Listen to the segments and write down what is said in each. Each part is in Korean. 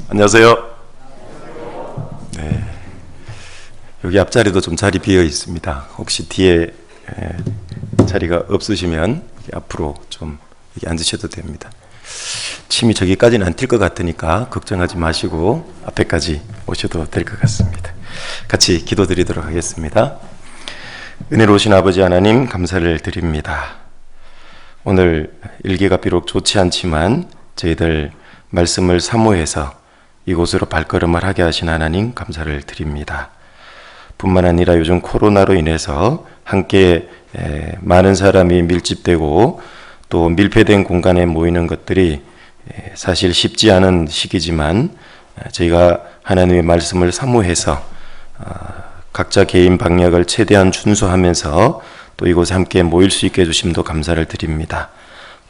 안녕하세요. 네, 여기 앞자리도 좀 자리 비어 있습니다. 혹시 뒤에 자리가 없으시면 여기 앞으로 좀 여기 앉으셔도 됩니다. 침이 저기까지는 안 튈 것 같으니까 걱정하지 마시고 앞에까지 오셔도 될 것 같습니다. 같이 기도드리도록 하겠습니다. 은혜로우신 아버지 하나님, 감사를 드립니다. 오늘 일기가 비록 좋지 않지만 저희들 말씀을 사모해서 이곳으로 발걸음을 하게 하신 하나님, 감사를 드립니다. 뿐만 아니라 요즘 코로나로 인해서 함께 많은 사람이 밀집되고 또 밀폐된 공간에 모이는 것들이 사실 쉽지 않은 시기지만 저희가 하나님의 말씀을 사모해서 각자 개인 방역을 최대한 준수하면서 또 이곳에 함께 모일 수 있게 해주심도 감사를 드립니다.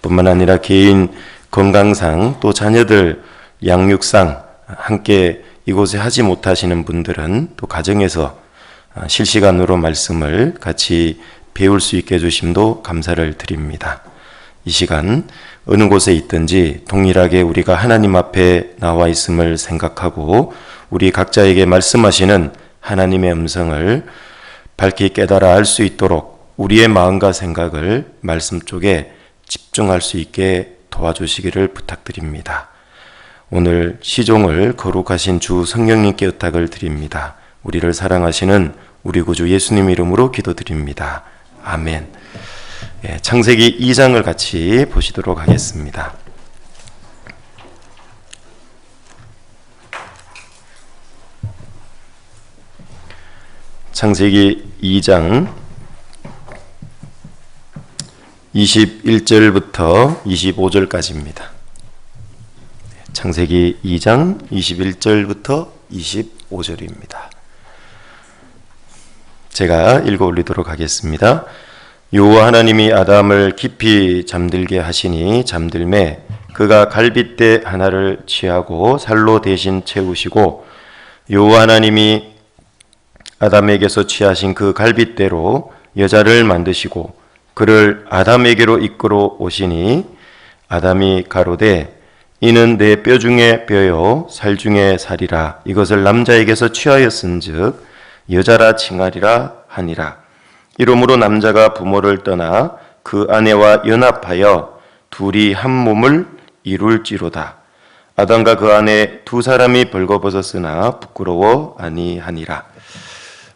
뿐만 아니라 개인 건강상 또 자녀들 양육상 함께 이곳에 하지 못하시는 분들은 또 가정에서 실시간으로 말씀을 같이 배울 수 있게 해주심도 감사를 드립니다. 이 시간 어느 곳에 있든지 동일하게 우리가 하나님 앞에 나와 있음을 생각하고 우리 각자에게 말씀하시는 하나님의 음성을 밝히 깨달아 알 수 있도록 우리의 마음과 생각을 말씀 쪽에 집중할 수 있게 도와주시기를 부탁드립니다. 오늘 시종을 거룩하신 주 성령님께 의탁을 드립니다. 우리를 사랑하시는 우리 구주 예수님 이름으로 기도드립니다. 아멘. 창세기 2장을 같이 보시도록 하겠습니다. 창세기 2장 21절부터 25절까지입니다. 창세기 2장 21절부터 25절입니다. 제가 읽어 올리도록 하겠습니다. 여호와 하나님이 아담을 깊이 잠들게 하시니 잠들매 그가 갈빗대 하나를 취하고 살로 대신 채우시고 여호와 하나님이 아담에게서 취하신 그 갈빗대로 여자를 만드시고 그를 아담에게로 이끌어 오시니 아담이 가로되 이는 내 뼈 중에 뼈요 살 중에 살이라 이것을 남자에게서 취하였은즉 여자라 칭하리라 하니라. 이러므로 남자가 부모를 떠나 그 아내와 연합하여 둘이 한 몸을 이룰지로다. 아담과 그 아내 두 사람이 벌거벗었으나 부끄러워 아니하니라.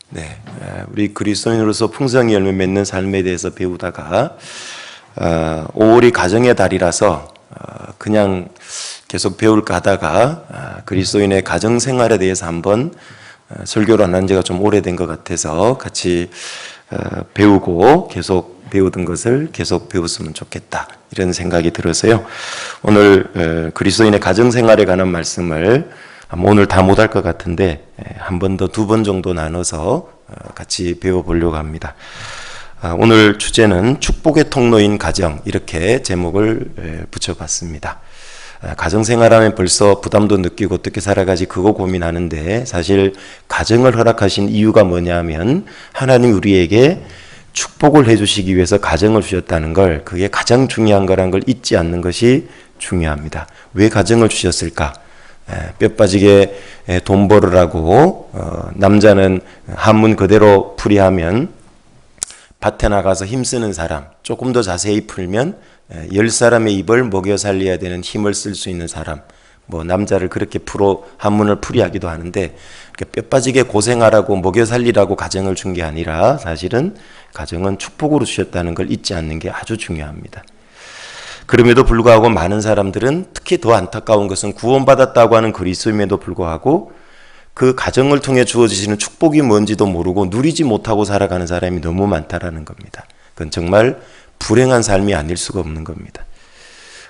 네, 우리 그리스도인으로서 풍성히 열매 맺는 삶에 대해서 배우다가 5월이 가정의 달이라서 그냥 계속 배울까 하다가 그리스도인의 가정 생활에 대해서 한번 설교를 안 한 지가 좀 오래된 것 같아서 같이 배우고 계속 배우던 것을 계속 배웠으면 좋겠다 이런 생각이 들어서요. 오늘 그리스도인의 가정 생활에 관한 말씀을 오늘 다 못할 것 같은데 한 번 더 두 번 정도 나눠서 같이 배워보려고 합니다. 오늘 주제는 축복의 통로인 가정 이렇게 제목을 붙여봤습니다. 가정생활하면 벌써 부담도 느끼고 어떻게 살아가지 그거 고민하는데 사실 가정을 허락하신 이유가 뭐냐면 하나님 우리에게 축복을 해주시기 위해서 가정을 주셨다는 걸 그게 가장 중요한 거란 걸 잊지 않는 것이 중요합니다. 왜 가정을 주셨을까? 뼈 빠지게 돈 벌으라고 남자는 한문 그대로 풀이하면 밭에 나가서 힘쓰는 사람 조금 더 자세히 풀면 10사람의 입을 먹여 살려야 되는 힘을 쓸 수 있는 사람 뭐 남자를 그렇게 한문을 풀이하기도 하는데 뼈 빠지게 고생하라고 먹여 살리라고 가정을 준 게 아니라 사실은 가정은 축복으로 주셨다는 걸 잊지 않는 게 아주 중요합니다. 그럼에도 불구하고 많은 사람들은 특히 더 안타까운 것은 구원받았다고 하는 그리스도임에도 불구하고 그 가정을 통해 주어지시는 축복이 뭔지도 모르고 누리지 못하고 살아가는 사람이 너무 많다라는 겁니다. 그건 정말 불행한 삶이 아닐 수가 없는 겁니다.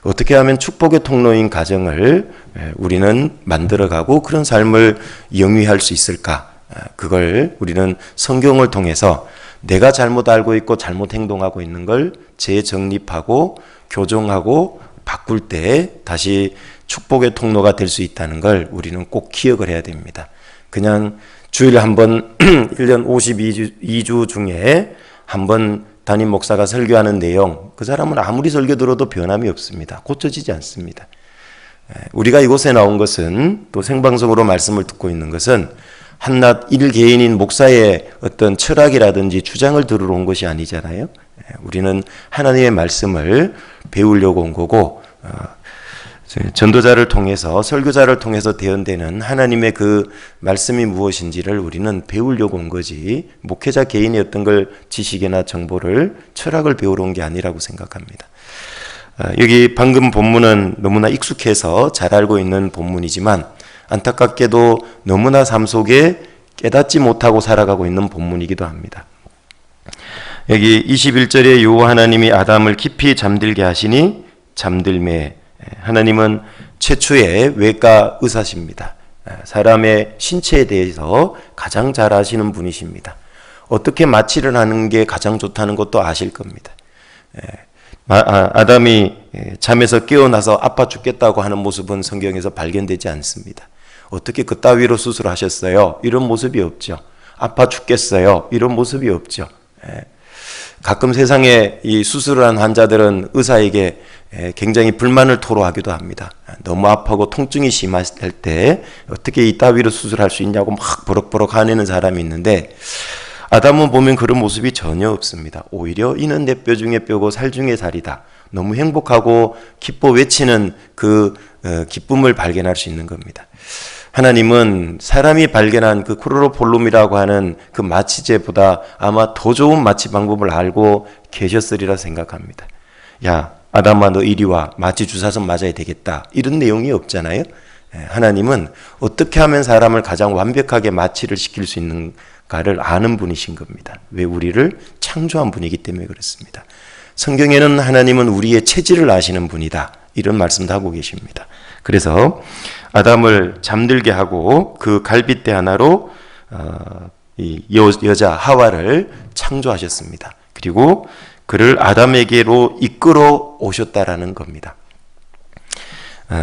어떻게 하면 축복의 통로인 가정을 우리는 만들어가고 그런 삶을 영위할 수 있을까? 그걸 우리는 성경을 통해서 내가 잘못 알고 있고 잘못 행동하고 있는 걸 재정립하고 교정하고 바꿀 때 다시 축복의 통로가 될 수 있다는 걸 우리는 꼭 기억을 해야 됩니다. 그냥 주일에 한 번 1년 52주 중에 한 번 담임 목사가 설교하는 내용 그 사람은 아무리 설교 들어도 변함이 없습니다. 고쳐지지 않습니다. 우리가 이곳에 나온 것은, 또 생방송으로 말씀을 듣고 있는 것은 한낱 일개인인 목사의 어떤 철학이라든지 주장을 들으러 온 것이 아니잖아요. 우리는 하나님의 말씀을 배우려고 온 거고, 전도자를 통해서, 설교자를 통해서 대언되는 하나님의 그 말씀이 무엇인지를 우리는 배우려고 온 거지, 목회자 개인의 어떤 걸 지식이나 정보를, 철학을 배우러 온 게 아니라고 생각합니다. 여기 방금 본문은 너무나 익숙해서 잘 알고 있는 본문이지만 안타깝게도 너무나 삶 속에 깨닫지 못하고 살아가고 있는 본문이기도 합니다. 여기 21절에 여호와 하나님이 아담을 깊이 잠들게 하시니 잠들매, 하나님은 최초의 외과 의사십니다. 사람의 신체에 대해서 가장 잘 아시는 분이십니다. 어떻게 마취를 하는 게 가장 좋다는 것도 아실 겁니다. 아담이 잠에서 깨어나서 아파 죽겠다고 하는 모습은 성경에서 발견되지 않습니다. 어떻게 그따위로 수술하셨어요? 이런 모습이 없죠. 아파 죽겠어요? 이런 모습이 없죠. 가끔 세상에 이 수술을 한 환자들은 의사에게 굉장히 불만을 토로하기도 합니다. 너무 아파하고 통증이 심할 때 어떻게 이따위로 수술할 수 있냐고 막 버럭버럭 화내는 사람이 있는데, 아담은 보면 그런 모습이 전혀 없습니다. 오히려 이는 내 뼈 중에 뼈고 살 중에 살이다. 너무 행복하고 기뻐 외치는 그 기쁨을 발견할 수 있는 겁니다. 하나님은 사람이 발견한 그 크로로폴룸이라고 하는 그 마취제보다 아마 더 좋은 마취 방법을 알고 계셨으리라 생각합니다. 야, 아담아, 너 이리 와. 마취 주사선 맞아야 되겠다. 이런 내용이 없잖아요. 하나님은 어떻게 하면 사람을 가장 완벽하게 마취를 시킬 수 있는가를 아는 분이신 겁니다. 왜? 우리를 창조한 분이기 때문에 그렇습니다. 성경에는 하나님은 우리의 체질을 아시는 분이다, 이런 말씀도 하고 계십니다. 그래서 아담을 잠들게 하고 그 갈빗대 하나로 이 여자 하와를 창조하셨습니다. 그리고 그를 아담에게로 이끌어 오셨다라는 겁니다.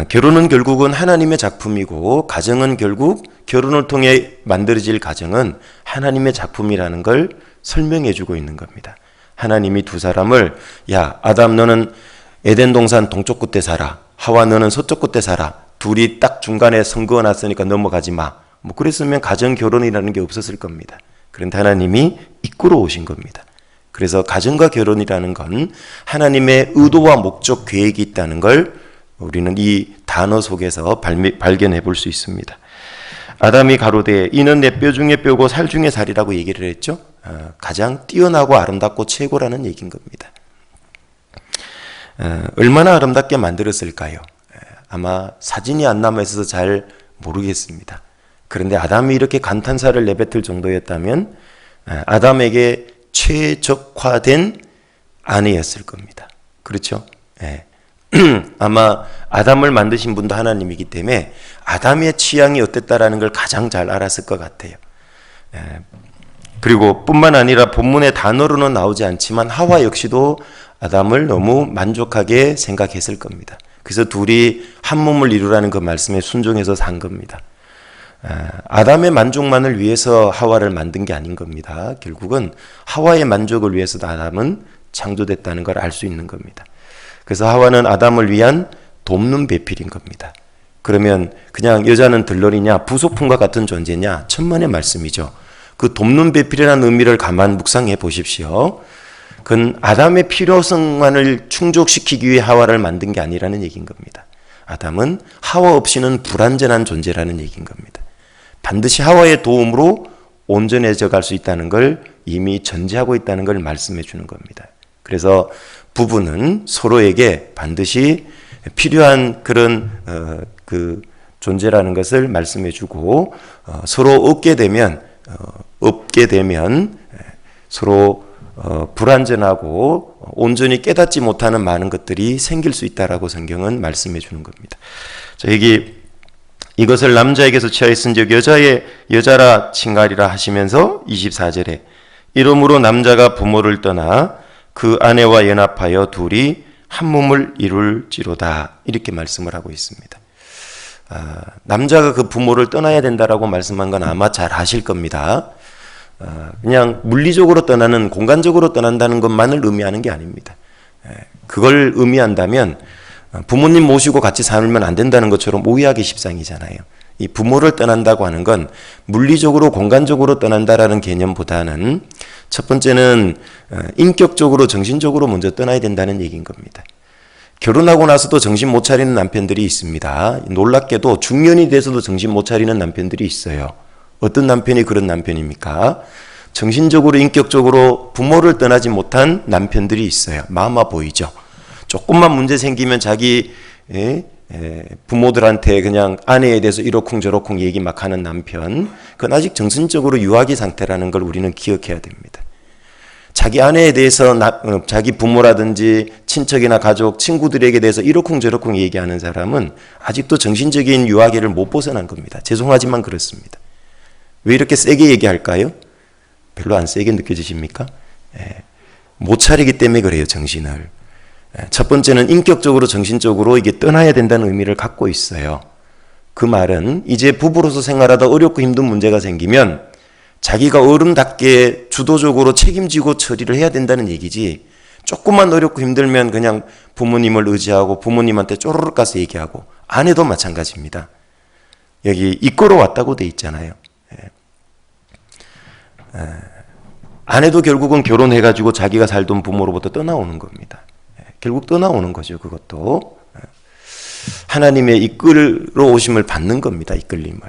결혼은 결국은 하나님의 작품이고, 가정은 결국 결혼을 통해 만들어질 가정은 하나님의 작품이라는 걸 설명해 주고 있는 겁니다. 하나님이 두 사람을, 야, 아담 너는 에덴 동산 동쪽 끝에 살아. 하와 너는 서쪽 끝에 살아. 둘이 딱 중간에 선 그어놨으니까 넘어가지 마. 뭐 그랬으면 가정 결혼이라는 게 없었을 겁니다. 그런데 하나님이 이끌어 오신 겁니다. 그래서 가정과 결혼이라는 건 하나님의 의도와 목적, 계획이 있다는 걸 우리는 이 단어 속에서 발견해 볼 수 있습니다. 아담이 가로되 이는 내 뼈 중에 뼈고 살 중에 살이라고 얘기를 했죠. 가장 뛰어나고 아름답고 최고라는 얘기인 겁니다. 얼마나 아름답게 만들었을까요? 아마 사진이 안 남아 있어서 잘 모르겠습니다. 그런데 아담이 이렇게 감탄사를 내뱉을 정도였다면 아담에게 최적화된 아내였을 겁니다. 그렇죠? 아마 아담을 만드신 분도 하나님이기 때문에 아담의 취향이 어땠다라는 걸 가장 잘 알았을 것 같아요. 그리고 뿐만 아니라 본문의 단어로는 나오지 않지만 하와 역시도 아담을 너무 만족하게 생각했을 겁니다. 그래서 둘이 한 몸을 이루라는 그 말씀에 순종해서 산 겁니다. 아담의 만족만을 위해서 하와를 만든 게 아닌 겁니다. 결국은 하와의 만족을 위해서 아담은 창조됐다는 걸 알 수 있는 겁니다. 그래서 하와는 아담을 위한 돕는 배필인 겁니다. 그러면 그냥 여자는 들러리냐, 부속품과 같은 존재냐? 천만의 말씀이죠. 그 돕는 배필이라는 의미를 가만 묵상해 보십시오. 그건 아담의 필요성만을 충족시키기 위해 하와를 만든 게 아니라는 얘기인 겁니다. 아담은 하와 없이는 불완전한 존재라는 얘기인 겁니다. 반드시 하와의 도움으로 온전해져 갈 수 있다는 걸 이미 전제하고 있다는 걸 말씀해 주는 겁니다. 그래서 부부는 서로에게 반드시 필요한 그런 그 존재라는 것을 말씀해 주고, 서로 얻게 되면 서로 불완전하고 온전히 깨닫지 못하는 많은 것들이 생길 수 있다라고 성경은 말씀해 주는 겁니다. 자, 여기 이것을 남자에게서 취하였은즉 여자라 칭하리라 하시면서 24절에 이러므로 남자가 부모를 떠나 그 아내와 연합하여 둘이 한 몸을 이룰지로다, 이렇게 말씀을 하고 있습니다. 남자가 그 부모를 떠나야 된다라고 말씀한 건 아마 잘 아실 겁니다. 그냥 물리적으로 떠나는, 공간적으로 떠난다는 것만을 의미하는 게 아닙니다. 그걸 의미한다면 부모님 모시고 같이 살면 안 된다는 것처럼 오해하기 십상이잖아요. 이 부모를 떠난다고 하는 건 물리적으로 공간적으로 떠난다라는 개념보다는 첫 번째는 인격적으로 정신적으로 먼저 떠나야 된다는 얘기인 겁니다. 결혼하고 나서도 정신 못 차리는 남편들이 있습니다. 놀랍게도 중년이 돼서도 정신 못 차리는 남편들이 있어요. 어떤 남편이 그런 남편입니까? 정신적으로 인격적으로 부모를 떠나지 못한 남편들이 있어요. 마마 보이죠? 조금만 문제 생기면 자기 부모들한테 그냥 아내에 대해서 이러쿵저러쿵 얘기 막 하는 남편, 그건 아직 정신적으로 유아기 상태라는 걸 우리는 기억해야 됩니다. 자기 아내에 대해서 자기 부모라든지 친척이나 가족, 친구들에게 대해서 이러쿵저러쿵 얘기하는 사람은 아직도 정신적인 유아기를 못 벗어난 겁니다. 죄송하지만 그렇습니다. 왜 이렇게 세게 얘기할까요? 별로 안 세게 느껴지십니까? 못 차리기 때문에 그래요, 정신을. 첫 번째는 인격적으로 정신적으로 이게 떠나야 된다는 의미를 갖고 있어요. 그 말은 이제 부부로서 생활하다 어렵고 힘든 문제가 생기면 자기가 어른답게 주도적으로 책임지고 처리를 해야 된다는 얘기지, 조금만 어렵고 힘들면 그냥 부모님을 의지하고 부모님한테 쪼르륵 가서 얘기하고, 아내도 마찬가지입니다. 여기 이끌어 왔다고 돼 있잖아요. 아내도 결국은 결혼해가지고 자기가 살던 부모로부터 떠나오는 겁니다. 결국 떠나오는 거죠. 그것도 하나님의 이끌어 오심을 받는 겁니다. 이끌림을.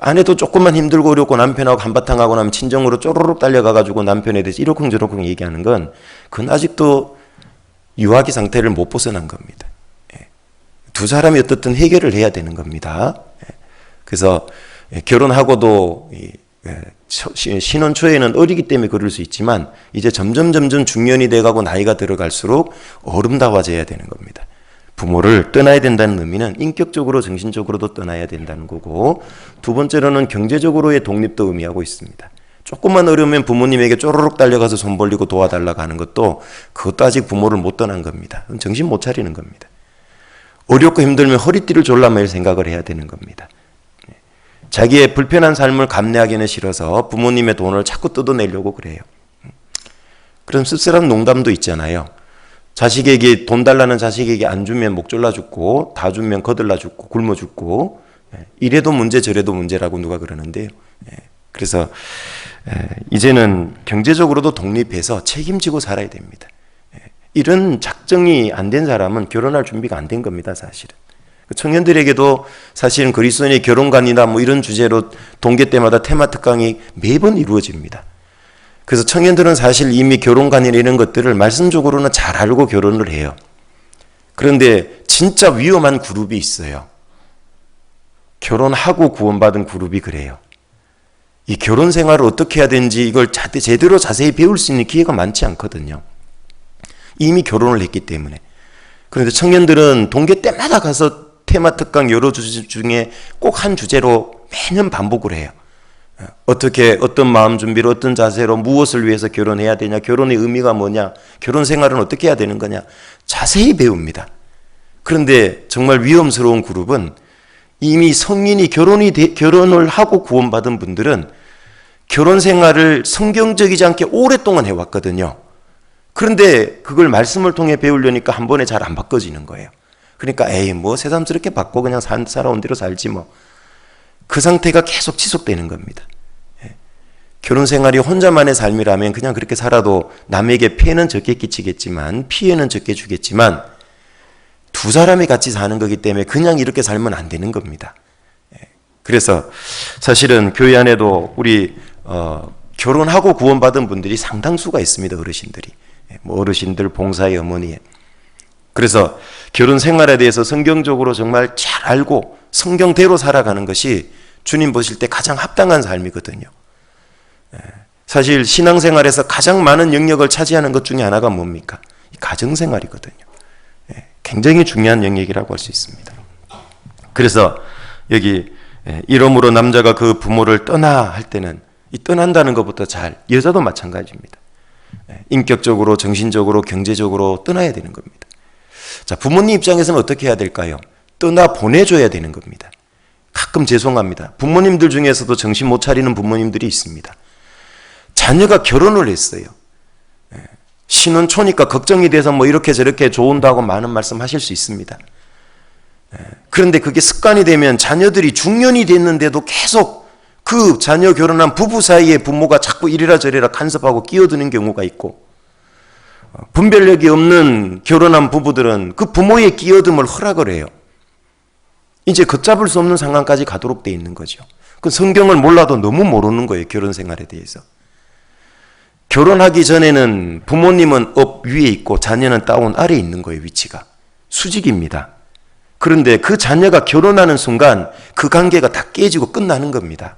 아내도 조금만 힘들고 어렵고 남편하고 한바탕 하고 나면 친정으로 쪼르륵 달려가가지고 남편에 대해서 이러쿵저러쿵 얘기하는 건, 그건 아직도 유아기 상태를 못 벗어난 겁니다. 두 사람이 어떻든 해결을 해야 되는 겁니다. 그래서 결혼하고도 신혼 초에는 어리기 때문에 그럴 수 있지만 이제 점점 중년이 돼가고 나이가 들어갈수록 어른다워져야 되는 겁니다. 부모를 떠나야 된다는 의미는 인격적으로 정신적으로도 떠나야 된다는 거고, 두 번째로는 경제적으로의 독립도 의미하고 있습니다. 조금만 어려우면 부모님에게 쪼르륵 달려가서 손 벌리고 도와달라고 하는 것도, 그것도 아직 부모를 못 떠난 겁니다. 정신 못 차리는 겁니다. 어렵고 힘들면 허리띠를 졸라맬 생각을 해야 되는 겁니다. 자기의 불편한 삶을 감내하기는 싫어서 부모님의 돈을 자꾸 뜯어내려고 그래요. 그럼 씁쓸한 농담도 있잖아요. 자식에게 돈 달라는 자식에게 안 주면 목 졸라 죽고, 다 주면 거들라 죽고 굶어 죽고, 이래도 문제 저래도 문제라고 누가 그러는데요. 그래서 이제는 경제적으로도 독립해서 책임지고 살아야 됩니다. 이런 작정이 안 된 사람은 결혼할 준비가 안 된 겁니다, 사실은. 청년들에게도 사실은 그리스도인의 결혼관이나 뭐 이런 주제로 동계 때마다 테마 특강이 매번 이루어집니다. 그래서 청년들은 사실 이미 결혼관이나 이런 것들을 말씀적으로는 잘 알고 결혼을 해요. 그런데 진짜 위험한 그룹이 있어요. 결혼하고 구원받은 그룹이 그래요. 이 결혼 생활을 어떻게 해야 되는지 이걸 제대로 자세히 배울 수 있는 기회가 많지 않거든요. 이미 결혼을 했기 때문에. 그런데 청년들은 동계 때마다 가서 테마 특강 여러 주제 중에 꼭 한 주제로 매년 반복을 해요. 어떻게, 어떤 마음 준비로, 어떤 자세로, 무엇을 위해서 결혼해야 되냐, 결혼의 의미가 뭐냐, 결혼 생활은 어떻게 해야 되는 거냐, 자세히 배웁니다. 그런데 정말 위험스러운 그룹은 이미 성인이 결혼을 하고 구원받은 분들은 결혼 생활을 성경적이지 않게 오랫동안 해왔거든요. 그런데 그걸 말씀을 통해 배우려니까 한 번에 잘 안 바꿔지는 거예요. 그러니까 에이 뭐 새삼스럽게 받고 그냥 살아온 대로 살지 뭐. 그 상태가 계속 지속되는 겁니다. 결혼 생활이 혼자만의 삶이라면 그냥 그렇게 살아도 남에게 폐는 적게 끼치겠지만 피해는 적게 주겠지만, 두 사람이 같이 사는 거기 때문에 그냥 이렇게 살면 안 되는 겁니다. 그래서 사실은 교회 안에도 우리 결혼하고 구원받은 분들이 상당수가 있습니다. 어르신들이. 뭐 어르신들, 봉사의 어머니. 그래서 결혼 생활에 대해서 성경적으로 정말 잘 알고 성경대로 살아가는 것이 주님 보실 때 가장 합당한 삶이거든요. 사실 신앙생활에서 가장 많은 영역을 차지하는 것 중에 하나가 뭡니까? 가정생활이거든요. 굉장히 중요한 영역이라고 할 수 있습니다. 그래서 여기 이러므로 남자가 그 부모를 떠나 할 때는 이 떠난다는 것부터 여자도 마찬가지입니다. 인격적으로, 정신적으로, 경제적으로 떠나야 되는 겁니다. 자, 부모님 입장에서는 어떻게 해야 될까요? 떠나 보내줘야 되는 겁니다. 가끔 죄송합니다. 부모님들 중에서도 정신 못 차리는 부모님들이 있습니다. 자녀가 결혼을 했어요. 신혼 초니까 걱정이 돼서 뭐 이렇게 저렇게 좋은다고 많은 말씀 하실 수 있습니다. 그런데 그게 습관이 되면 자녀들이 중년이 됐는데도 계속 그 자녀 결혼한 부부 사이에 부모가 자꾸 이래라 저래라 간섭하고 끼어드는 경우가 있고, 분별력이 없는 결혼한 부부들은 그 부모의 끼어듦을 허락을 해요. 이제 걷잡을 수 없는 상황까지 가도록 돼 있는 거죠. 그 성경을 몰라도 너무 모르는 거예요. 결혼 생활에 대해서. 결혼하기 전에는 부모님은 업 위에 있고 자녀는 다운 아래에 있는 거예요. 위치가. 수직입니다. 그런데 그 자녀가 결혼하는 순간 그 관계가 다 깨지고 끝나는 겁니다.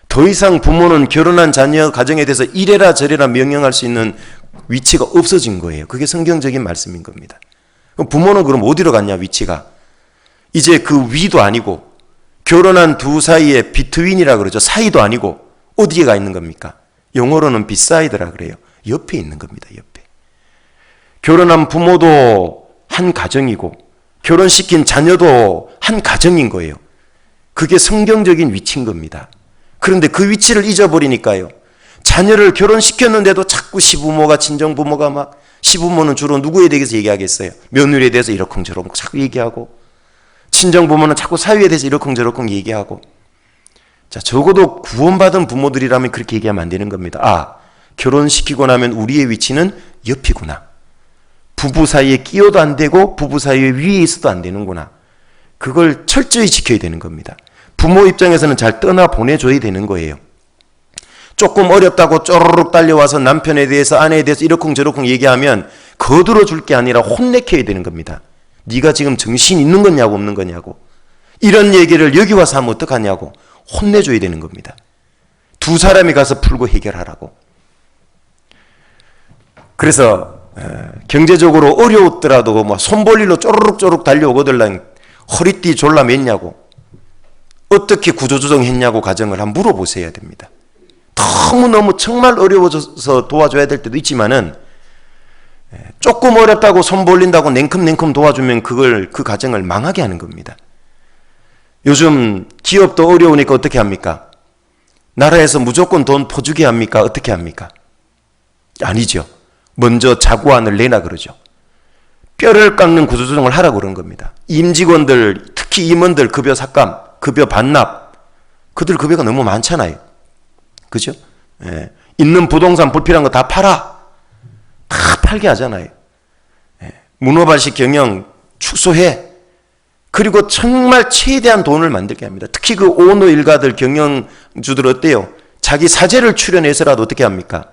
더 이상 부모는 결혼한 자녀 가정에 대해서 이래라 저래라 명령할 수 있는 위치가 없어진 거예요. 그게 성경적인 말씀인 겁니다. 부모는 그럼 어디로 갔냐, 위치가. 이제 그 위도 아니고 결혼한 두 사이에 비트윈이라 그러죠. 사이도 아니고 어디에 가 있는 겁니까? 영어로는 비사이드라 그래요. 옆에 있는 겁니다. 옆에. 결혼한 부모도 한 가정이고 결혼시킨 자녀도 한 가정인 거예요. 그게 성경적인 위치인 겁니다. 그런데 그 위치를 잊어버리니까요. 자녀를 결혼시켰는데도 자꾸 시부모가 친정부모가 막, 시부모는 주로 누구에 대해서 얘기하겠어요? 며느리에 대해서 이러쿵저러쿵 자꾸 얘기하고, 친정부모는 자꾸 사위에 대해서 이러쿵저러쿵 얘기하고. 자, 적어도 구원받은 부모들이라면 그렇게 얘기하면 안 되는 겁니다. 아, 결혼시키고 나면 우리의 위치는 옆이구나. 부부 사이에 끼어도 안 되고 부부 사이에 위에 있어도 안 되는구나. 그걸 철저히 지켜야 되는 겁니다. 부모 입장에서는 잘 떠나보내줘야 되는 거예요. 조금 어렵다고 쪼르륵 달려와서 남편에 대해서 아내에 대해서 이러쿵저러쿵 얘기하면 거들어 줄 게 아니라 혼내켜야 되는 겁니다. 네가 지금 정신 있는 거냐고 없는 거냐고. 이런 얘기를 여기 와서 하면 어떡하냐고 혼내줘야 되는 겁니다. 두 사람이 가서 풀고 해결하라고. 그래서 경제적으로 어려웠더라도 뭐 손볼일로 쪼르륵 달려오거들랑 허리띠 졸라 맸냐고, 어떻게 구조조정했냐고 가정을 한번 물어보셔야 됩니다. 너무너무 정말 어려워져서 도와줘야 될 때도 있지만은 조금 어렵다고 손 벌린다고 냉큼 도와주면 그 가정을 망하게 하는 겁니다. 요즘 기업도 어려우니까 어떻게 합니까? 나라에서 무조건 돈 퍼주게 합니까? 어떻게 합니까? 아니죠. 먼저 자구안을 내나 그러죠. 뼈를 깎는 구조조정을 하라고 그런 겁니다. 임직원들, 특히 임원들 급여 삭감, 급여 반납, 그들 급여가 너무 많잖아요. 그죠? 예. 있는 부동산 불필요한 거 다 팔아. 다 팔게 하잖아요. 예. 문어발식 경영 축소해. 그리고 정말 최대한 돈을 만들게 합니다. 특히 그 오너 일가들 경영주들 어때요? 자기 사재를 출연해서라도 어떻게 합니까?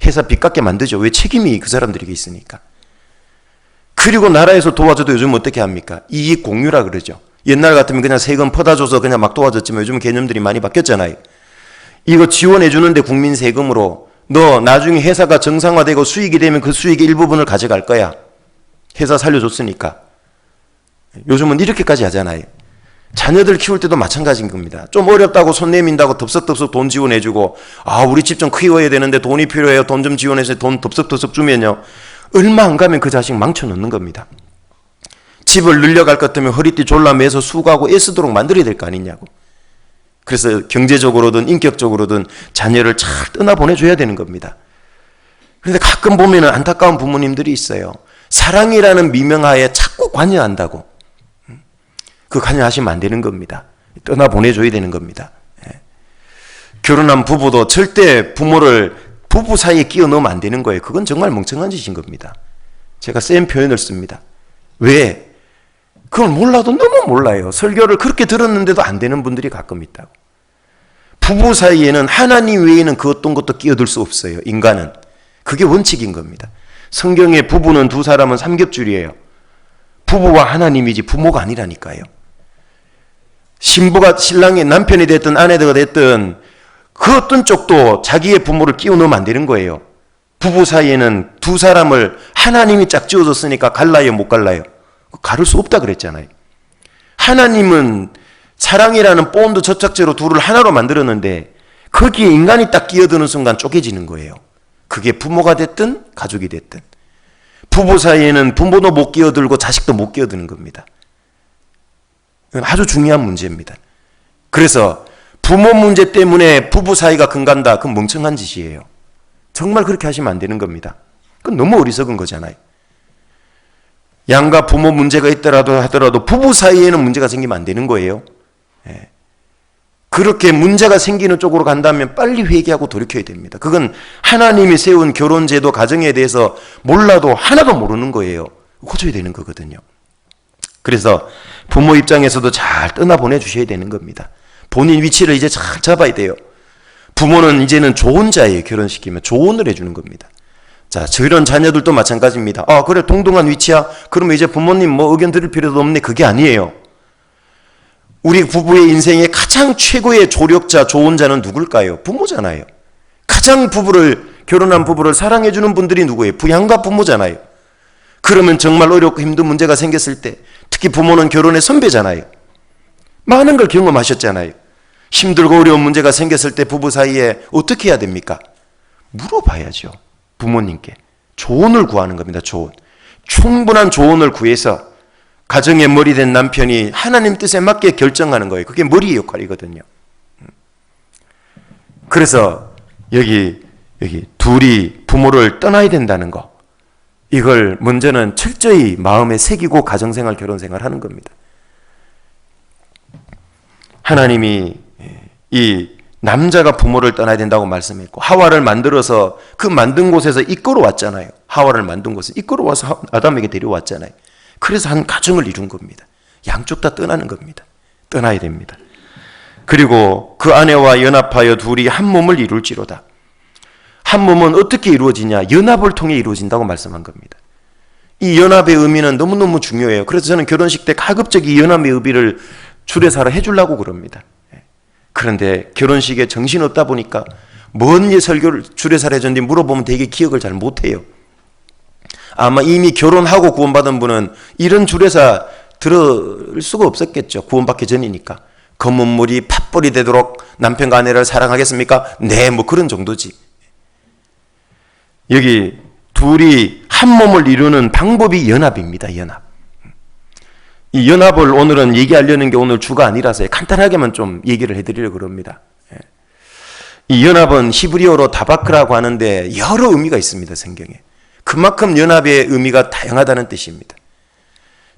회사 빚 갚게 만들죠. 왜? 책임이 그 사람들에게 있으니까. 그리고 나라에서 도와줘도 요즘 어떻게 합니까? 이익 공유라 그러죠. 옛날 같으면 그냥 세금 퍼다줘서 그냥 막 도와줬지만 요즘 개념들이 많이 바뀌었잖아요. 이거 지원해 주는데 국민 세금으로 너 나중에 회사가 정상화되고 수익이 되면 그 수익의 일부분을 가져갈 거야. 회사 살려줬으니까. 요즘은 이렇게까지 하잖아요. 자녀들 키울 때도 마찬가지인 겁니다. 좀 어렵다고 손 내민다고 덥석덥석 돈 지원해주고, 아 우리 집 좀 키워야 되는데 돈이 필요해요. 돈 좀 지원해서 돈 덥석덥석 주면요, 얼마 안 가면 그 자식 망쳐놓는 겁니다. 집을 늘려갈 것 같으면 허리띠 졸라매서 수고하고 애쓰도록 만들어야 될 거 아니냐고. 그래서 경제적으로든 인격적으로든 자녀를 잘 떠나보내줘야 되는 겁니다. 그런데 가끔 보면 안타까운 부모님들이 있어요. 사랑이라는 미명하에 자꾸 관여한다고. 그 관여하시면 안 되는 겁니다. 떠나보내줘야 되는 겁니다. 결혼한 부부도 절대 부부 사이에 끼워 넣으면 안 되는 거예요. 그건 정말 멍청한 짓인 겁니다. 제가 센 표현을 씁니다. 왜? 그걸 몰라도 너무 몰라요. 설교를 그렇게 들었는데도 안 되는 분들이 가끔 있다고. 부부 사이에는 하나님 외에는 그 어떤 것도 끼어들 수 없어요. 인간은. 그게 원칙인 겁니다. 성경에 부부는 두 사람은 삼겹줄이에요. 부부와 하나님이지 부모가 아니라니까요. 신부가 신랑의 남편이 됐든 아내가 됐든 그 어떤 쪽도 자기의 부모를 끼워 넣으면 안 되는 거예요. 부부 사이에는 두 사람을 하나님이 짝 지어줬으니까 갈라요, 못 갈라요? 가를 수 없다 그랬잖아요. 하나님은 사랑이라는 본드 접착제로 둘을 하나로 만들었는데 거기에 인간이 딱 끼어드는 순간 쪼개지는 거예요. 그게 부모가 됐든 가족이 됐든. 부부 사이에는 부모도 못 끼어들고 자식도 못 끼어드는 겁니다. 이건 아주 중요한 문제입니다. 그래서 부모 문제 때문에 부부 사이가 금간다. 그건 멍청한 짓이에요. 정말 그렇게 하시면 안 되는 겁니다. 그건 너무 어리석은 거잖아요. 양가 부모 문제가 있더라도 하더라도 부부 사이에는 문제가 생기면 안 되는 거예요. 예. 그렇게 문제가 생기는 쪽으로 간다면 빨리 회개하고 돌이켜야 됩니다. 그건 하나님이 세운 결혼제도 가정에 대해서 몰라도 하나도 모르는 거예요. 고쳐야 되는 거거든요. 그래서 부모 입장에서도 잘 떠나보내 주셔야 되는 겁니다. 본인 위치를 이제 잘 잡아야 돼요. 부모는 이제는 조언자예요. 결혼시키면 조언을 해주는 겁니다. 자, 저런 자녀들도 마찬가지입니다. 그래, 동등한 위치야? 그러면 이제 부모님 뭐 의견 들을 필요도 없네. 그게 아니에요. 우리 부부의 인생의 가장 최고의 조력자, 조언자는 누굴까요? 부모잖아요. 가장 결혼한 부부를 사랑해주는 분들이 누구예요? 부양가 부모잖아요. 그러면 정말 어렵고 힘든 문제가 생겼을 때, 특히 부모는 결혼의 선배잖아요. 많은 걸 경험하셨잖아요. 힘들고 어려운 문제가 생겼을 때 부부 사이에 어떻게 해야 됩니까? 물어봐야죠. 부모님께. 조언을 구하는 겁니다. 조언. 충분한 조언을 구해서 가정의 머리 된 남편이 하나님 뜻에 맞게 결정하는 거예요. 그게 머리의 역할이거든요. 그래서 여기 둘이 부모를 떠나야 된다는 거, 이걸 먼저는 철저히 마음에 새기고 가정생활, 결혼생활 하는 겁니다. 하나님이 이 남자가 부모를 떠나야 된다고 말씀했고, 하와를 만들어서 그 만든 곳에서 이끌어왔잖아요. 하와를 만든 곳에서 이끌어와서 아담에게 데려왔잖아요. 그래서 한 가정을 이룬 겁니다. 양쪽 다 떠나는 겁니다. 떠나야 됩니다. 그리고 그 아내와 연합하여 둘이 한 몸을 이룰지로다. 한 몸은 어떻게 이루어지냐? 연합을 통해 이루어진다고 말씀한 겁니다. 이 연합의 의미는 너무너무 중요해요. 그래서 저는 결혼식 때 가급적 이 연합의 의미를 주례사로 해주려고 그럽니다. 그런데 결혼식에 정신없다 보니까 뭔 설교를 주례사를 해줬는지 물어보면 되게 기억을 잘 못해요. 아마 이미 결혼하고 구원받은 분은 이런 주례사 들을 수가 없었겠죠. 구원받기 전이니까. 검은 물이 팥불이 되도록 남편과 아내를 사랑하겠습니까? 네, 뭐 그런 정도지. 여기 둘이 한 몸을 이루는 방법이 연합입니다. 연합. 이 연합을 오늘은 얘기하려는 게 오늘 주가 아니라서 간단하게만 좀 얘기를 해드리려고 합니다. 이 연합은 히브리어로 다바크라고 하는데 여러 의미가 있습니다. 성경에. 그만큼 연합의 의미가 다양하다는 뜻입니다.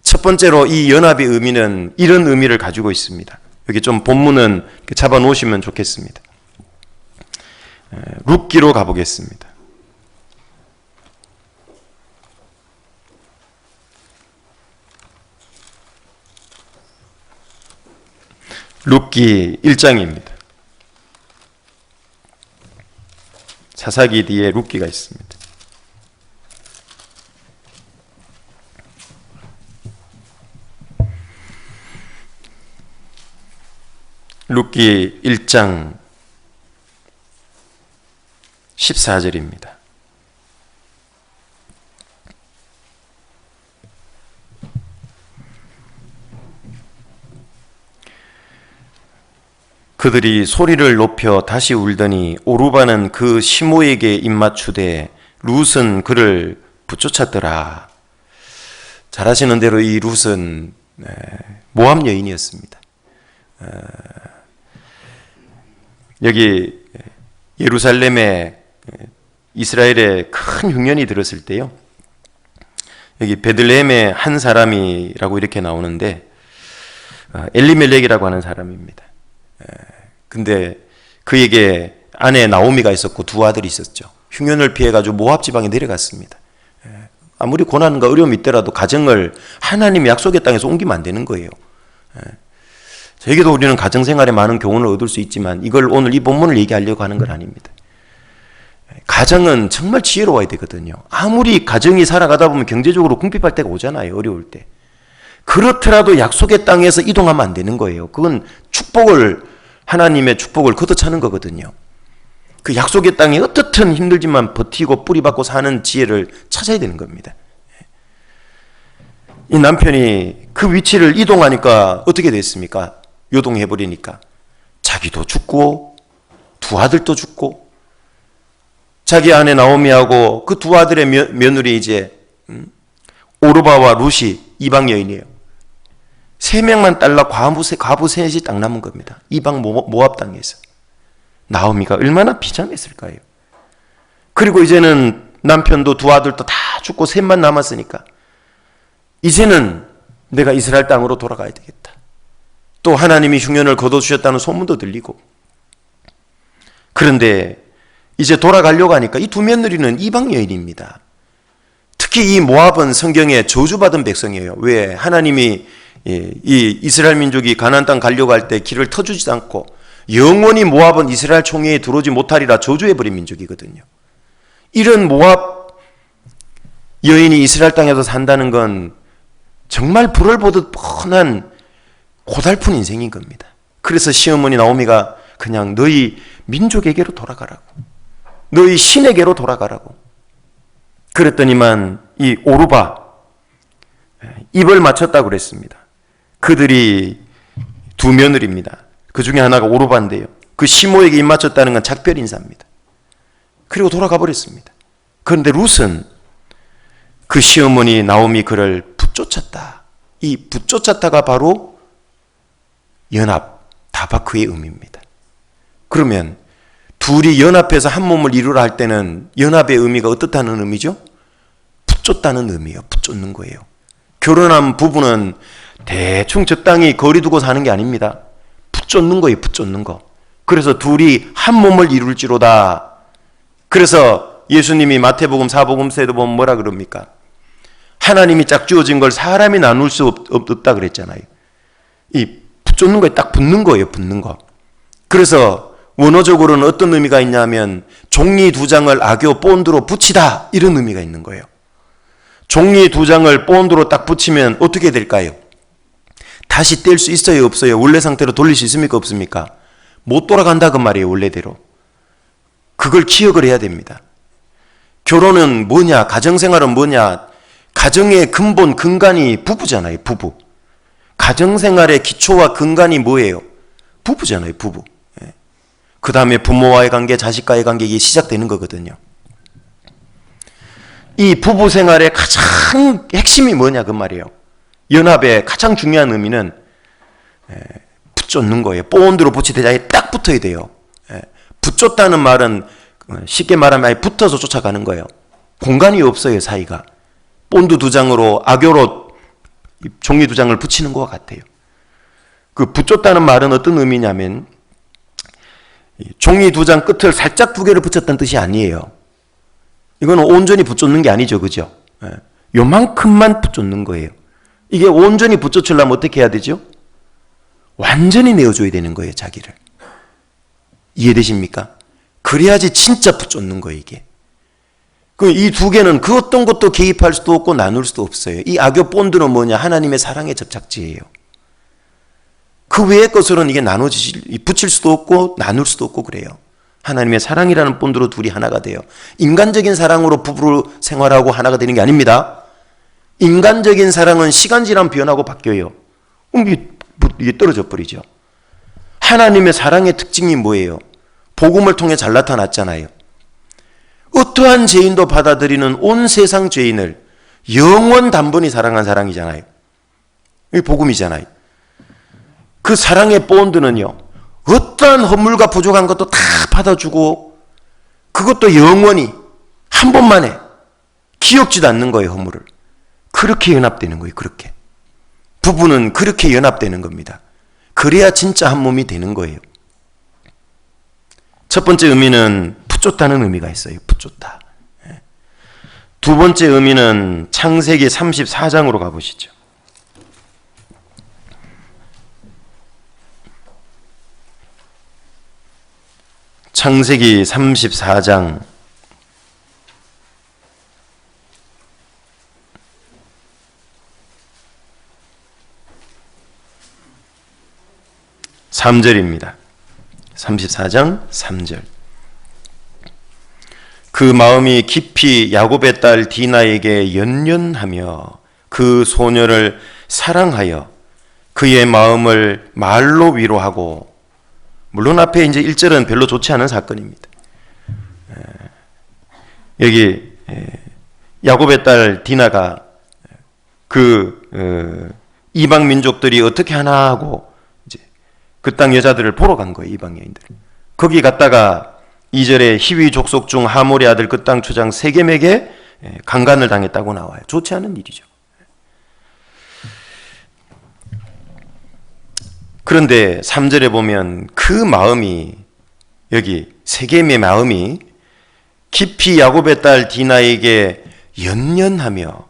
첫 번째로 이 연합의 의미는 이런 의미를 가지고 있습니다. 여기 좀 본문은 잡아 놓으시면 좋겠습니다. 룻기로 가보겠습니다. 룻기 1장입니다. 사사기 뒤에 룻기가 있습니다. 룻기 1장 14절입니다. 그들이 소리를 높여 다시 울더니 오르바는 그 시모에게 입맞추되 룻은 그를 붙쫓았더라. 잘 아시는 대로 이 룻은 모압 여인이었습니다. 여기 예루살렘에 이스라엘에 큰 흉년이 들었을 때요, 여기 베들레헴의 한 사람이라고 이렇게 나오는데 엘리멜렉이라고 하는 사람입니다. 근데 그에게 아내 나오미가 있었고 두 아들이 있었죠. 흉년을 피해가지고 모압 지방에 내려갔습니다. 아무리 고난과 어려움이 있더라도 가정을 하나님의 약속의 땅에서 옮기면 안 되는 거예요. 저에게도 우리는 가정생활에 많은 교훈을 얻을 수 있지만 이걸 오늘 이 본문을 얘기하려고 하는 건 아닙니다. 가정은 정말 지혜로워야 되거든요. 아무리 가정이 살아가다 보면 경제적으로 궁핍할 때가 오잖아요. 어려울 때. 그렇더라도 약속의 땅에서 이동하면 안 되는 거예요. 그건 하나님의 축복을 걷어차는 거거든요. 그 약속의 땅에 어떻든 힘들지만 버티고 뿌리박고 사는 지혜를 찾아야 되는 겁니다. 이 남편이 그 위치를 이동하니까 어떻게 됐습니까? 요동해버리니까 자기도 죽고 두 아들도 죽고, 자기 아내 나오미하고 그 두 아들의 며느리 이제 오르바와 룻이 이방 여인이에요. 세 명만 딸라 과부 셋이 딱 남은 겁니다. 이방 모압 땅에서. 나오미가 얼마나 비참했을까요? 그리고 이제는 남편도 두 아들도 다 죽고 셋만 남았으니까 이제는 내가 이스라엘 땅으로 돌아가야 되겠다. 또 하나님이 흉년을 거둬주셨다는 소문도 들리고, 그런데 이제 돌아가려고 하니까 이 두 며느리는 이방 여인입니다. 특히 이 모압은 성경에 저주받은 백성이에요. 왜? 하나님이 이 이스라엘 민족이 가나안 땅 가려고 할 때 길을 터주지 않고 영원히 모압은 이스라엘 총회에 들어오지 못하리라 저주해버린 민족이거든요. 이런 모압 여인이 이스라엘 땅에서 산다는 건 정말 불을 보듯 뻔한 고달픈 인생인 겁니다. 그래서 시어머니 나오미가 그냥 너희 민족에게로 돌아가라고, 너희 신에게로 돌아가라고 그랬더니만 이 오르바 입을 맞췄다고 그랬습니다. 그들이 두 며느리입니다. 그 중에 하나가 오르바인데요, 그 시모에게 입 맞췄다는 건 작별 인사입니다. 그리고 돌아가 버렸습니다. 그런데 룻은 그 시어머니 나오미 그를 붙쫓았다. 이 붙쫓았다가 바로 연합, 다바크의 의미입니다. 그러면 둘이 연합해서 한 몸을 이루라 할 때는 연합의 의미가 어떻다는 의미죠? 붙쫓다는 의미예요. 붙쫓는 거예요. 결혼한 부부는 대충 적당히 거리 두고 사는 게 아닙니다. 붙쫓는 거예요. 붙쫓는 거. 그래서 둘이 한 몸을 이룰지로다. 그래서 예수님이 마태복음 4복음서에도 보면 뭐라 그럽니까? 하나님이 짝지어진 걸 사람이 나눌 수 없다 그랬잖아요. 이 붙쫓는 거에 딱 붙는 거예요. 붙는 거. 그래서 원어적으로는 어떤 의미가 있냐면 종이 두 장을 악교 본드로 붙이다, 이런 의미가 있는 거예요. 종이 두 장을 본드로 딱 붙이면 어떻게 될까요? 다시 뗄 수 있어요, 없어요? 원래 상태로 돌릴 수 있습니까, 없습니까? 못 돌아간다 그 말이에요, 원래대로. 그걸 기억을 해야 됩니다. 결혼은 뭐냐, 가정생활은 뭐냐, 가정의 근본, 근간이 부부잖아요, 부부. 가정생활의 기초와 근간이 뭐예요? 부부잖아요, 부부. 그 다음에 부모와의 관계, 자식과의 관계, 이게 시작되는 거거든요. 이 부부 생활의 가장 핵심이 뭐냐 그 말이에요. 연합의 가장 중요한 의미는 붙쫓는 거예요. 본드로 붙이되 자기에 딱 붙어야 돼요. 붙쫓다는 말은 쉽게 말하면 아예 붙어서 쫓아가는 거예요. 공간이 없어요, 사이가. 본드 두 장으로 악교로 종이 두 장을 붙이는 것과 같아요. 그 붙쫓다는 말은 어떤 의미냐면 종이 두 장 끝을 살짝 두 개를 붙였다는 뜻이 아니에요. 이거는 온전히 붙쫓는 게 아니죠, 그죠? 요만큼만 붙쫓는 거예요. 이게 온전히 붙쫓으려면 어떻게 해야 되죠? 완전히 내어줘야 되는 거예요, 자기를. 이해되십니까? 그래야지 진짜 붙쫓는 거예요, 이게. 이 두 개는 그 어떤 것도 개입할 수도 없고 나눌 수도 없어요. 이 악교 본드는 뭐냐? 하나님의 사랑의 접착제예요. 그 외의 것으로는 이게 붙일 수도 없고 나눌 수도 없고 그래요. 하나님의 사랑이라는 본드로 둘이 하나가 돼요. 인간적인 사랑으로 부부로 생활하고 하나가 되는 게 아닙니다. 인간적인 사랑은 시간 지나면 변하고 바뀌어요. 이게 떨어져 버리죠. 하나님의 사랑의 특징이 뭐예요? 복음을 통해 잘 나타났잖아요. 어떠한 죄인도 받아들이는 온 세상 죄인을 영원 단번이 사랑한 사랑이잖아요. 이게 복음이잖아요. 그 사랑의 본드는요, 어떠한 허물과 부족한 것도 다 받아주고, 그것도 영원히 한 번만에 기억지도 않는 거예요, 허물을. 그렇게 연합되는 거예요, 그렇게. 부부는 그렇게 연합되는 겁니다. 그래야 진짜 한 몸이 되는 거예요. 첫 번째 의미는 붙쫓다는 의미가 있어요, 붙쫓다. 두 번째 의미는 창세기 34장으로 가보시죠. 창세기 34장 3절입니다. 34장 3절. 그 마음이 깊이 야곱의 딸 디나에게 연연하며 그 소녀를 사랑하여 그의 마음을 말로 위로하고, 물론 앞에 이제 1절은 별로 좋지 않은 사건입니다. 여기 야곱의 딸 디나가 그 이방 민족들이 어떻게 하나 하고 이제 그 땅 여자들을 보러 간 거예요, 이방 여인들. 거기 갔다가 2절에 히위 족속 중 하몰의 아들 그 땅 초장 세겜에게 강간을 당했다고 나와요. 좋지 않은 일이죠. 그런데 3절에 보면 그 마음이, 여기 세겜의 마음이 깊이 야곱의 딸 디나에게 연연하며,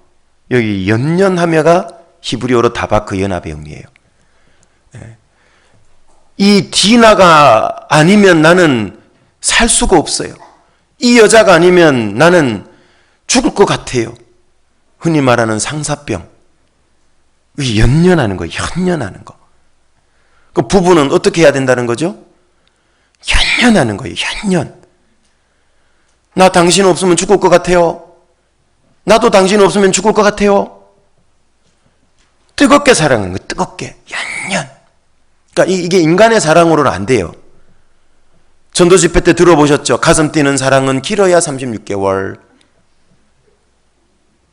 여기 연연하며가 히브리어로 다바크 연합의 의미예요. 이 디나가 아니면 나는 살 수가 없어요. 이 여자가 아니면 나는 죽을 것 같아요. 흔히 말하는 상사병. 연연하는 거예요. 연연하는 거. 그 부부는 어떻게 해야 된다는 거죠? 연연하는 거예요. 연연. 나 당신 없으면 죽을 것 같아요. 나도 당신 없으면 죽을 것 같아요. 뜨겁게 사랑하는 거예요. 뜨겁게. 연연. 그러니까 이게 인간의 사랑으로는 안 돼요. 전도 집회 때 들어보셨죠? 가슴 뛰는 사랑은 길어야 36개월.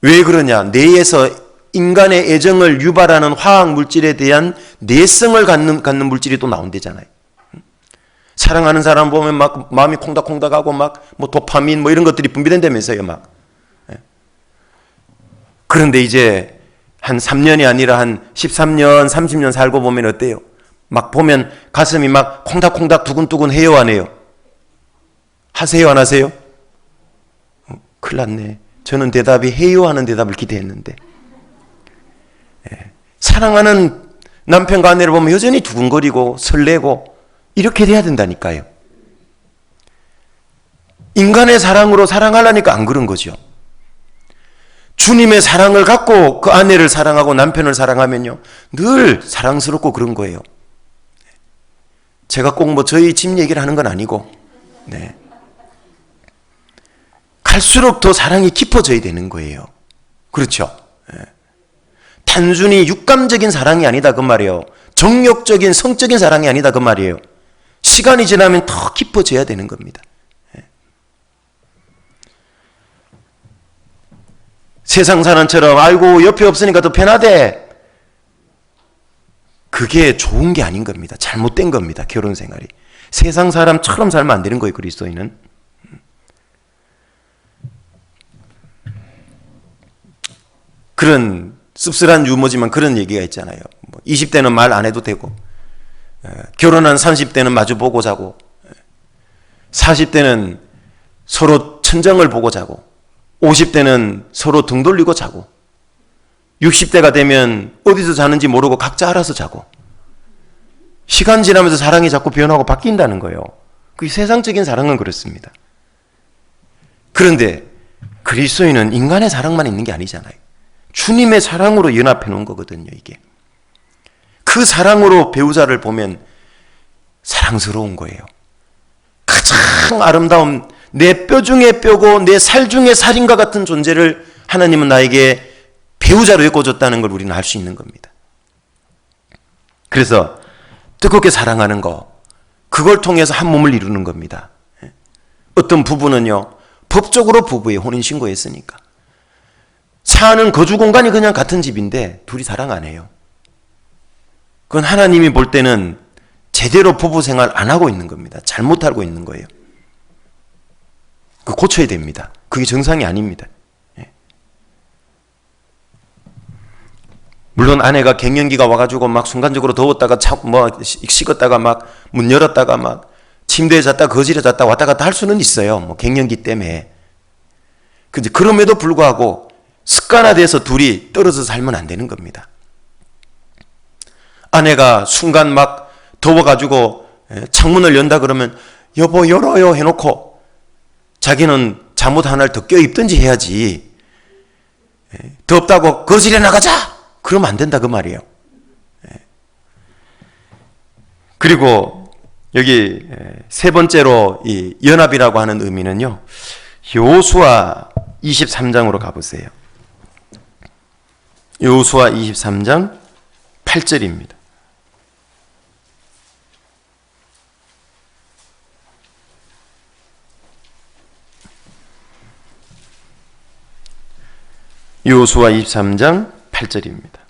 왜 그러냐? 뇌에서 인간의 애정을 유발하는 화학 물질에 대한 내성을 갖는 물질이 또 나온대잖아요. 사랑하는 사람 보면 막 마음이 콩닥콩닥하고 막 뭐 도파민 뭐 이런 것들이 분비된다면서요, 막. 그런데 이제 한 3년이 아니라 한 13년, 30년 살고 보면 어때요? 막 보면 가슴이 막 콩닥콩닥 두근두근 해요, 안 해요? 하세요, 안 하세요? 큰일 났네. 저는 대답이 해요 하는 대답을 기대했는데. 사랑하는 남편과 아내를 보면 여전히 두근거리고 설레고 이렇게 돼야 된다니까요. 인간의 사랑으로 사랑하려니까 안 그런 거죠. 주님의 사랑을 갖고 그 아내를 사랑하고 남편을 사랑하면요, 늘 사랑스럽고 그런 거예요. 제가 꼭 뭐 저희 집 얘기를 하는 건 아니고, 네. 갈수록 더 사랑이 깊어져야 되는 거예요. 그렇죠? 네. 단순히 육감적인 사랑이 아니다 그 말이에요. 정욕적인 성적인 사랑이 아니다 그 말이에요. 시간이 지나면 더 깊어져야 되는 겁니다. 네. 세상 사람처럼 아이고 옆에 없으니까 더 편하대. 그게 좋은 게 아닌 겁니다. 잘못된 겁니다. 결혼 생활이. 세상 사람처럼 살면 안 되는 거예요. 그리스도인은. 그런 씁쓸한 유머지만 그런 얘기가 있잖아요. 20대는 말 안 해도 되고, 결혼한 30대는 마주보고 자고, 40대는 서로 천정을 보고 자고, 50대는 서로 등 돌리고 자고, 60대가 되면 어디서 자는지 모르고 각자 알아서 자고, 시간 지나면서 사랑이 자꾸 변하고 바뀐다는 거예요. 그 세상적인 사랑은 그렇습니다. 그런데 그리스도인은 인간의 사랑만 있는 게 아니잖아요. 주님의 사랑으로 연합해 놓은 거거든요, 이게. 그 사랑으로 배우자를 보면 사랑스러운 거예요. 가장 아름다운 내 뼈 중에 뼈고 내 살 중에 살인과 같은 존재를 하나님은 나에게 배우자로 엮어줬다는 걸 우리는 알 수 있는 겁니다. 그래서 뜨겁게 사랑하는 거, 그걸 통해서 한 몸을 이루는 겁니다. 어떤 부부는요, 법적으로 부부에 혼인신고했으니까 사는 거주 공간이 그냥 같은 집인데 둘이 사랑 안 해요. 그건 하나님이 볼 때는 제대로 부부 생활 안 하고 있는 겁니다. 잘못 알고 있는 거예요. 그거 고쳐야 됩니다. 그게 정상이 아닙니다. 물론 아내가 갱년기가 와가지고 막 순간적으로 더웠다가 식었다가 막 문 열었다가 막 침대에 잤다 거실에 잤다 왔다 갔다 할 수는 있어요. 뭐 갱년기 때문에. 근데 그럼에도 불구하고 습관화돼서 둘이 떨어져서 살면 안 되는 겁니다. 아내가 순간 막 더워가지고 창문을 연다 그러면 여보 열어요 해놓고 자기는 잠옷 하나를 더 껴입든지 해야지. 덥다고 거실에 나가자! 그러면 안 된다 그 말이에요. 그리고 여기 세 번째로 이 연합이라고 하는 의미는요, 여호수아 23장으로 가보세요. 여호수아 23장 8절입니다. 여호수아 23장 8절입니다.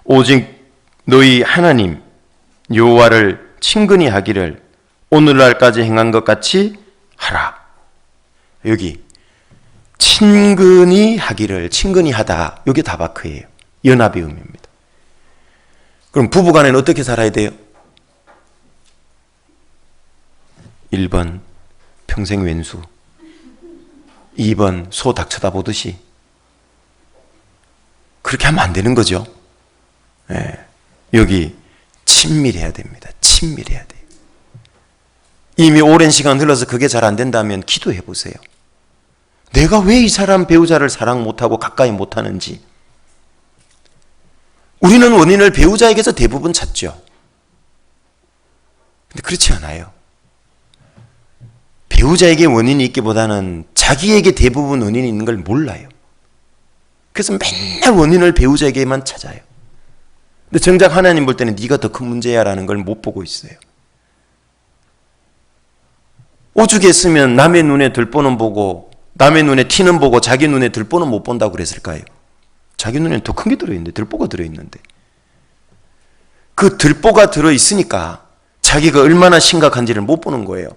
오직 너희 하나님 여호와를 친근히 하기를 오늘날까지 행한 것 같이 하라. 여기 친근히 하기를, 친근히 하다, 이게 다바크예요. 연합의 의미입니다. 그럼 부부간에는 어떻게 살아야 돼요? 1번 평생 왼수, 2번 소 닭 쳐다보듯이. 그렇게 하면 안 되는 거죠. 예. 여기 친밀해야 됩니다. 친밀해야 돼요. 이미 오랜 시간 흘러서 그게 잘 안 된다면 기도해 보세요. 내가 왜 이 사람 배우자를 사랑 못하고 가까이 못하는지. 우리는 원인을 배우자에게서 대부분 찾죠. 근데 그렇지 않아요. 배우자에게 원인이 있기보다는 자기에게 대부분 원인이 있는 걸 몰라요. 그래서 맨날 원인을 배우자에게만 찾아요. 근데 정작 하나님 볼 때는 네가 더 큰 문제야 라는 걸 못 보고 있어요. 오죽 했으면 남의 눈에 들보는 보고 남의 눈에 티는 보고 자기 눈에 들보는 못 본다고 그랬을까요? 자기 눈에는 더 큰 게 들어있는데, 들보가 들어있는데. 그 들보가 들어있으니까 자기가 얼마나 심각한지를 못 보는 거예요.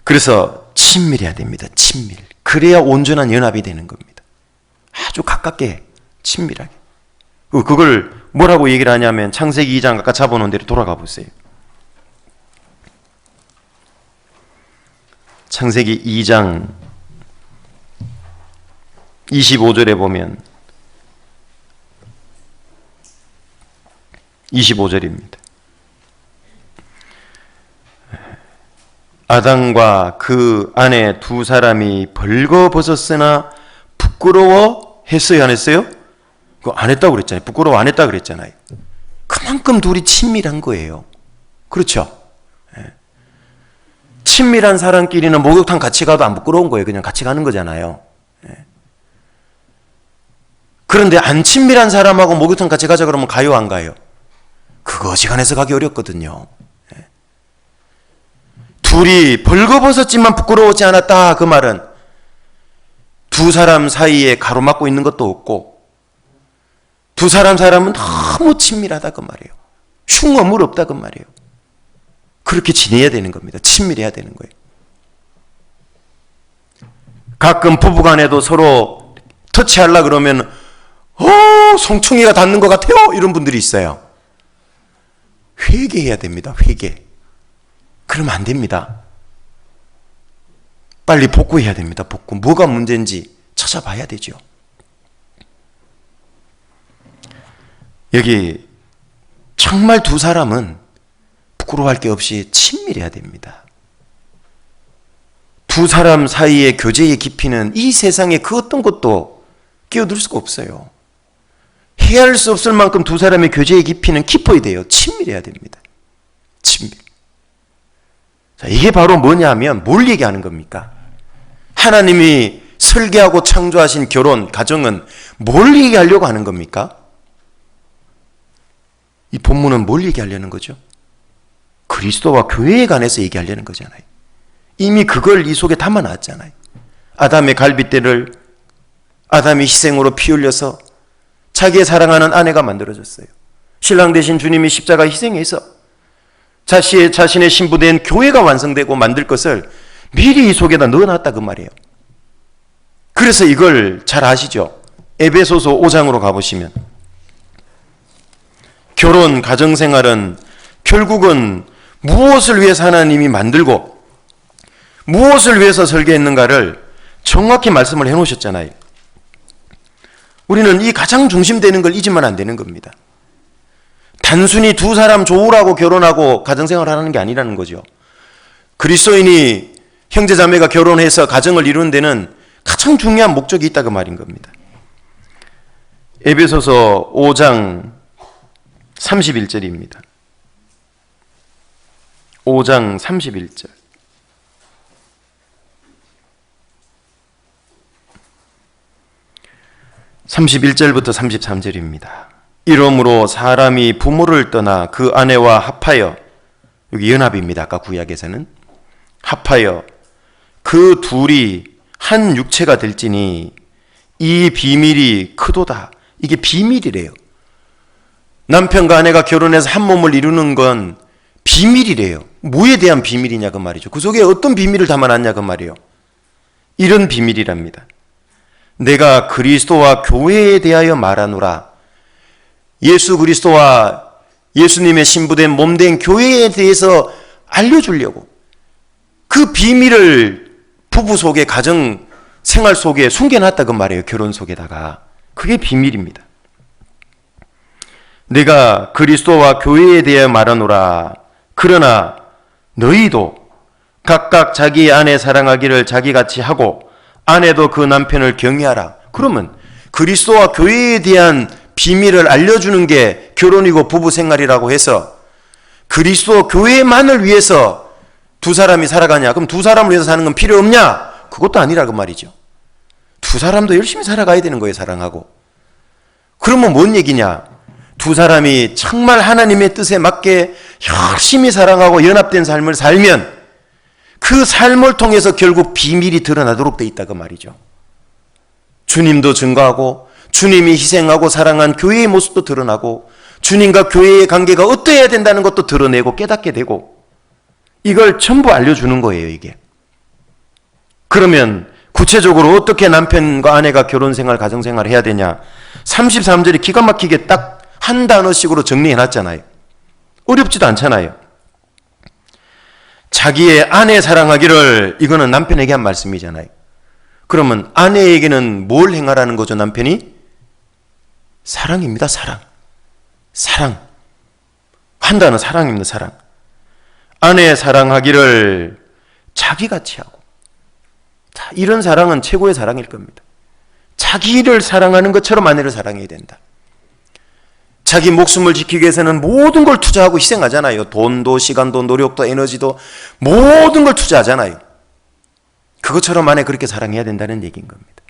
그래서 친밀해야 됩니다. 친밀. 그래야 온전한 연합이 되는 겁니다. 아주 가깝게 친밀하게. 그걸 뭐라고 얘기를 하냐면 창세기 2장 아까 잡아놓은 대로 돌아가 보세요. 창세기 2장 25절에 보면 25절입니다. 아담과 그 아내 두 사람이 벌거벗었으나 부끄러워 했어요, 안 했어요? 그거 안 했다고 그랬잖아요. 부끄러워 안 했다고 그랬잖아요. 그만큼 둘이 친밀한 거예요. 그렇죠? 친밀한 사람끼리는 목욕탕 같이 가도 안 부끄러운 거예요. 그냥 같이 가는 거잖아요. 그런데 안 친밀한 사람하고 목욕탕 같이 가자 그러면 가요, 안 가요? 그거 시간에서 가기 어렵거든요. 둘이 벌거벗었지만 부끄러워하지 않았다. 그 말은 두 사람 사이에 가로막고 있는 것도 없고 두 사람은 너무 친밀하다 그 말이에요. 흉어물 없다 그 말이에요. 그렇게 지내야 되는 겁니다. 친밀해야 되는 거예요. 가끔 부부간에도 서로 터치하려고 그러면 송충이가 닿는 것 같아요. 이런 분들이 있어요. 회개해야 됩니다. 회개. 그러면 안 됩니다. 빨리 복구해야 됩니다. 복구. 뭐가 문제인지 찾아봐야 되죠. 여기 정말 두 사람은 부끄러워할 게 없이 친밀해야 됩니다. 두 사람 사이의 교제의 깊이는 이 세상에 그 어떤 것도 끼어들 수가 없어요. 헤아릴 수 없을 만큼 두 사람의 교제의 깊이는 깊어야 돼요. 친밀해야 됩니다. 친밀. 자, 이게 바로 뭐냐 하면 뭘 얘기하는 겁니까? 하나님이 설계하고 창조하신 결혼, 가정은 뭘 얘기하려고 하는 겁니까? 이 본문은 뭘 얘기하려는 거죠? 그리스도와 교회에 관해서 얘기하려는 거잖아요. 이미 그걸 이 속에 담아놨잖아요. 아담의 갈빗대를 아담이 희생으로 피 흘려서 자기의 사랑하는 아내가 만들어졌어요. 신랑 대신 주님이 십자가 희생해서 자신의 신부된 교회가 완성되고 만들 것을 미리 이 속에다 넣어놨다 그 말이에요. 그래서 이걸 잘 아시죠? 에베소서 5장으로 가보시면 결혼, 가정생활은 결국은 무엇을 위해서 하나님이 만들고 무엇을 위해서 설계했는가를 정확히 말씀을 해놓으셨잖아요. 우리는 이 가장 중심되는 걸 잊으면 안 되는 겁니다. 단순히 두 사람 좋으라고 결혼하고 가정생활을 하는 게 아니라는 거죠. 그리스도인이 형제자매가 결혼해서 가정을 이루는 데는 가장 중요한 목적이 있다고 말인 겁니다. 에베소서 5장 31절입니다. 5장 31절. (31절부터) 33절입니다. 이러므로 사람이 부모를 떠나 그 아내와 합하여, 여기 연합입니다. 아까 구약에서는 합하여 그 둘이 한 육체가 될지니 이 비밀이 크도다. 이게 비밀이래요. 남편과 아내가 결혼해서 한 몸을 이루는 건 비밀이래요. 뭐에 대한 비밀이냐 그 말이죠. 그 속에 어떤 비밀을 담아놨냐 그 말이에요. 이런 비밀이랍니다. 내가 그리스도와 교회에 대하여 말하노라. 예수 그리스도와 예수님의 신부된 몸된 교회에 대해서 알려주려고 그 비밀을 부부 속에 가정 생활 속에 숨겨놨다 그 말이에요. 결혼 속에다가. 그게 비밀입니다. 내가 그리스도와 교회에 대하여 말하노라. 그러나 너희도 각각 자기 아내 사랑하기를 자기같이 하고 아내도 그 남편을 경외하라. 그러면 그리스도와 교회에 대한 비밀을 알려주는 게 결혼이고 부부 생활이라고 해서 그리스도 교회만을 위해서 두 사람이 살아가냐? 그럼 두 사람을 위해서 사는 건 필요 없냐? 그것도 아니라고 말이죠. 두 사람도 열심히 살아가야 되는 거예요. 사랑하고. 그러면 뭔 얘기냐? 두 사람이 정말 하나님의 뜻에 맞게 열심히 사랑하고 연합된 삶을 살면 그 삶을 통해서 결국 비밀이 드러나도록 돼 있다 그 말이죠. 주님도 증거하고 주님이 희생하고 사랑한 교회의 모습도 드러나고 주님과 교회의 관계가 어떠해야 된다는 것도 드러내고 깨닫게 되고 이걸 전부 알려주는 거예요. 이게. 그러면 구체적으로 어떻게 남편과 아내가 결혼생활 가정생활을 해야 되냐? 33절이 기가 막히게 딱 한 단어씩으로 정리해놨잖아요. 어렵지도 않잖아요. 자기의 아내 사랑하기를, 이거는 남편에게 한 말씀이잖아요. 그러면 아내에게는 뭘 행하라는 거죠? 남편이? 사랑입니다. 사랑. 사랑. 한 단어 사랑입니다. 사랑. 아내 사랑하기를 자기같이 하고. 자, 이런 사랑은 최고의 사랑일 겁니다. 자기를 사랑하는 것처럼 아내를 사랑해야 된다. 자기 목숨을 지키기 위해서는 모든 걸 투자하고 희생하잖아요. 돈도 시간도 노력도 에너지도 모든 걸 투자하잖아요. 그것처럼 아내 그렇게 사랑해야 된다는 얘기인 겁니다.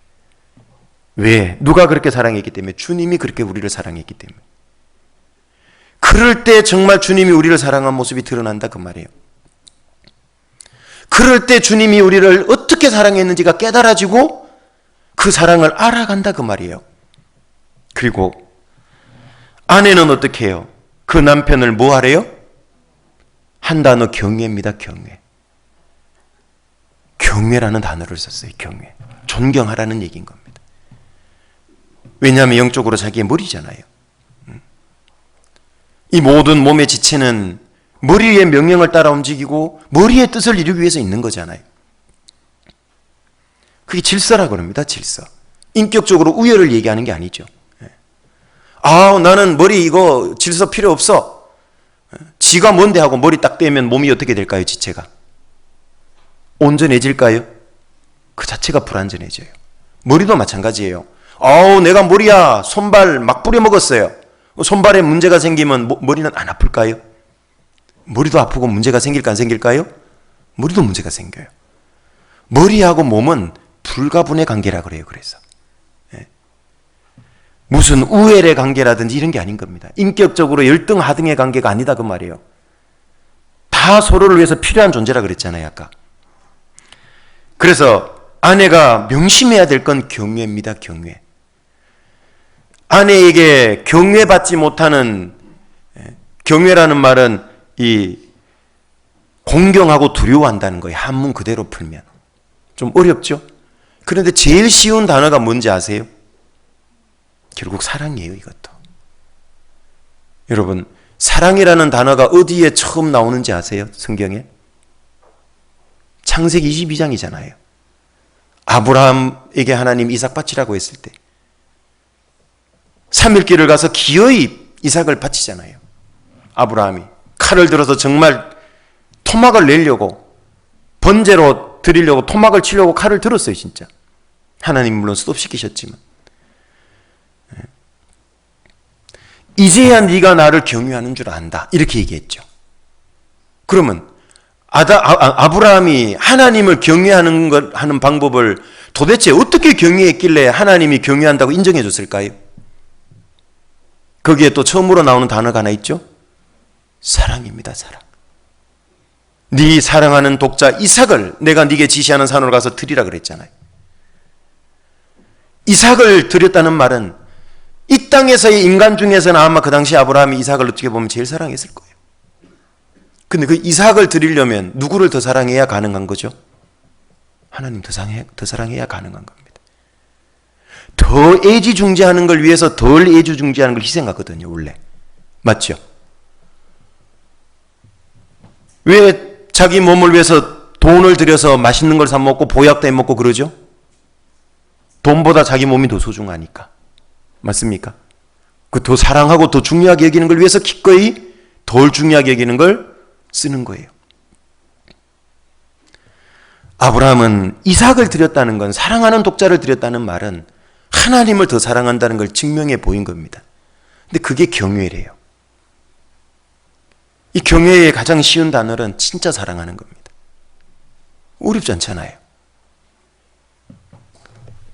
왜? 누가 그렇게 사랑했기 때문에? 주님이 그렇게 우리를 사랑했기 때문에. 그럴 때 정말 주님이 우리를 사랑한 모습이 드러난다 그 말이에요. 그럴 때 주님이 우리를 어떻게 사랑했는지가 깨달아지고 그 사랑을 알아간다 그 말이에요. 그리고 아내는 어떻게 해요? 그 남편을 뭐 하래요? 한 단어 경외입니다. 경외. 경외라는 단어를 썼어요. 경외. 존경하라는 얘기인 겁니다. 왜냐하면 영적으로 자기의 머리잖아요. 이 모든 몸의 지체는 머리의 명령을 따라 움직이고 머리의 뜻을 이루기 위해서 있는 거잖아요. 그게 질서라고 합니다. 질서. 인격적으로 우열을 얘기하는 게 아니죠. 나는 머리 이거 질서 필요 없어. 지가 뭔데 하고 머리 딱 떼면 몸이 어떻게 될까요? 지체가. 온전해질까요? 그 자체가 불완전해져요. 머리도 마찬가지예요. 내가 머리야 손발 막 뿌려먹었어요. 손발에 문제가 생기면 머리는 안 아플까요? 머리도 아프고 문제가 생길까 안 생길까요? 머리도 문제가 생겨요. 머리하고 몸은 불가분의 관계라 그래요. 그래서 무슨 우엘의 관계라든지 이런 게 아닌 겁니다. 인격적으로 열등 하등의 관계가 아니다 그 말이에요. 다 서로를 위해서 필요한 존재라 그랬잖아요. 아까. 그래서 아내가 명심해야 될 건 경외입니다. 경외. 아내에게 경외받지 못하는, 경외라는 말은 이 공경하고 두려워한다는 거예요. 한문 그대로 풀면. 좀 어렵죠? 그런데 제일 쉬운 단어가 뭔지 아세요? 결국 사랑이에요. 이것도. 여러분, 사랑이라는 단어가 어디에 처음 나오는지 아세요? 성경에? 창세기 22장이잖아요. 아브라함에게 하나님 이삭 바치라고 했을 때 3일길을 가서 기어이 이삭을 바치잖아요. 아브라함이 칼을 들어서 정말 토막을 내려고, 번제로 드리려고 토막을 치려고 칼을 들었어요. 진짜. 하나님 물론 스톱시키셨지만. 이제야 네가 나를 경외하는 줄 안다. 이렇게 얘기했죠. 그러면 아브라함이 하나님을 하는 방법을 도대체 어떻게 경외했길래 하나님이 경외한다고 인정해 줬을까요? 거기에 또 처음으로 나오는 단어가 하나 있죠. 사랑입니다. 사랑. 네 사랑하는 독자 이삭을 내가 네게 지시하는 산으로 가서 드리라 그랬잖아요. 이삭을 드렸다는 말은 이 땅에서의 인간 중에서는 아마 그 당시 아브라함이 이삭을 어떻게 보면 제일 사랑했을 거예요. 근데 그 이삭을 드리려면 누구를 더 사랑해야 가능한 거죠? 하나님 더 사랑해야 가능한 겁니다. 더 애지중지하는 걸 위해서 덜 애지중지하는 걸 희생하거든요, 원래. 맞죠? 왜 자기 몸을 위해서 돈을 들여서 맛있는 걸 사 먹고 보약도 해 먹고 그러죠? 돈보다 자기 몸이 더 소중하니까. 맞습니까? 그 더 사랑하고 더 중요하게 여기는 걸 위해서 기꺼이 덜 중요하게 여기는 걸 쓰는 거예요. 아브라함은 이삭을 드렸다는 건, 사랑하는 독자를 드렸다는 말은 하나님을 더 사랑한다는 걸 증명해 보인 겁니다. 근데 그게 경외래요. 이 경외의 가장 쉬운 단어는 진짜 사랑하는 겁니다. 어렵지 않잖아요.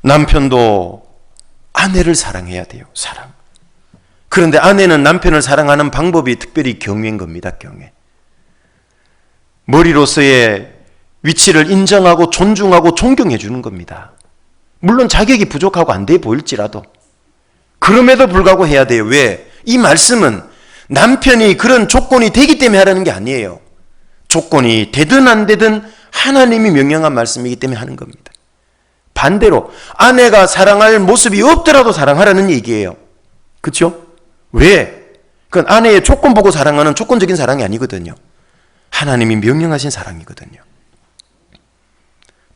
남편도 아내를 사랑해야 돼요. 사랑. 그런데 아내는 남편을 사랑하는 방법이 특별히 경외인 겁니다. 경외. 머리로서의 위치를 인정하고 존중하고 존경해 주는 겁니다. 물론 자격이 부족하고 안 돼 보일지라도 그럼에도 불구하고 해야 돼요. 왜? 이 말씀은 남편이 그런 조건이 되기 때문에 하라는 게 아니에요. 조건이 되든 안 되든 하나님이 명령한 말씀이기 때문에 하는 겁니다. 반대로 아내가 사랑할 모습이 없더라도 사랑하라는 얘기예요. 그렇죠? 왜? 그건 아내의 조건 보고 사랑하는 조건적인 사랑이 아니거든요. 하나님이 명령하신 사랑이거든요.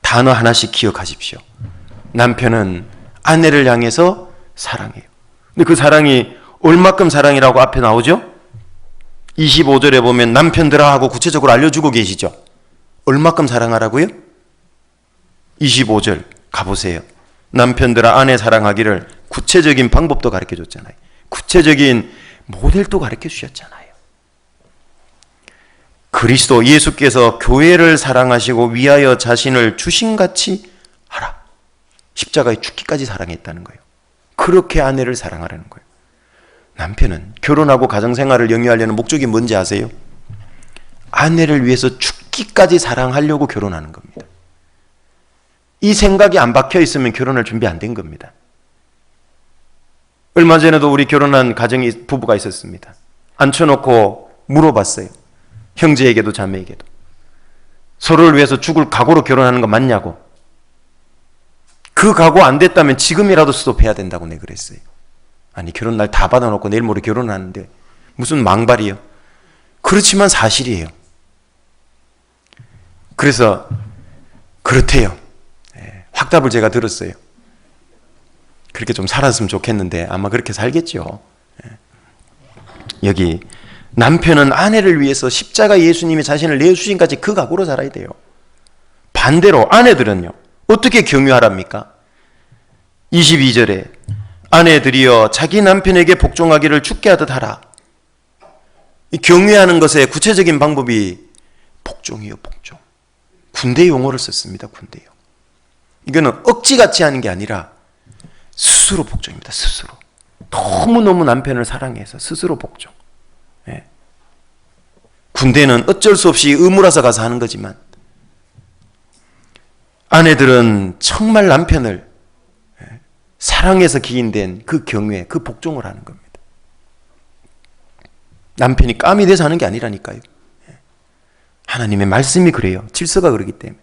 단어 하나씩 기억하십시오. 남편은 아내를 향해서 사랑해요. 근데 그 사랑이 얼마큼 사랑이라고 앞에 나오죠? 25절에 보면 남편들아 하고 구체적으로 알려주고 계시죠. 얼마큼 사랑하라고요? 25절 가보세요. 남편들아 아내 사랑하기를 구체적인 방법도 가르쳐 줬잖아요. 구체적인 모델도 가르쳐 주셨잖아요. 그리스도 예수께서 교회를 사랑하시고 위하여 자신을 주신같이 하라. 십자가에 죽기까지 사랑했다는 거예요. 그렇게 아내를 사랑하라는 거예요. 남편은 결혼하고 가정생활을 영위하려는 목적이 뭔지 아세요? 아내를 위해서 죽기까지 사랑하려고 결혼하는 겁니다. 이 생각이 안 박혀 있으면 결혼할 준비 안 된 겁니다. 얼마 전에도 우리 결혼한 부부가 있었습니다. 앉혀놓고 물어봤어요. 형제에게도 자매에게도. 서로를 위해서 죽을 각오로 결혼하는 거 맞냐고. 그 각오 안 됐다면 지금이라도 스톱해야 된다고 내가 그랬어요. 아니 결혼 날 다 받아놓고 내일 모레 결혼하는데 무슨 망발이요. 그렇지만 사실이에요. 그래서 그렇대요. 확답을 제가 들었어요. 그렇게 좀 살았으면 좋겠는데 아마 그렇게 살겠죠. 여기 남편은 아내를 위해서 십자가 예수님이 자신을 내어주신 까지 그 각오로 살아야 돼요. 반대로 아내들은요. 어떻게 경유하랍니까? 22절에 아내들이여 자기 남편에게 복종하기를 죽게 하듯 하라. 이 경유하는 것의 구체적인 방법이 복종이요. 복종. 군대 용어를 썼습니다. 군대요. 이거는 억지같이 하는 게 아니라 스스로 복종입니다. 스스로. 너무너무 남편을 사랑해서 스스로 복종. 예. 군대는 어쩔 수 없이 의무라서 가서 하는 거지만 아내들은 정말 남편을 사랑해서 기인된 그 경외, 그 복종을 하는 겁니다. 남편이 깜이 돼서 하는 게 아니라니까요. 하나님의 말씀이 그래요. 질서가 그러기 때문에.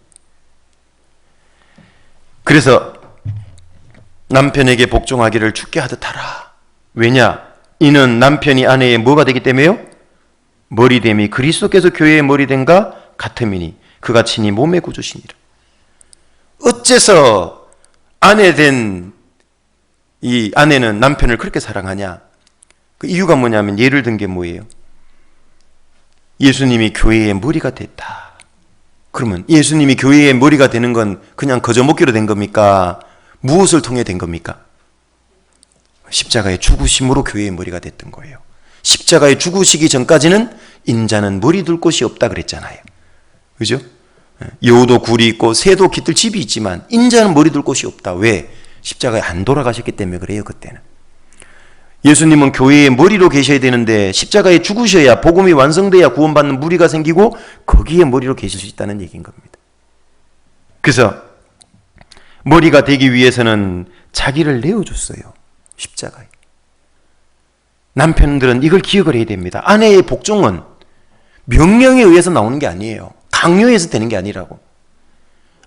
그래서 남편에게 복종하기를 죽게 하듯 하라. 왜냐? 이는 남편이 아내의 뭐가 되기 때문에요? 머리됨이 그리스도께서 교회의 머리됨과 같음이니 그가 친히 몸의 구주시니라. 어째서 아내된 이 아내는 남편을 그렇게 사랑하냐? 그 이유가 뭐냐면 예를 든 게 뭐예요? 예수님이 교회의 머리가 됐다. 그러면 예수님이 교회의 머리가 되는 건 그냥 거저먹기로 된 겁니까? 무엇을 통해 된 겁니까? 십자가의 죽으심으로 교회의 머리가 됐던 거예요. 십자가에 죽으시기 전까지는 인자는 머리 둘 곳이 없다 그랬잖아요. 그죠? 여우도 굴이 있고 새도 깃들 집이 있지만 인자는 머리 둘 곳이 없다. 왜? 십자가에 안 돌아가셨기 때문에 그래요. 그때는. 예수님은 교회의 머리로 계셔야 되는데 십자가에 죽으셔야 복음이 완성돼야 구원받는 무리가 생기고 거기에 머리로 계실 수 있다는 얘기인 겁니다. 그래서 머리가 되기 위해서는 자기를 내어줬어요. 십자가에. 남편들은 이걸 기억을 해야 됩니다. 아내의 복종은 명령에 의해서 나오는 게 아니에요. 강요해서 되는 게 아니라고.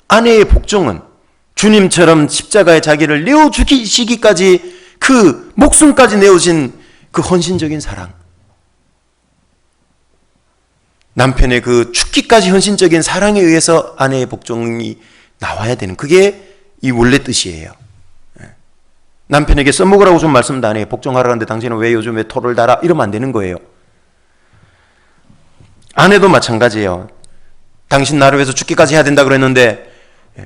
아내의 복종은 주님처럼 십자가에 자기를 내어 죽이시기까지 그 목숨까지 내어진 그 헌신적인 사랑, 남편의 그 죽기까지 헌신적인 사랑에 의해서 아내의 복종이 나와야 되는, 그게 이 원래 뜻이에요. 남편에게 써먹으라고 좀 말씀도 안 해요. 복종하라는데 당신은 왜 요즘에 토를 달아? 이러면 안 되는 거예요. 아내도 마찬가지예요. 당신 나를 위해서 죽기까지 해야 된다 그랬는데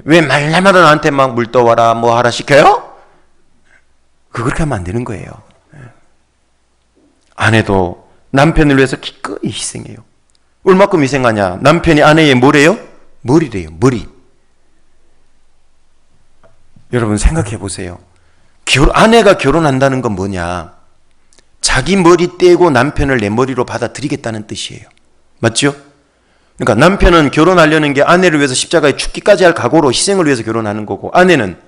왜 말날마다 나한테 막 물 떠와라 뭐 하라 시켜요? 그렇게 하면 안 되는 거예요. 아내도 남편을 위해서 기꺼이 희생해요. 얼마큼 희생하냐? 남편이 아내의 뭐래요? 머리래요. 머리. 여러분 생각해 보세요. 아내가 결혼한다는 건 뭐냐? 자기 머리 떼고 남편을 내 머리로 받아들이겠다는 뜻이에요. 맞죠? 그러니까 남편은 결혼하려는 게 아내를 위해서 십자가에 죽기까지 할 각오로 희생을 위해서 결혼하는 거고, 아내는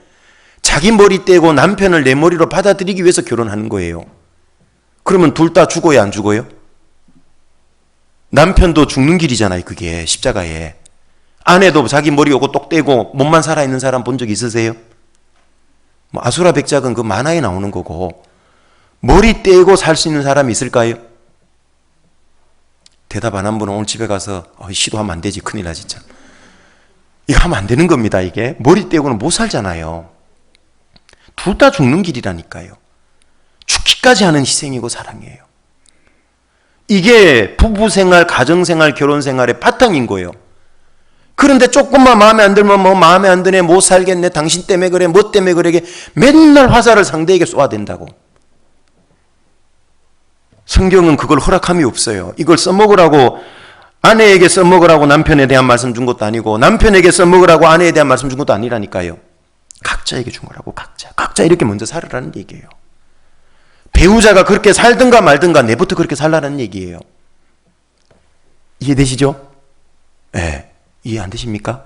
자기 머리 떼고 남편을 내 머리로 받아들이기 위해서 결혼하는 거예요. 그러면 둘 다 죽어야 안 죽어요? 남편도 죽는 길이잖아요. 그게 십자가에. 아내도 자기 머리 오고 똑 떼고 몸만 살아있는 사람 본 적 있으세요? 뭐 아수라 백작은 그 만화에 나오는 거고, 머리 떼고 살 수 있는 사람이 있을까요? 대답 안 한 분은 오늘 집에 가서 시도하면 안 되지, 큰일 나 진짜. 이거 하면 안 되는 겁니다. 이게 머리 떼고는 못 살잖아요. 둘 다 죽는 길이라니까요. 죽기까지 하는 희생이고 사랑이에요. 이게 부부생활, 가정생활, 결혼생활의 바탕인 거예요. 그런데 조금만 마음에 안 들면 뭐 마음에 안 드네, 못 살겠네, 당신 때문에 그래, 뭐 때문에 그래, 맨날 화살을 상대에게 쏘아댄다고. 성경은 그걸 허락함이 없어요. 이걸 써먹으라고, 아내에게 써먹으라고 남편에 대한 말씀 준 것도 아니고, 남편에게 써먹으라고 아내에 대한 말씀 준 것도 아니라니까요. 각자에게 준 거라고. 각자 이렇게 먼저 살으라는 얘기예요. 배우자가 그렇게 살든가 말든가 내부터 그렇게 살라는 얘기예요. 이해되시죠? 네. 이해 안 되십니까?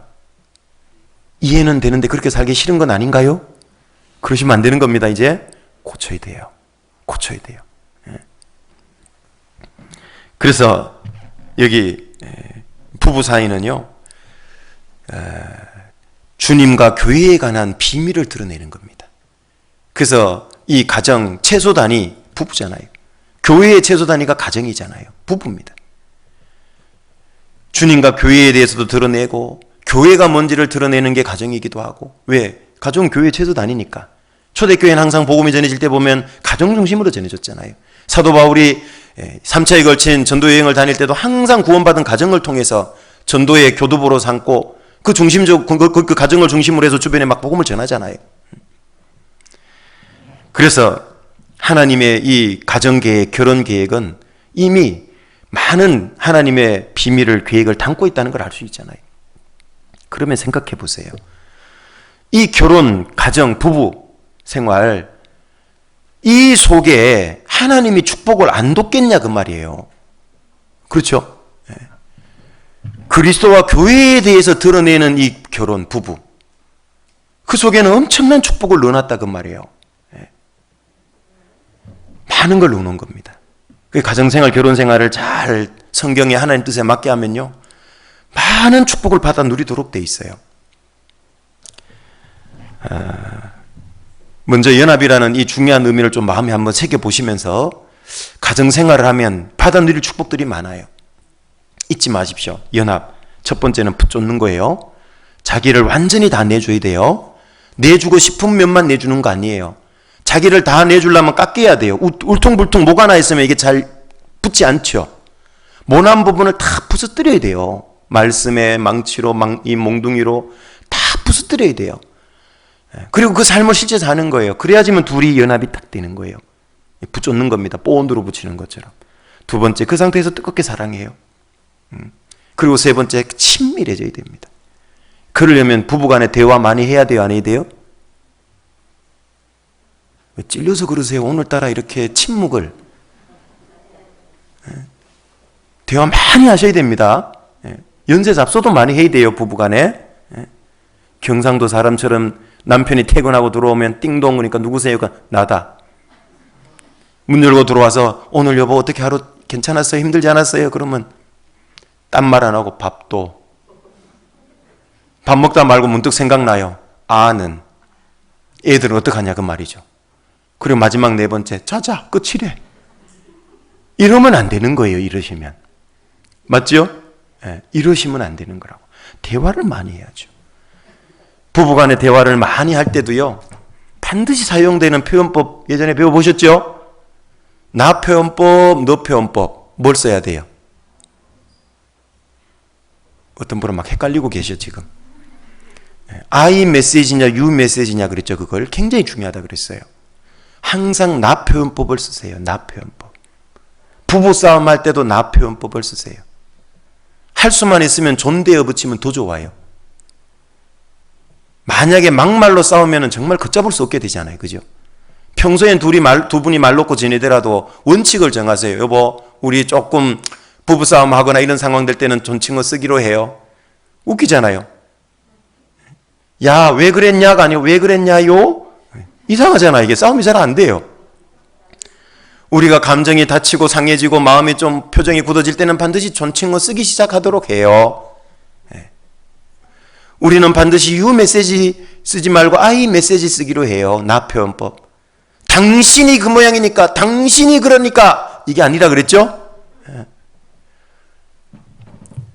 이해는 되는데 그렇게 살기 싫은 건 아닌가요? 그러시면 안 되는 겁니다. 이제 고쳐야 돼요. 고쳐야 돼요. 그래서 여기 부부 사이는요, 주님과 교회에 관한 비밀을 드러내는 겁니다. 그래서 이 가정 채소단이 부부잖아요. 교회의 채소단위가 가정이잖아요. 부부입니다. 주님과 교회에 대해서도 드러내고, 교회가 뭔지를 드러내는 게 가정이기도 하고. 왜? 가정은 교회 채소단위니까. 초대교회는 항상 복음이 전해질 때 보면 가정 중심으로 전해졌잖아요. 사도 바울이 3차에 걸친 전도 여행을 다닐 때도 항상 구원받은 가정을 통해서 전도의 교두보로 삼고, 그 가정을 중심으로 해서 주변에 막 복음을 전하잖아요. 그래서 하나님의 이 가정계획, 결혼계획은 이미 많은 하나님의 비밀을, 계획을 담고 있다는 걸 알 수 있잖아요. 그러면 생각해 보세요. 이 결혼, 가정, 부부 생활, 이 속에 하나님이 축복을 안 뒀겠냐 그 말이에요. 그렇죠? 그리스도와 교회에 대해서 드러내는 이 결혼, 부부, 그 속에는 엄청난 축복을 넣어놨다 그 말이에요. 많은 걸 넣어놓은 겁니다. 그 가정생활, 결혼생활을 잘 성경의 하나님 뜻에 맞게 하면요, 많은 축복을 받아 누리도록 돼 있어요. 먼저 연합이라는 이 중요한 의미를 좀 마음에 한번 새겨보시면서 가정생활을 하면 받아 누릴 축복들이 많아요. 잊지 마십시오. 연합, 첫 번째는 붙잡는 거예요. 자기를 완전히 다 내줘야 돼요. 내주고 싶은 면만 내주는 거 아니에요. 자기를 다 내주려면 깎여야 돼요. 울퉁불퉁 목 하나 있으면 이게 잘 붙지 않죠. 모난 부분을 다 부서뜨려야 돼요. 말씀에 망치로, 이 몽둥이로 다 부서뜨려야 돼요. 그리고 그 삶을 실제 사는 거예요. 그래야지만 둘이 연합이 딱 되는 거예요. 붙잡는 겁니다. 본드로 붙이는 것처럼. 두 번째, 그 상태에서 뜨겁게 사랑해요. 그리고 세 번째, 친밀해져야 됩니다. 그러려면 부부간에 대화 많이 해야 돼요? 안 해야 돼요? 왜 찔려서 그러세요? 오늘따라 이렇게 침묵을. 대화 많이 하셔야 됩니다. 연쇄 잡소도 많이 해야 돼요, 부부간에. 경상도 사람처럼 남편이 퇴근하고 들어오면 띵동 그러니까 누구세요가 나다. 문 열고 들어와서 오늘 여보 어떻게 하루 괜찮았어요? 힘들지 않았어요? 그러면 딴 말 안 하고 밥도. 밥 먹다 말고 문득 생각나요. 아는. 애들은 어떡하냐 그 말이죠. 그리고 마지막 네 번째, 자자, 끝이래. 이러면 안 되는 거예요, 이러시면. 맞죠? 예, 이러시면 안 되는 거라고. 대화를 많이 해야죠. 부부간의 대화를 많이 할 때도요, 반드시 사용되는 표현법 예전에 배워보셨죠? 나 표현법, 너 표현법. 뭘 써야 돼요? 어떤 분은 막 헷갈리고 계셔 지금. I 메시지냐 you 메시지냐 그랬죠. 그걸 굉장히 중요하다 그랬어요. 항상 나 표현법을 쓰세요. 나 표현법. 부부싸움 할 때도 나 표현법을 쓰세요. 할 수만 있으면 존대어 붙이면 더 좋아요. 만약에 막말로 싸우면 정말 걷잡을 수 없게 되잖아요. 그죠? 평소엔 두 분이 말 놓고 지내더라도 원칙을 정하세요. 여보, 우리 조금 부부싸움 하거나 이런 상황 될 때는 존칭어 쓰기로 해요. 웃기잖아요. 야, 왜 그랬냐가 아니고 왜 그랬냐요? 이상하잖아요. 이게 싸움이 잘 안 돼요. 우리가 감정이 다치고 상해지고 마음이 좀 표정이 굳어질 때는 반드시 존칭어 쓰기 시작하도록 해요. 우리는 반드시 you 메시지 쓰지 말고 I 메시지 쓰기로 해요. 나 표현법. 당신이 그 모양이니까, 당신이 그러니까 이게 아니라 그랬죠?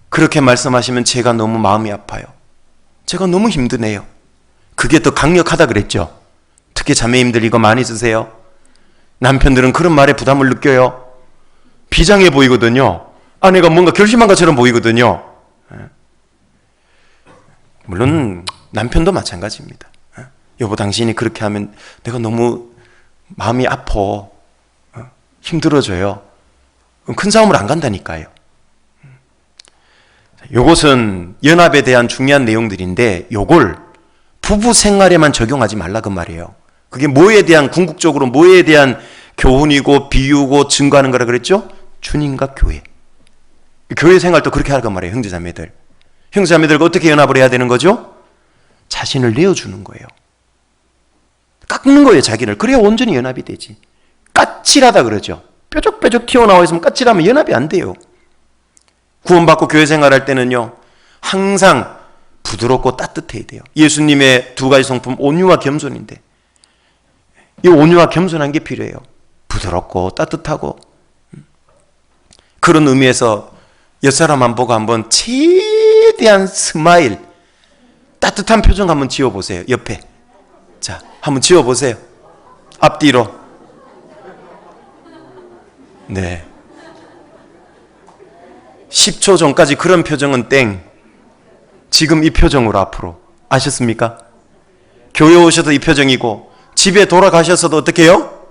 그렇게 말씀하시면 제가 너무 마음이 아파요. 제가 너무 힘드네요. 그게 더 강력하다 그랬죠? 특히 자매님들 이거 많이 쓰세요. 남편들은 그런 말에 부담을 느껴요. 비장해 보이거든요. 아내가 뭔가 결심한 것처럼 보이거든요. 물론 남편도 마찬가지입니다. 여보, 당신이 그렇게 하면 내가 너무 마음이 아파. 힘들어져요. 큰 싸움을 안 간다니까요. 요것은 연합에 대한 중요한 내용들인데 요걸 부부 생활에만 적용하지 말라 그 말이에요. 그게 뭐에 대한 궁극적으로 뭐에 대한 교훈이고 비유고 증거하는 거라 그랬죠? 주님과 교회. 교회 생활도 그렇게 하란 말이에요. 형제자매들. 형제자매들과 어떻게 연합을 해야 되는 거죠? 자신을 내어주는 거예요. 깎는 거예요, 자기를. 그래야 온전히 연합이 되지. 까칠하다 그러죠. 뾰족뾰족 튀어나와 있으면 까칠하면 연합이 안 돼요. 구원받고 교회 생활할 때는요, 항상 부드럽고 따뜻해야 돼요. 예수님의 두 가지 성품, 온유와 겸손인데 이 온유와 겸손한 게 필요해요. 부드럽고 따뜻하고. 그런 의미에서 옆사람 안 보고 한번 최대한 스마일, 따뜻한 표정 한번 지어보세요. 옆에. 자, 한번 지어보세요. 앞뒤로. 네. 10초 전까지 그런 표정은 땡. 지금 이 표정으로 앞으로. 아셨습니까? 교회 오셔도 이 표정이고 집에 돌아가셔서도 어떻게 해요?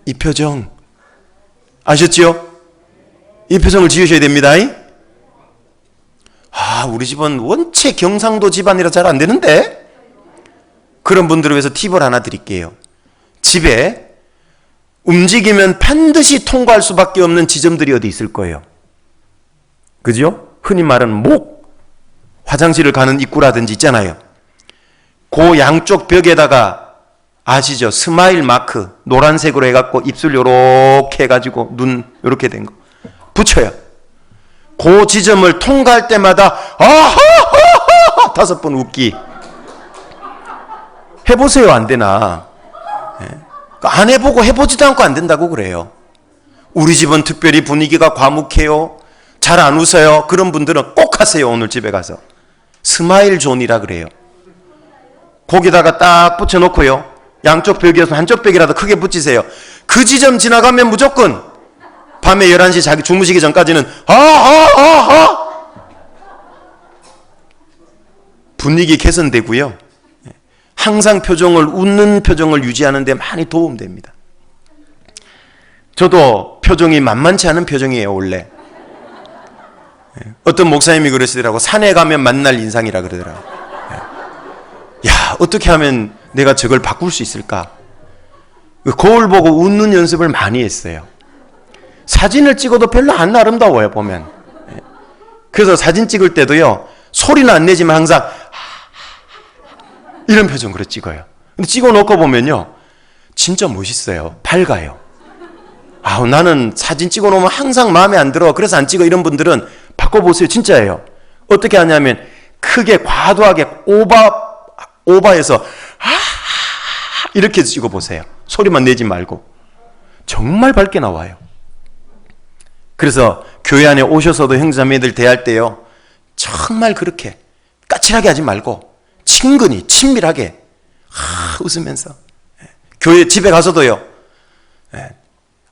이 표정. 아셨지요? 이 표정을 지으셔야 됩니다. 우리 집은 원체 경상도 집안이라 잘 안 되는데? 그런 분들을 위해서 팁을 하나 드릴게요. 집에 움직이면 반드시 통과할 수밖에 없는 지점들이 어디 있을 거예요. 그죠? 흔히 말하는 목, 화장실을 가는 입구라든지 있잖아요. 그 양쪽 벽에다가 아시죠? 스마일 마크, 노란색으로 해갖고 입술 요렇게 해가지고 눈 요렇게 된 거 붙여요. 그 지점을 통과할 때마다 아하하하 5번 웃기. 해보세요. 안 되나? 안 해보고 해보지도 않고 안 된다고 그래요. 우리 집은 특별히 분위기가 과묵해요. 잘 안 웃어요. 그런 분들은 꼭 하세요. 오늘 집에 가서. 스마일 존이라 그래요. 거기다가 딱 붙여놓고요. 양쪽 벽이어서 한쪽 벽이라도 크게 붙이세요. 그 지점 지나가면 무조건 밤에 11시 자기 주무시기 전까지는 아하하하 분위기 개선되고요. 항상 표정을 웃는 표정을 유지하는 데 많이 도움됩니다. 저도 표정이 만만치 않은 표정이에요. 원래. 어떤 목사님이 그러시더라고. 산에 가면 만날 인상이라 그러더라고. 야, 어떻게 하면 내가 저걸 바꿀 수 있을까? 거울 보고 웃는 연습을 많이 했어요. 사진을 찍어도 별로 안 아름다워요, 보면. 그래서 사진 찍을 때도요, 소리는 안 내지만 항상 이런 표정으로 찍어요. 근데 찍어 놓고 보면요, 진짜 멋있어요. 밝아요. 나는 사진 찍어 놓으면 항상 마음에 안 들어. 그래서 안 찍어. 이런 분들은 바꿔보세요. 진짜예요. 어떻게 하냐면 크게 과도하게 오바해서 이렇게 찍어보세요. 소리만 내지 말고. 정말 밝게 나와요. 그래서 교회 안에 오셔서도 형제자매들 대할 때요, 정말 그렇게 까칠하게 하지 말고 친근히 친밀하게 웃으면서, 교회 집에 가서도요,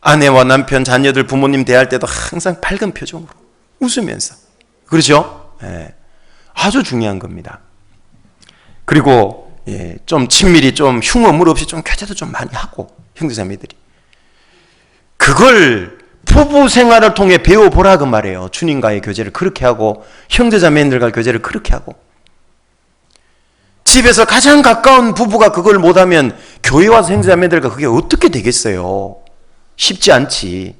아내와 남편, 자녀들, 부모님 대할 때도 항상 밝은 표정으로 웃으면서, 그렇죠? 아주 중요한 겁니다. 그리고 좀 친밀히, 좀 흉어물 없이 좀 교제도 좀 많이 하고, 형제자매들이 그걸 부부 생활을 통해 배워보라 그 말이에요. 주님과의 교제를 그렇게 하고, 형제자매들과 교제를 그렇게 하고. 집에서 가장 가까운 부부가 그걸 못하면 교회 와서 형제자매들과 그게 어떻게 되겠어요? 쉽지 않지.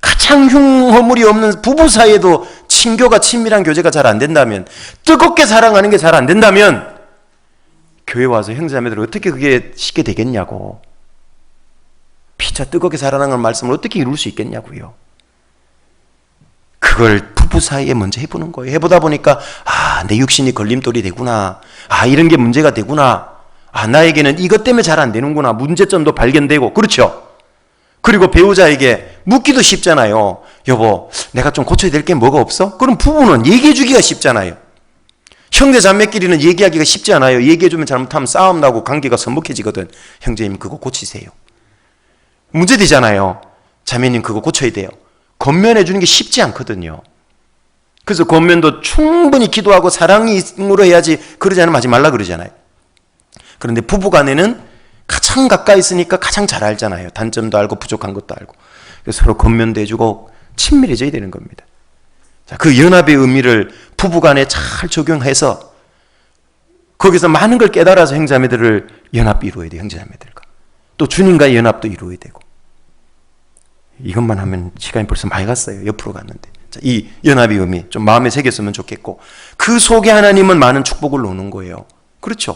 가장 흉허물이 없는 부부 사이에도 친교가, 친밀한 교제가 잘 안 된다면, 뜨겁게 사랑하는 게 잘 안 된다면 교회 와서 형제자매들 어떻게 그게 쉽게 되겠냐고. 피차 뜨겁게 사랑하는 말씀을 어떻게 이룰 수 있겠냐고요. 그걸 부부 사이에 먼저 해보는 거예요. 해보다 보니까 내 육신이 걸림돌이 되구나. 이런 게 문제가 되구나. 나에게는 이것 때문에 잘 안 되는구나. 문제점도 발견되고. 그렇죠? 그리고 배우자에게 묻기도 쉽잖아요. 여보, 내가 좀 고쳐야 될 게 뭐가 없어? 그럼 부부는 얘기해 주기가 쉽잖아요. 형제 자매끼리는 얘기하기가 쉽지 않아요. 얘기해 주면 잘못하면 싸움 나고 관계가 서먹해지거든. 형제님 그거 고치세요. 문제되잖아요. 자매님 그거 고쳐야 돼요. 권면해 주는 게 쉽지 않거든요. 그래서 권면도 충분히 기도하고 사랑으로 해야지, 그러지 않으면 하지 말라 그러잖아요. 그런데 부부간에는 가장 가까이 있으니까 가장 잘 알잖아요. 단점도 알고 부족한 것도 알고. 그래서 서로 권면도 해주고 친밀해져야 되는 겁니다. 자, 그 연합의 의미를 부부간에 잘 적용해서 거기서 많은 걸 깨달아서 형제자매들을 연합 이루어야 돼요. 형제자매들과. 또 주님과의 연합도 이루어야 되고. 이것만 하면 시간이 벌써 많이 갔어요. 옆으로 갔는데. 자, 이 연합의 의미 좀 마음에 새겼으면 좋겠고, 그 속에 하나님은 많은 축복을 놓는 거예요. 그렇죠?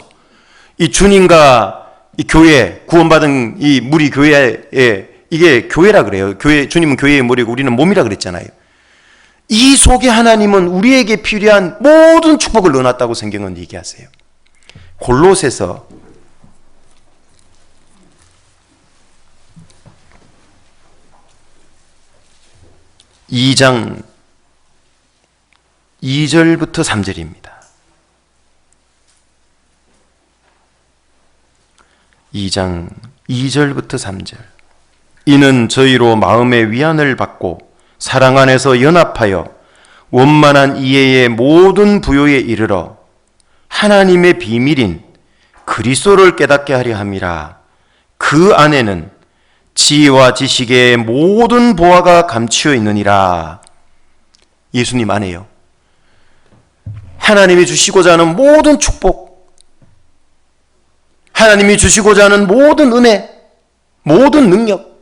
이 주님과 이 교회, 구원받은 이 무리 교회에, 이게 교회라 그래요. 교회, 주님은 교회의 머리고 우리는 몸이라 그랬잖아요. 이 속에 하나님은 우리에게 필요한 모든 축복을 넣어놨다고 성경은 얘기하세요. 골로새서 2장 2절부터 3절입니다. 2장 2절부터 3절. 이는 저희로 마음의 위안을 받고 사랑 안에서 연합하여 원만한 이해의 모든 부요에 이르러 하나님의 비밀인 그리스도를 깨닫게 하려 함이라. 그 안에는 지혜와 지식의 모든 보화가 감추어 있느니라. 예수님 안에요. 하나님이 주시고자 하는 모든 축복, 하나님이 주시고자 하는 모든 은혜, 모든 능력,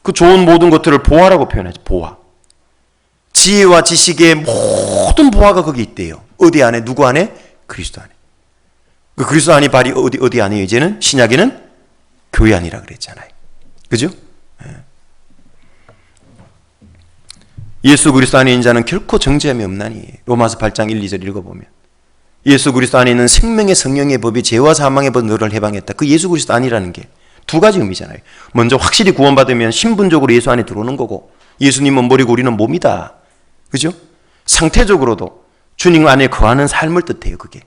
그 좋은 모든 것들을 보화라고 표현하죠. 보화. 지혜와 지식의 모든 보화가 거기 있대요. 어디 안에? 누구 안에? 그리스도 안에. 그 그리스도 안이 발이 어디 안에요? 이제는 신약에는 교회 안이라 그랬잖아요. 그죠? 예수 그리스도 안에 있는 자는 결코 정죄함이 없나니. 로마서 8장 1, 2절 읽어보면 예수 그리스도 안에 있는 생명의 성령의 법이 죄와 사망의 법 너를 해방했다. 그 예수 그리스도 안이라는 게 두 가지 의미잖아요. 먼저 확실히 구원받으면 신분적으로 예수 안에 들어오는 거고, 예수님은 머리고 우리는 몸이다. 그죠? 상태적으로도 주님 안에 거하는 삶을 뜻해요. 그게.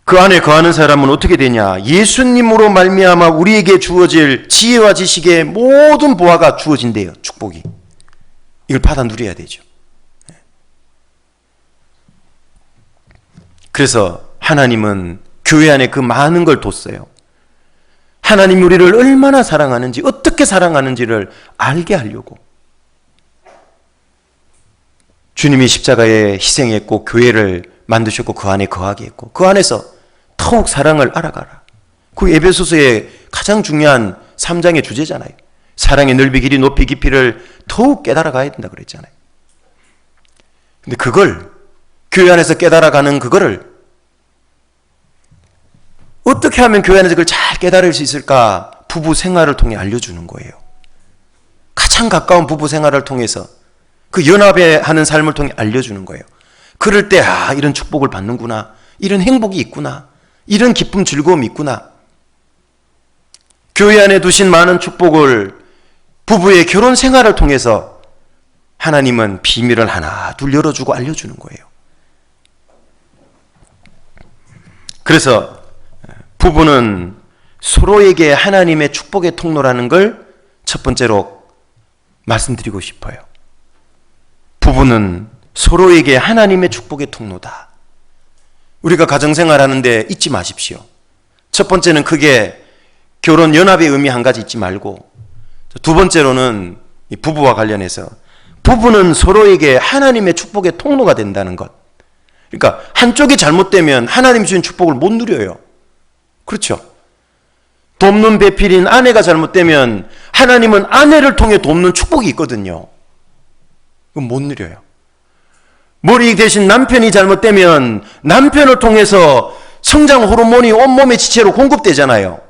그 안에 거하는 사람은 어떻게 되냐? 예수님으로 말미암아 우리에게 주어질 지혜와 지식의 모든 보화가 주어진대요. 축복이. 이걸 받아 누려야 되죠. 그래서 하나님은 교회 안에 그 많은 걸 뒀어요. 하나님이 우리를 얼마나 사랑하는지, 어떻게 사랑하는지를 알게 하려고. 주님이 십자가에 희생했고 교회를 만드셨고 그 안에 거하게 했고, 그 안에서 더욱 사랑을 알아가라. 그 에베소서의 가장 중요한 3장의 주제잖아요. 사랑의 넓이, 길이, 높이, 깊이를 더욱 깨달아 가야 된다 그랬잖아요. 근데 그걸, 교회 안에서 깨달아가는 그거를 어떻게 하면 교회 안에서 그걸 잘 깨달을 수 있을까? 부부 생활을 통해 알려주는 거예요. 가장 가까운 부부 생활을 통해서 그 연합해 하는 삶을 통해 알려주는 거예요. 그럴 때 이런 축복을 받는구나, 이런 행복이 있구나. 이런 기쁨, 즐거움이 있구나. 교회 안에 두신 많은 축복을 부부의 결혼 생활을 통해서 하나님은 비밀을 하나 둘 열어주고 알려주는 거예요. 그래서 부부는 서로에게 하나님의 축복의 통로라는 걸 첫 번째로 말씀드리고 싶어요. 부부는 서로에게 하나님의 축복의 통로다. 우리가 가정생활 하는데 잊지 마십시오. 첫 번째는 크게 결혼 연합의 의미 한 가지 잊지 말고, 두 번째로는 부부와 관련해서 부부는 서로에게 하나님의 축복의 통로가 된다는 것. 그러니까 한쪽이 잘못되면 하나님 주신 축복을 못 누려요. 그렇죠? 돕는 배필인 아내가 잘못되면 하나님은 아내를 통해 돕는 축복이 있거든요. 그건 못 누려요. 머리 대신 남편이 잘못되면 남편을 통해서 성장 호르몬이 온몸의 지체로 공급되잖아요.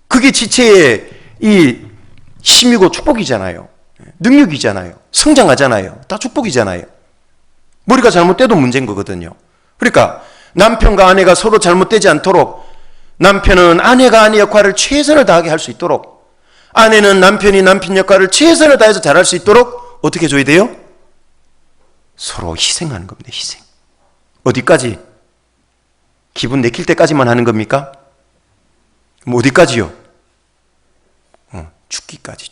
그게 지체의 이 힘이고 축복이잖아요. 능력이잖아요. 성장하잖아요. 다 축복이잖아요. 머리가 잘못돼도 문제인 거거든요. 그러니까 남편과 아내가 서로 잘못되지 않도록, 남편은 아내가 아내 역할을 최선을 다하게 할 수 있도록, 아내는 남편이 남편 역할을 최선을 다해서 잘할 수 있도록 어떻게 해줘야 돼요? 서로 희생하는 겁니다. 희생. 어디까지? 기분 내킬 때까지만 하는 겁니까? 뭐 어디까지요? 죽기까지.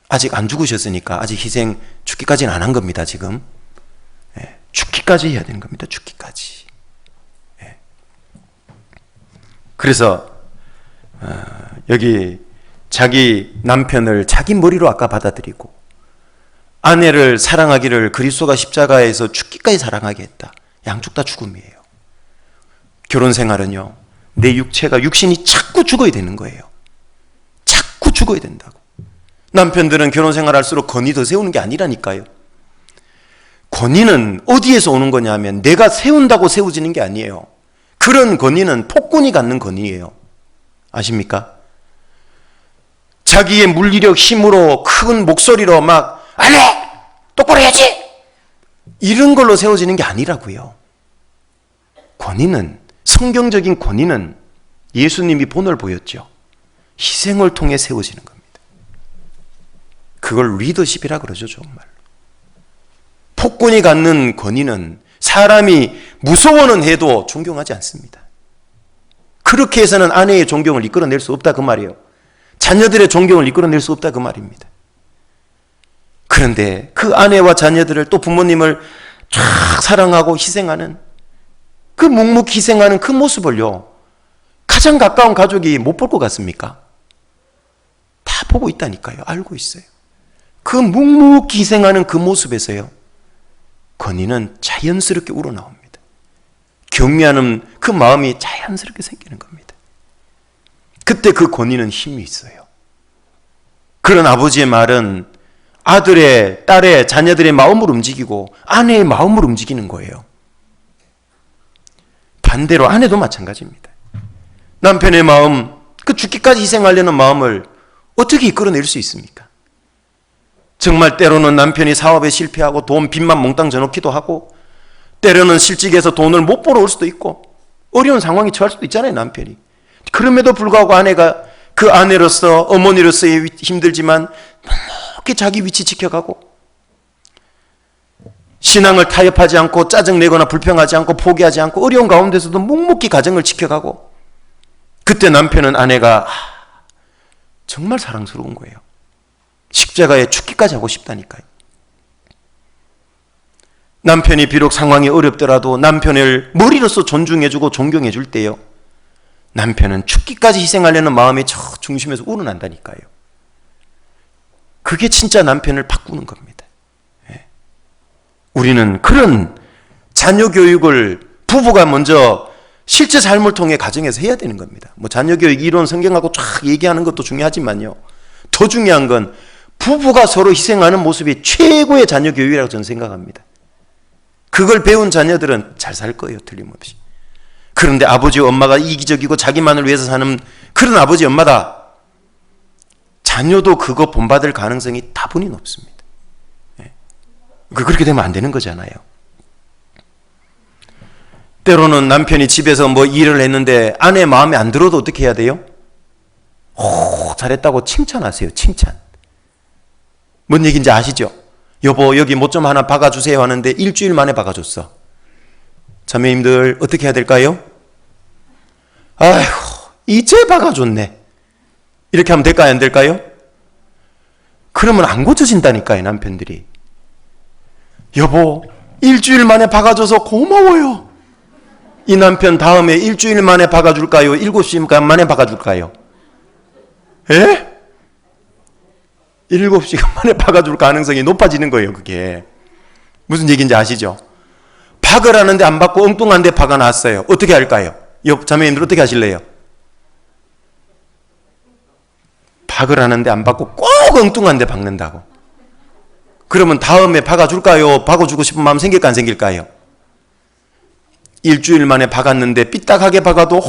아직 안 죽으셨으니까 아직 희생 죽기까지는 안 한 겁니다. 지금 죽기까지 해야 되는 겁니다. 죽기까지. 그래서 여기 자기 남편을 자기 머리로 아까 받아들이고 아내를 사랑하기를 그리스도가 십자가에서 죽기까지 사랑하게 했다. 양쪽 다 죽음이에요. 결혼 생활은요, 내 육체가, 육신이 자꾸 죽어야 되는 거예요. 자꾸 죽어야 된다고. 남편들은 결혼 생활할수록 권위 더 세우는 게 아니라니까요. 권위는 어디에서 오는 거냐 하면 내가 세운다고 세워지는 게 아니에요. 그런 권위는 폭군이 갖는 권위예요. 아십니까? 자기의 물리력, 힘으로, 큰 목소리로 막 안 해! 똑바로 해야지! 이런 걸로 세워지는 게 아니라고요. 권위는, 성경적인 권위는 예수님이 본을 보였죠. 희생을 통해 세워지는 겁니다. 그걸 리더십이라 그러죠, 정말. 폭군이 갖는 권위는 사람이 무서워는 해도 존경하지 않습니다. 그렇게 해서는 아내의 존경을 이끌어낼 수 없다 그 말이에요. 자녀들의 존경을 이끌어낼 수 없다 그 말입니다. 그런데 그 아내와 자녀들을, 또 부모님을 쫙 사랑하고 희생하는, 그 묵묵히 희생하는 그 모습을요, 가장 가까운 가족이 못 볼 것 같습니까? 다 보고 있다니까요. 알고 있어요. 그 묵묵히 희생하는 그 모습에서요, 권위는 자연스럽게 우러나옵니다. 경미하는 그 마음이 자연스럽게 생기는 겁니다. 그때 그 권위는 힘이 있어요. 그런 아버지의 말은 아들의, 딸의, 자녀들의 마음을 움직이고 아내의 마음을 움직이는 거예요. 반대로 아내도 마찬가지입니다. 남편의 마음, 그 죽기까지 희생하려는 마음을 어떻게 이끌어낼 수 있습니까? 정말 때로는 남편이 사업에 실패하고 돈 빚만 몽땅 져놓기도 하고, 때로는 실직해서 돈을 못 벌어올 수도 있고 어려운 상황에 처할 수도 있잖아요, 남편이. 그럼에도 불구하고 아내가 그 아내로서, 어머니로서의 힘들지만 묵묵히 자기 위치 지켜가고, 신앙을 타협하지 않고 짜증내거나 불평하지 않고 포기하지 않고 어려운 가운데서도 묵묵히 가정을 지켜가고, 그때 남편은 아내가 정말 사랑스러운 거예요. 십자가에 죽기까지 하고 싶다니까요. 남편이 비록 상황이 어렵더라도 남편을 머리로서 존중해주고 존경해줄 때요, 남편은 죽기까지 희생하려는 마음이 저 중심에서 우러난다니까요. 그게 진짜 남편을 바꾸는 겁니다. 우리는 그런 자녀 교육을 부부가 먼저 실제 삶을 통해 가정에서 해야 되는 겁니다. 뭐 자녀 교육 이론 성경하고 쫙 얘기하는 것도 중요하지만요, 더 중요한 건 부부가 서로 희생하는 모습이 최고의 자녀 교육이라고 저는 생각합니다. 그걸 배운 자녀들은 잘 살 거예요, 틀림없이. 그런데 아버지 엄마가 이기적이고 자기만을 위해서 사는 그런 아버지 엄마다, 자녀도 그거 본받을 가능성이 다분히 높습니다. 그렇게 되면 안 되는 거잖아요. 때로는 남편이 집에서 뭐 일을 했는데 아내 마음에 안 들어도 어떻게 해야 돼요? 잘했다고 칭찬하세요. 칭찬. 뭔 얘기인지 아시죠? 여보 여기 못 좀 하나 박아주세요 하는데 일주일 만에 박아줬어. 자매님들 어떻게 해야 될까요? 아휴 이제 박아줬네. 이렇게 하면 될까요? 안 될까요? 그러면 안 고쳐진다니까요. 남편들이. 여보 일주일 만에 박아줘서 고마워요. 이 남편 다음에 일주일 만에 박아줄까요? 7시간 만에 박아줄까요? 에? 7시간 만에 박아줄 가능성이 높아지는 거예요. 그게 무슨 얘기인지 아시죠? 박으라는데 안 박고 엉뚱한데 박아놨어요. 어떻게 할까요? 자매님들 어떻게 하실래요? 박으라는데 안 박고 꼭 엉뚱한데 박는다고. 그러면 다음에 박아줄까요? 박아주고 싶은 마음 생길까 안 생길까요? 일주일 만에 박았는데 삐딱하게 박아도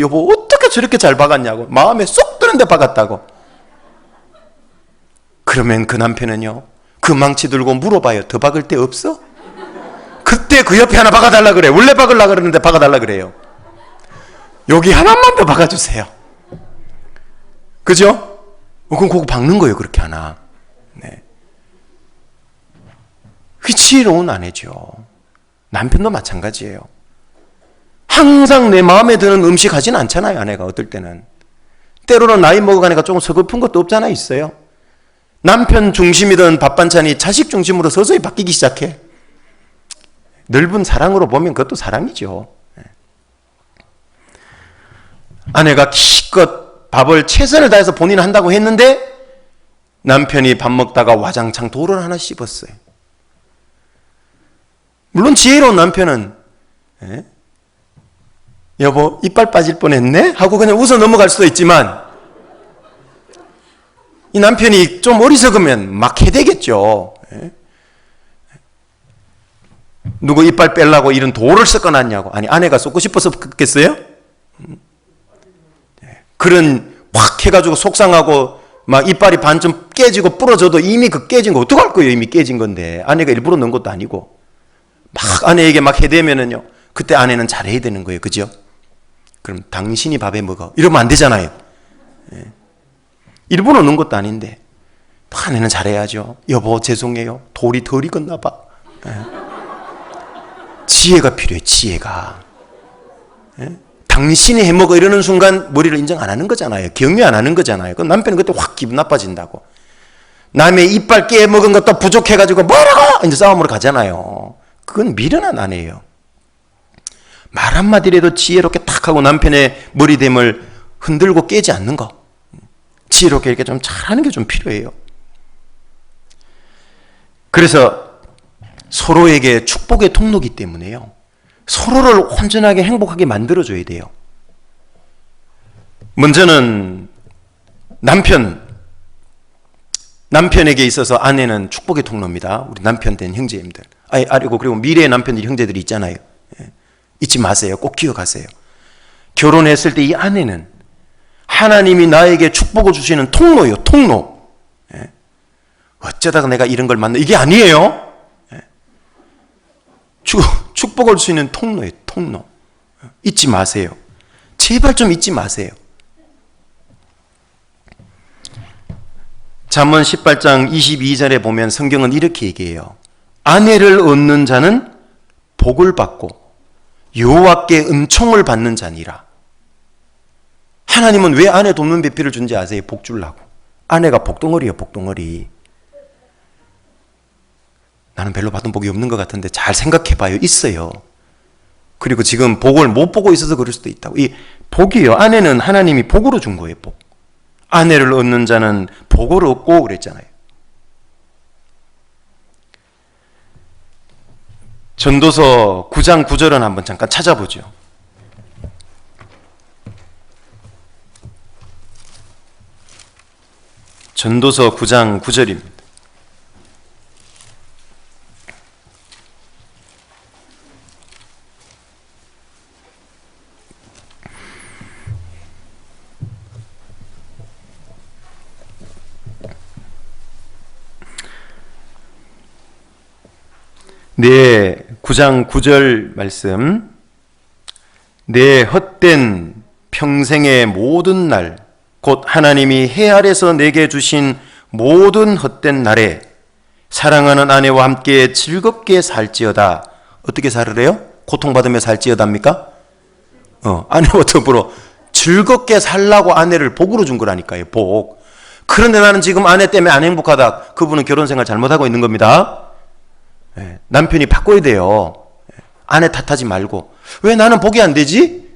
여보 어떻게 저렇게 잘 박았냐고 마음에 쏙 드는데 박았다고. 그러면 그 남편은요 그 망치 들고 물어봐요. 더 박을 데 없어? 그때 그 옆에 하나 박아달라 그래. 원래 박으려고 그러는데 박아달라 그래요. 여기 하나만 더 박아주세요. 그죠? 그럼 그거 박는 거예요. 그렇게 하나. 네. 지혜로운 아내죠. 남편도 마찬가지예요. 항상 내 마음에 드는 음식 하진 않잖아요. 아내가 어떨 때는. 때로는 나이 먹어가니까 조금 서글픈 것도 없잖아 있어요. 남편 중심이던 밥 반찬이 자식 중심으로 서서히 바뀌기 시작해. 넓은 사랑으로 보면 그것도 사랑이죠. 아내가 기껏 밥을 최선을 다해서 본인은 한다고 했는데 남편이 밥 먹다가 와장창 돌을 하나 씹었어요. 물론 지혜로운 남편은 여보 이빨 빠질 뻔했네? 하고 그냥 웃어 넘어갈 수도 있지만 이 남편이 좀 어리석으면 막 해대겠죠. 누구 이빨 빼려고 이런 돌을 섞어놨냐고. 아니 아내가 쏟고 싶어서 그랬겠어요? 그런 확 해가지고 속상하고 막 이빨이 반쯤 깨지고 부러져도 이미 그 깨진 거 어떡할 거예요. 이미 깨진 건데 아내가 일부러 넣은 것도 아니고 막 아내에게 막 해대면은요 그때 아내는 잘해야 되는 거예요. 그죠? 그럼 당신이 밥에 먹어 이러면 안 되잖아요. 일부러 넣은 것도 아닌데 아내는 잘해야죠. 여보 죄송해요. 돌이 덜 익었나 봐. 지혜가 필요해. 지혜가. 당신이 해먹어 이러는 순간 머리를 인정 안 하는 거잖아요. 격려 안 하는 거잖아요. 그럼 남편은 그때 확 기분 나빠진다고. 남의 이빨 깨먹은 것도 부족해가지고 뭐라고 이제 싸움으로 가잖아요. 그건 미련한 아내예요. 말 한마디라도 지혜롭게 탁 하고 남편의 머리됨을 흔들고 깨지 않는 거. 지혜롭게 이렇게 좀 잘하는 게 좀 필요해요. 그래서 서로에게 축복의 통로이기 때문에요. 서로를 온전하게 행복하게 만들어줘야 돼요. 먼저는 남편에게 있어서 아내는 축복의 통로입니다. 우리 남편 된 형제님들. 그리고 미래의 남편들이 형제들이 있잖아요. 잊지 마세요. 꼭 기억하세요. 결혼했을 때 이 아내는 하나님이 나에게 축복을 주시는 통로예요. 통로. 어쩌다가 내가 이런 걸 만나 이게 아니에요. 축복을 줄 수 있는 통로예요. 통로. 잊지 마세요. 제발 좀 잊지 마세요. 잠언 18장 22절에 보면 성경은 이렇게 얘기해요. 아내를 얻는 자는 복을 받고 여호와께 은총을 받는 자니라. 하나님은 왜 아내 돕는 배필을 준지 아세요? 복 주려고. 아내가 복덩어리예요. 복덩어리. 나는 별로 받은 복이 없는 것 같은데 잘 생각해봐요. 있어요. 그리고 지금 복을 못 보고 있어서 그럴 수도 있다고. 이 복이요. 아내는 하나님이 복으로 준 거예요. 복. 아내를 얻는 자는 복을 얻고 그랬잖아요. 전도서 9장 9절은 한번 잠깐 찾아보죠. 전도서 9장 9절입니다. 네, 9장 9절 말씀 내 헛된 평생의 모든 날, 곧 하나님이 해 아래서 내게 주신 모든 헛된 날에 사랑하는 아내와 함께 즐겁게 살지어다. 어떻게 살으래요? 고통받으며 살지어다입니까? 아내와 더불어 즐겁게 살라고 아내를 복으로 준 거라니까요. 복. 그런데 나는 지금 아내 때문에 안 행복하다. 그분은 결혼생활 잘못하고 있는 겁니다. 남편이 바꿔야 돼요. 아내 탓하지 말고. 왜 나는 복이 안 되지?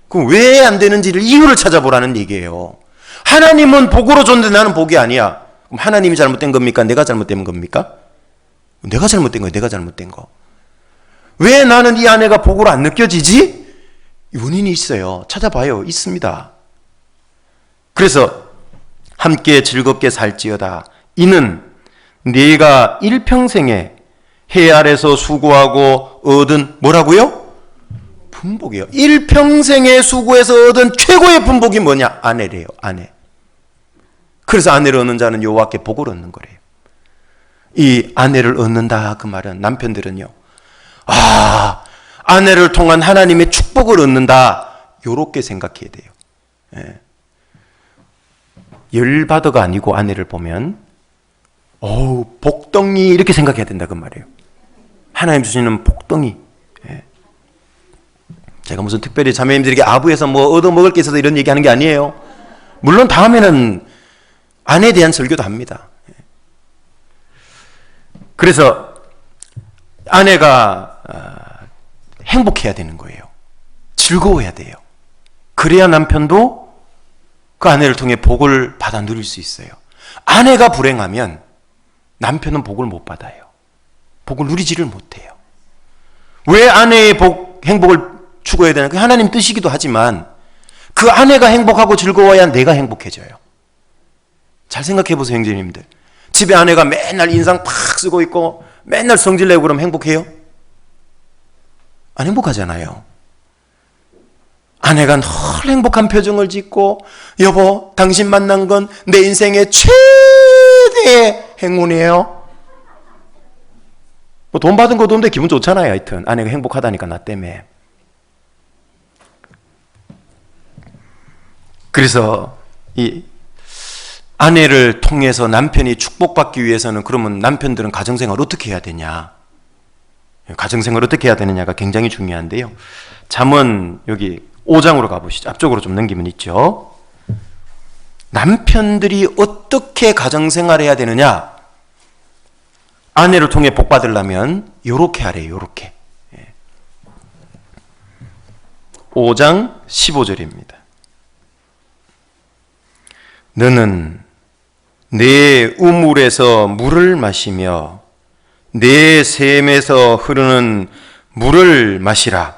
그럼 왜 안 되는지를 이유를 찾아보라는 얘기예요. 하나님은 복으로 줬는데 나는 복이 아니야. 그럼 하나님이 잘못된 겁니까? 내가 잘못된 겁니까? 내가 잘못된 거예요. 내가 잘못된 거. 왜 나는 이 아내가 복으로 안 느껴지지? 원인이 있어요. 찾아봐요. 있습니다. 그래서 함께 즐겁게 살지어다. 이는 네가 일평생에 해 아래서 수고하고 얻은 뭐라고요? 분복이에요. 일평생에 수고해서 얻은 최고의 분복이 뭐냐? 아내래요. 아내. 그래서 아내를 얻는 자는 여호와께 복을 얻는 거래요. 이 아내를 얻는다 그 말은 남편들은요. 아내를 통한 하나님의 축복을 얻는다. 요렇게 생각해야 돼요. 열받아가 아니고 아내를 보면 복덩이 이렇게 생각해야 된다 그 말이에요. 하나님 주시는 복덩이. 제가 무슨 특별히 자매님들에게 아부에서 뭐 얻어먹을 게 있어서 이런 얘기하는 게 아니에요. 물론 다음에는 아내에 대한 설교도 합니다. 그래서 아내가 행복해야 되는 거예요. 즐거워야 돼요. 그래야 남편도 그 아내를 통해 복을 받아 누릴 수 있어요. 아내가 불행하면 남편은 복을 못 받아요. 복을 누리지를 못해요. 왜 아내의 행복을 추구해야 되나? 그 하나님 뜻이기도 하지만 그 아내가 행복하고 즐거워야 내가 행복해져요. 잘 생각해 보세요, 형제님들. 집에 아내가 맨날 인상 팍 쓰고 있고 맨날 성질내고 그러면 행복해요? 안 행복하잖아요. 아내가 늘 행복한 표정을 짓고 여보 당신 만난 건 내 인생의 최대의 행운이에요. 뭐 돈 받은 것도 없는데 기분 좋잖아요. 하여튼 아내가 행복하다니까 나 때문에. 그래서 이 아내를 통해서 남편이 축복받기 위해서는 그러면 남편들은 가정생활 어떻게 해야 되냐? 가정생활 어떻게 해야 되느냐가 굉장히 중요한데요. 잠언 여기 5장으로 가보시죠. 앞쪽으로 좀 넘기면 있죠. 남편들이 어떻게 가정생활 해야 되느냐? 아내를 통해 복 받으려면 요렇게 하래요. 요렇게. 5장 15절입니다. 너는 내 우물에서 물을 마시며 내 샘에서 흐르는 물을 마시라.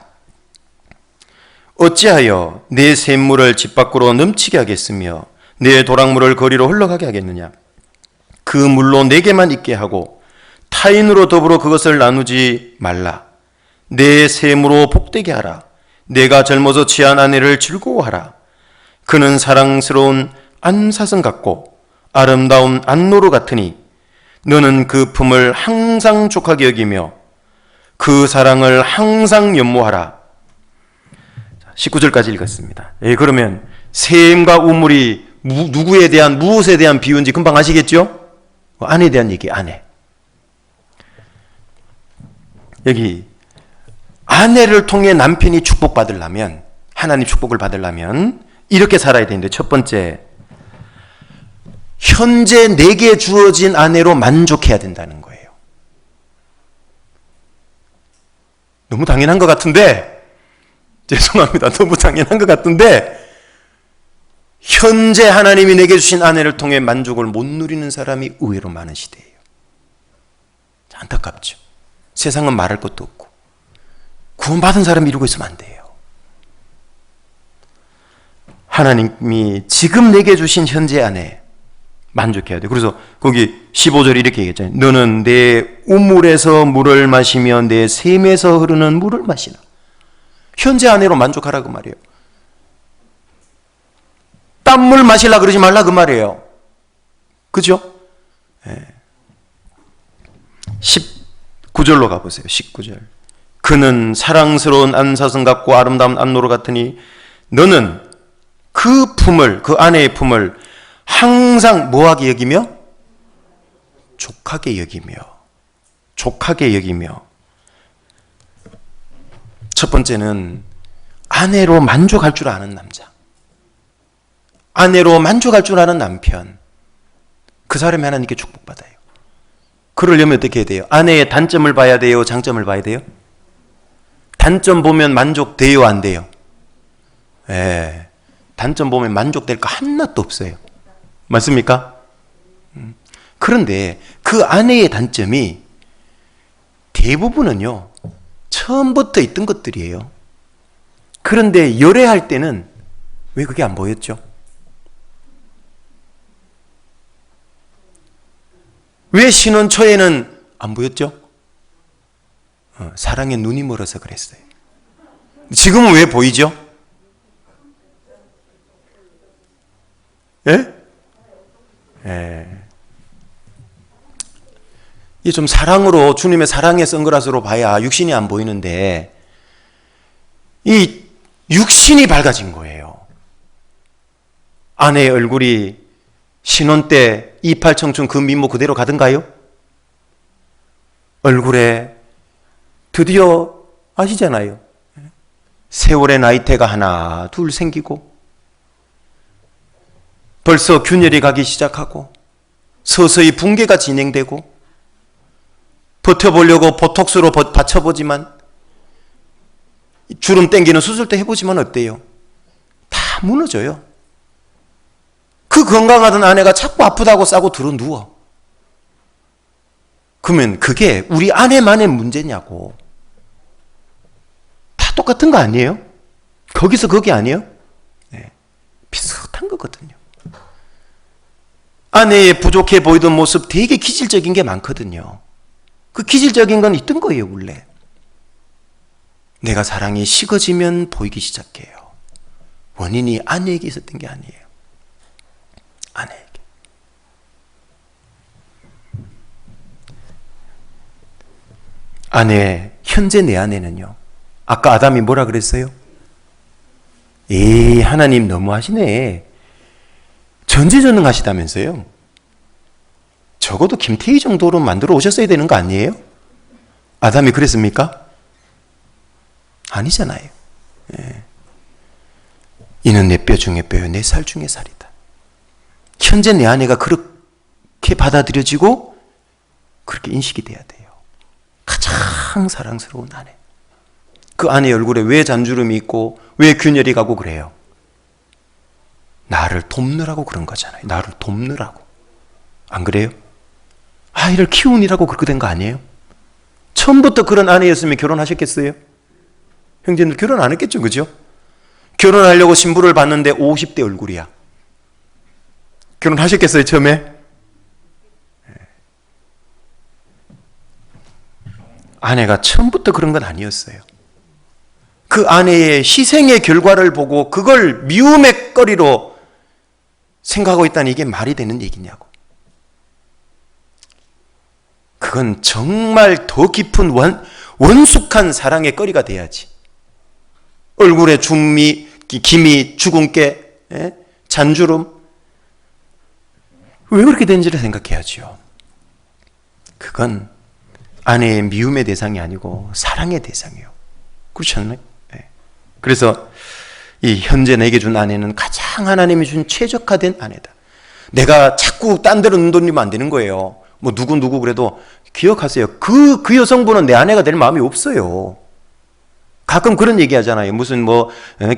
어찌하여 내 샘물을 집 밖으로 넘치게 하겠으며 내 도랑물을 거리로 흘러가게 하겠느냐? 그 물로 내게만 있게 하고 타인으로 더불어 그것을 나누지 말라. 내 샘으로 복되게 하라. 내가 젊어서 취한 아내를 즐거워하라. 그는 사랑스러운 안사슴 같고 아름다운 안노루 같으니 너는 그 품을 항상 족하게 여기며 그 사랑을 항상 연모하라. 19절까지 읽었습니다. 그러면 샘과 우물이 누구에 대한 무엇에 대한 비유인지 금방 아시겠죠? 아내에 대한 얘기. 아내. 여기 아내를 통해 남편이 축복받으려면 하나님 축복을 받으려면 이렇게 살아야 되는데 첫 번째 현재 내게 주어진 아내로 만족해야 된다는 거예요. 너무 당연한 것 같은데 죄송합니다. 너무 당연한 것 같은데 현재 하나님이 내게 주신 아내를 통해 만족을 못 누리는 사람이 의외로 많은 시대예요. 안타깝죠. 세상은 말할 것도 없고 구원받은 사람이 이러고 있으면 안 돼요. 하나님이 지금 내게 주신 현재 아내 만족해야 돼. 그래서 거기 15절에 이렇게 얘기했잖아요. 너는 내 우물에서 물을 마시며 내 샘에서 흐르는 물을 마시라. 현재 아내로 만족하라 그 말이에요. 땀물 마시라 그러지 말라 그 말이에요. 그죠? 19절로 가보세요. 19절. 그는 사랑스러운 안사슴 같고 아름다운 안노루 같으니 너는 그 품을, 그 아내의 품을 항상 뭐하게 여기며? 족하게 여기며. 족하게 여기며. 첫 번째는 아내로 만족할 줄 아는 남자. 아내로 만족할 줄 아는 남편. 그 사람이 하나님께 축복받아요. 그러려면 어떻게 해야 돼요? 아내의 단점을 봐야 돼요? 장점을 봐야 돼요? 단점 보면 만족돼요? 안 돼요? 예. 단점 보면 만족될 거 하나도 없어요. 맞습니까? 그런데 그 아내의 단점이 대부분은요, 처음부터 있던 것들이에요. 그런데 열애할 때는 왜 그게 안 보였죠? 왜 신혼 초에는 안 보였죠? 사랑에 눈이 멀어서 그랬어요. 지금은 왜 보이죠? 예? 예. 이게 좀 사랑으로, 주님의 사랑의 선글라스로 봐야 육신이 안 보이는데, 이 육신이 밝아진 거예요. 아내의 얼굴이 신혼 때 이팔 청춘 그 미모 그대로 가든가요? 얼굴에 드디어 아시잖아요. 세월의 나이테가 하나 둘 생기고 벌써 균열이 가기 시작하고 서서히 붕괴가 진행되고 버텨보려고 보톡스로 받쳐보지만 주름 땡기는 수술도 해보지만 어때요? 다 무너져요. 그 건강하던 아내가 자꾸 아프다고 싸고 들어 누워. 그러면 그게 우리 아내만의 문제냐고. 다 똑같은 거 아니에요? 거기서 거기 아니에요? 네. 비슷한 거거든요. 아내의 부족해 보이던 모습 되게 기질적인 게 많거든요. 그 기질적인 건 있던 거예요, 원래. 내가 사랑이 식어지면 보이기 시작해요. 원인이 아내에게 있었던 게 아니에요. 아내에게. 현재 내 아내는요. 아까 아담이 뭐라 그랬어요? 에이, 하나님 너무하시네. 전지전능하시다면서요. 적어도 김태희 정도로 만들어 오셨어야 되는 거 아니에요? 아담이 그랬습니까? 아니잖아요. 예. 이는 내 뼈 중에 뼈요 내 살 중에 살이다. 현재 내 아내가 그렇게 받아들여지고 그렇게 인식이 돼야 돼요. 가장 사랑스러운 아내. 그 아내의 얼굴에 왜 잔주름이 있고 왜 균열이 가고 그래요? 나를 돕느라고 그런 거잖아요. 나를 돕느라고. 안 그래요? 아이를 키우느라고 그렇게 된 거 아니에요? 처음부터 그런 아내였으면 결혼하셨겠어요? 형제들 결혼 안 했겠죠, 그죠? 결혼하려고 신부를 봤는데 50대 얼굴이야. 결혼하셨겠어요, 처음에? 아내가 처음부터 그런 건 아니었어요. 그 아내의 희생의 결과를 보고 그걸 미움의 거리로 생각하고 있다니 이게 말이 되는 얘기냐고. 그건 정말 더 깊은 원숙한 사랑의 거리가 돼야지. 얼굴에 중미, 기미, 주근깨, 잔주름. 왜 그렇게 된지를 생각해야죠. 그건 아내의 미움의 대상이 아니고 사랑의 대상이에요. 그렇지 않나요? 네. 그래서 이 현재 내게 준 아내는 가장 하나님이 준 최적화된 아내다. 내가 자꾸 딴 데로 눈 돌리면 안 되는 거예요. 뭐 누구 그래도 기억하세요. 그 여성분은 내 아내가 될 마음이 없어요. 가끔 그런 얘기 하잖아요. 무슨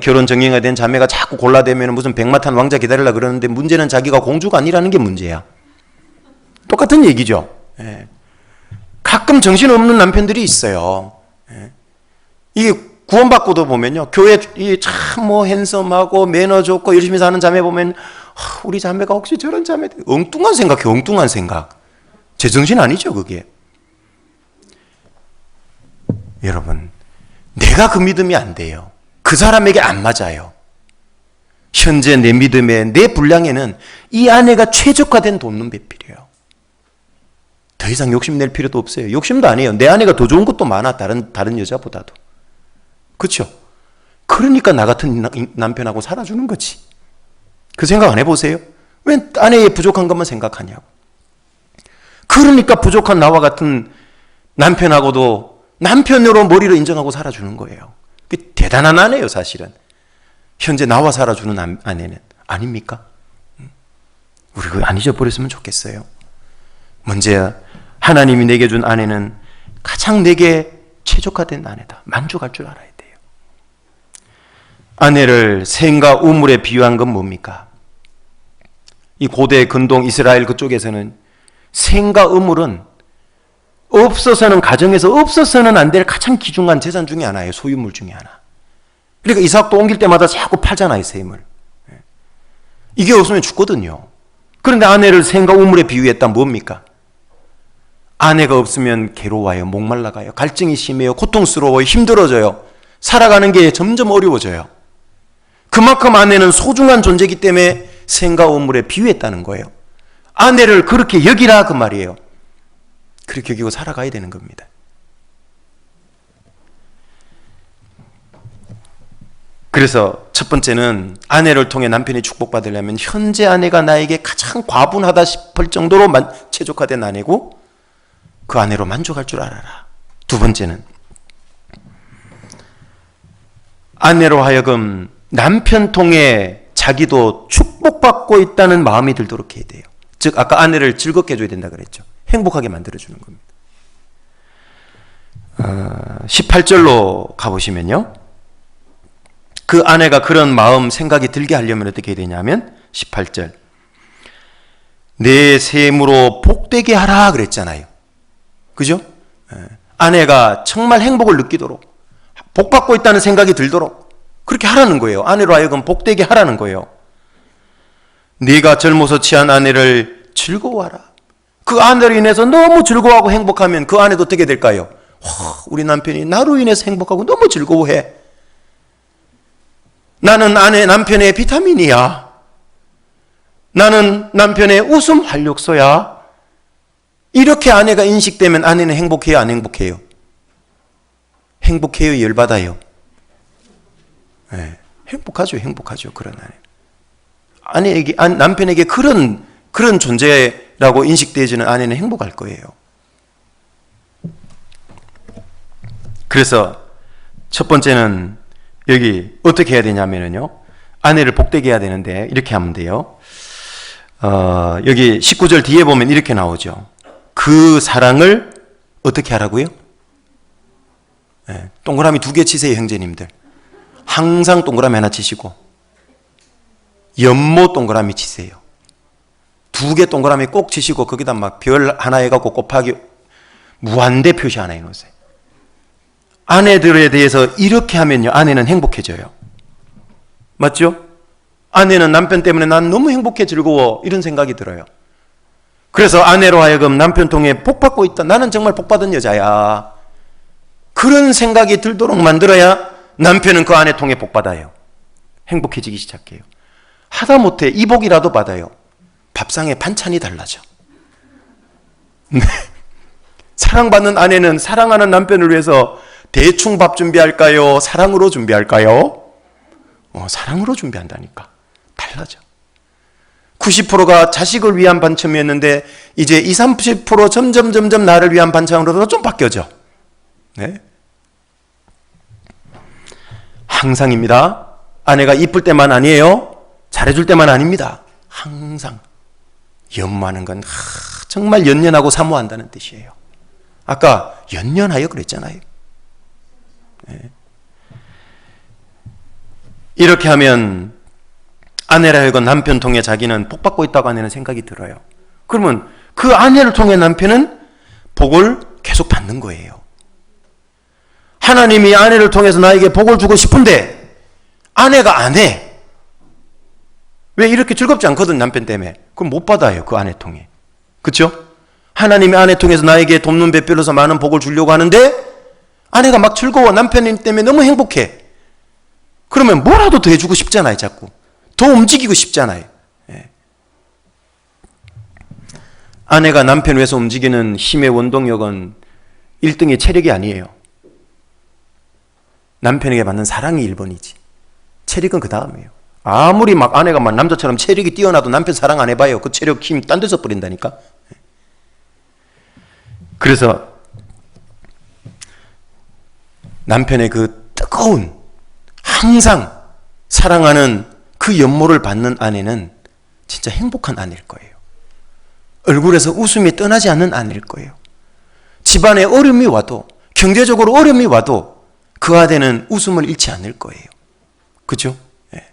결혼 정형화 된 자매가 자꾸 골라대면 무슨 백마탄 왕자 기다리려 그러는데 문제는 자기가 공주가 아니라는 게 문제야. 똑같은 얘기죠. 예. 가끔 정신없는 남편들이 있어요. 예. 이게 구원받고도 보면요. 교회 참 핸섬하고 매너 좋고 열심히 사는 자매 보면 우리 자매가 혹시 저런 자매 엉뚱한 생각해. 엉뚱한 생각. 제정신 아니죠, 그게. 여러분, 내가 그 믿음이 안 돼요. 그 사람에게 안 맞아요. 현재 내 믿음에, 내 분량에는 이 아내가 최적화된 돕는 배필이에요. 더 더 이상 욕심낼 필요도 없어요. 욕심도 아니에요. 내 아내가 더 좋은 것도 많아. 다른 여자보다도. 그렇죠? 그러니까 나 같은 남편하고 살아주는 거지. 그 생각 안 해보세요? 왜 아내의 부족한 것만 생각하냐고. 그러니까 부족한 나와 같은 남편하고도 남편으로 머리로 인정하고 살아주는 거예요. 대단한 아내예요, 사실은. 현재 나와 살아주는 아내는. 아닙니까? 우리 그거 안 잊어버렸으면 좋겠어요. 문제야, 하나님이 내게 준 아내는 가장 내게 최적화된 아내다. 만족할 줄 알아야 돼요. 아내를 생과 우물에 비유한 건 뭡니까? 이 고대 근동 이스라엘 그쪽에서는 생과 우물은 없어서는, 가정에서 없어서는 안 될 가장 귀중한 재산 중에 하나예요. 소유물 중에 하나. 그러니까 이삭도 옮길 때마다 자꾸 팔잖아요, 셈을. 이게 없으면 죽거든요. 그런데 아내를 생과 우물에 비유했다. 뭡니까? 아내가 없으면 괴로워요. 목말라가요. 갈증이 심해요. 고통스러워요. 힘들어져요. 살아가는 게 점점 어려워져요. 그만큼 아내는 소중한 존재이기 때문에 생과 우물에 비유했다는 거예요. 아내를 그렇게 여기라 그 말이에요. 그렇게 여기고 살아가야 되는 겁니다. 그래서 첫 번째는 아내를 통해 남편이 축복받으려면 현재 아내가 나에게 가장 과분하다 싶을 정도로 최적화된 아내고 그 아내로 만족할 줄 알아라. 두 번째는 아내로 하여금 남편 통해 자기도 축복받고 있다는 마음이 들도록 해야 돼요. 즉 아까 아내를 즐겁게 해줘야 된다 그랬죠. 행복하게 만들어주는 겁니다. 18절로 가보시면요. 그 아내가 그런 마음 생각이 들게 하려면 어떻게 해야 되냐면 18절 내 셈으로 복되게 하라 그랬잖아요. 그죠? 아내가 정말 행복을 느끼도록 복받고 있다는 생각이 들도록 그렇게 하라는 거예요. 아내로 하여금 복되게 하라는 거예요. 네가 젊어서 취한 아내를 즐거워하라. 그 아내로 인해서 너무 즐거워하고 행복하면 그 아내도 어떻게 될까요? 우리 남편이 나로 인해서 행복하고 너무 즐거워해. 나는 남편의 비타민이야. 나는 남편의 웃음 활력소야. 이렇게 아내가 인식되면 아내는 행복해요, 안 행복해요? 행복해요, 열받아요? 네, 행복하죠. 그런 아내. 남편에게 그런 존재라고 인식되어지는 아내는 행복할 거예요. 그래서 첫 번째는 여기 어떻게 해야 되냐면요. 아내를 복되게 해야 되는데 이렇게 하면 돼요. 여기 19절 뒤에 보면 이렇게 나오죠. 그 사랑을 어떻게 하라고요? 네, 동그라미 2개 치세요, 형제님들. 항상 동그라미 하나 치시고 연못 동그라미 치세요. 2개 동그라미 꼭 치시고 거기다 막 별 하나 해갖고 곱하기 무한대 표시 하나 해놓으세요. 아내들에 대해서 이렇게 하면요, 아내는 행복해져요. 맞죠? 아내는 남편 때문에 난 너무 행복해, 즐거워, 이런 생각이 들어요. 그래서 아내로 하여금 남편 통해 복받고 있다. 나는 정말 복받은 여자야. 그런 생각이 들도록 만들어야 남편은 그 아내 통해 복받아요. 행복해지기 시작해요. 하다못해 이복이라도 받아요. 밥상에 반찬이 달라져. 사랑받는 아내는 사랑하는 남편을 위해서 대충 밥 준비할까요? 사랑으로 준비할까요? 사랑으로 준비한다니까. 달라져. 90%가 자식을 위한 반찬이었는데 이제 20, 30% 점점 나를 위한 반찬으로 좀 바뀌어져. 네? 항상입니다. 아내가 이쁠 때만 아니에요. 잘해줄 때만 아닙니다. 항상. 연모하는 건 정말 연연하고 사모한다는 뜻이에요. 아까 연연하여 그랬잖아요. 네. 이렇게 하면 아내라 하여금 남편 통해 자기는 복받고 있다고 아내는 생각이 들어요. 그러면 그 아내를 통해 남편은 복을 계속 받는 거예요. 하나님이 아내를 통해서 나에게 복을 주고 싶은데 아내가 안 해. 왜 이렇게 즐겁지 않거든, 남편 때문에. 그럼 못 받아요, 그 아내 통해. 그렇죠? 하나님이 아내 통해서 나에게 돕는 베풀어서 많은 복을 주려고 하는데 아내가 막 즐거워, 남편 때문에 너무 행복해. 그러면 뭐라도 더 해주고 싶잖아요, 자꾸. 더 움직이고 싶잖아요. 예. 아내가 남편을 위해서 움직이는 힘의 원동력은 1등의 체력이 아니에요. 남편에게 받는 사랑이 1번이지. 체력은 그 다음이에요. 아무리 막 아내가 막 남자처럼 체력이 뛰어나도 남편 사랑 안 해봐요. 그 체력 힘 딴 데서 뿌린다니까. 그래서 남편의 그 뜨거운, 항상 사랑하는 그 연모를 받는 아내는 진짜 행복한 아내일 거예요. 얼굴에서 웃음이 떠나지 않는 아내일 거예요. 집안에 어려움이 와도, 경제적으로 어려움이 와도 그 아내는 웃음을 잃지 않을 거예요. 그죠? 네.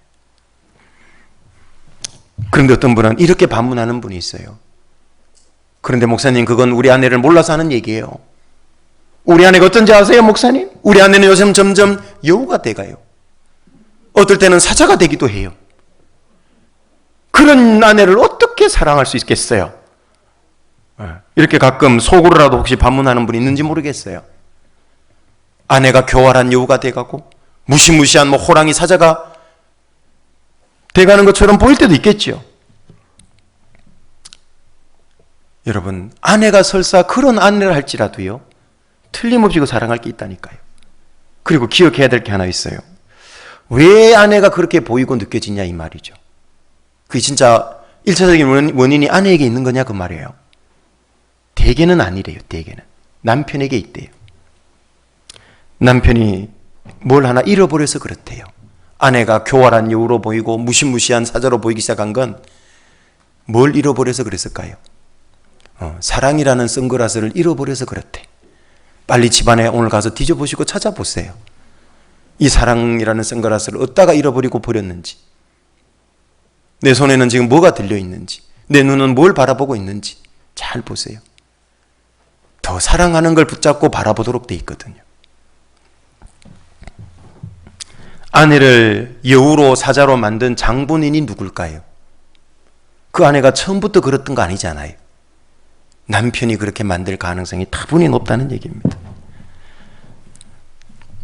그런데 어떤 분은 이렇게 반문하는 분이 있어요. 그런데 목사님, 그건 우리 아내를 몰라서 하는 얘기예요. 우리 아내가 어떤지 아세요, 목사님? 우리 아내는 요즘 점점 여우가 돼가요. 어떨 때는 사자가 되기도 해요. 그런 아내를 어떻게 사랑할 수 있겠어요? 이렇게 가끔 속으로라도 혹시 반문하는 분이 있는지 모르겠어요. 아내가 교활한 여우가 돼가고 무시무시한 호랑이 사자가 돼가는 것처럼 보일 때도 있겠죠. 여러분, 아내가 설사 그런 아내를 할지라도요, 틀림없이 그 사랑할 게 있다니까요. 그리고 기억해야 될 게 하나 있어요. 왜 아내가 그렇게 보이고 느껴지냐 이 말이죠. 그게 진짜 1차적인 원인이 아내에게 있는 거냐 그 말이에요. 대개는 아니래요. 대개는 남편에게 있대요. 남편이 뭘 하나 잃어버려서 그렇대요. 아내가 교활한 여우로 보이고 무시무시한 사자로 보이기 시작한 건 뭘 잃어버려서 그랬을까요? 사랑이라는 선글라스를 잃어버려서 그렇대. 빨리 집안에 오늘 가서 뒤져보시고 찾아보세요. 이 사랑이라는 선글라스를 어디다가 잃어버리고 버렸는지, 내 손에는 지금 뭐가 들려있는지, 내 눈은 뭘 바라보고 있는지 잘 보세요. 더 사랑하는 걸 붙잡고 바라보도록 돼 있거든요. 아내를 여우로 사자로 만든 장본인이 누굴까요? 그 아내가 처음부터 그랬던 거 아니잖아요. 남편이 그렇게 만들 가능성이 다분히 높다는 얘기입니다.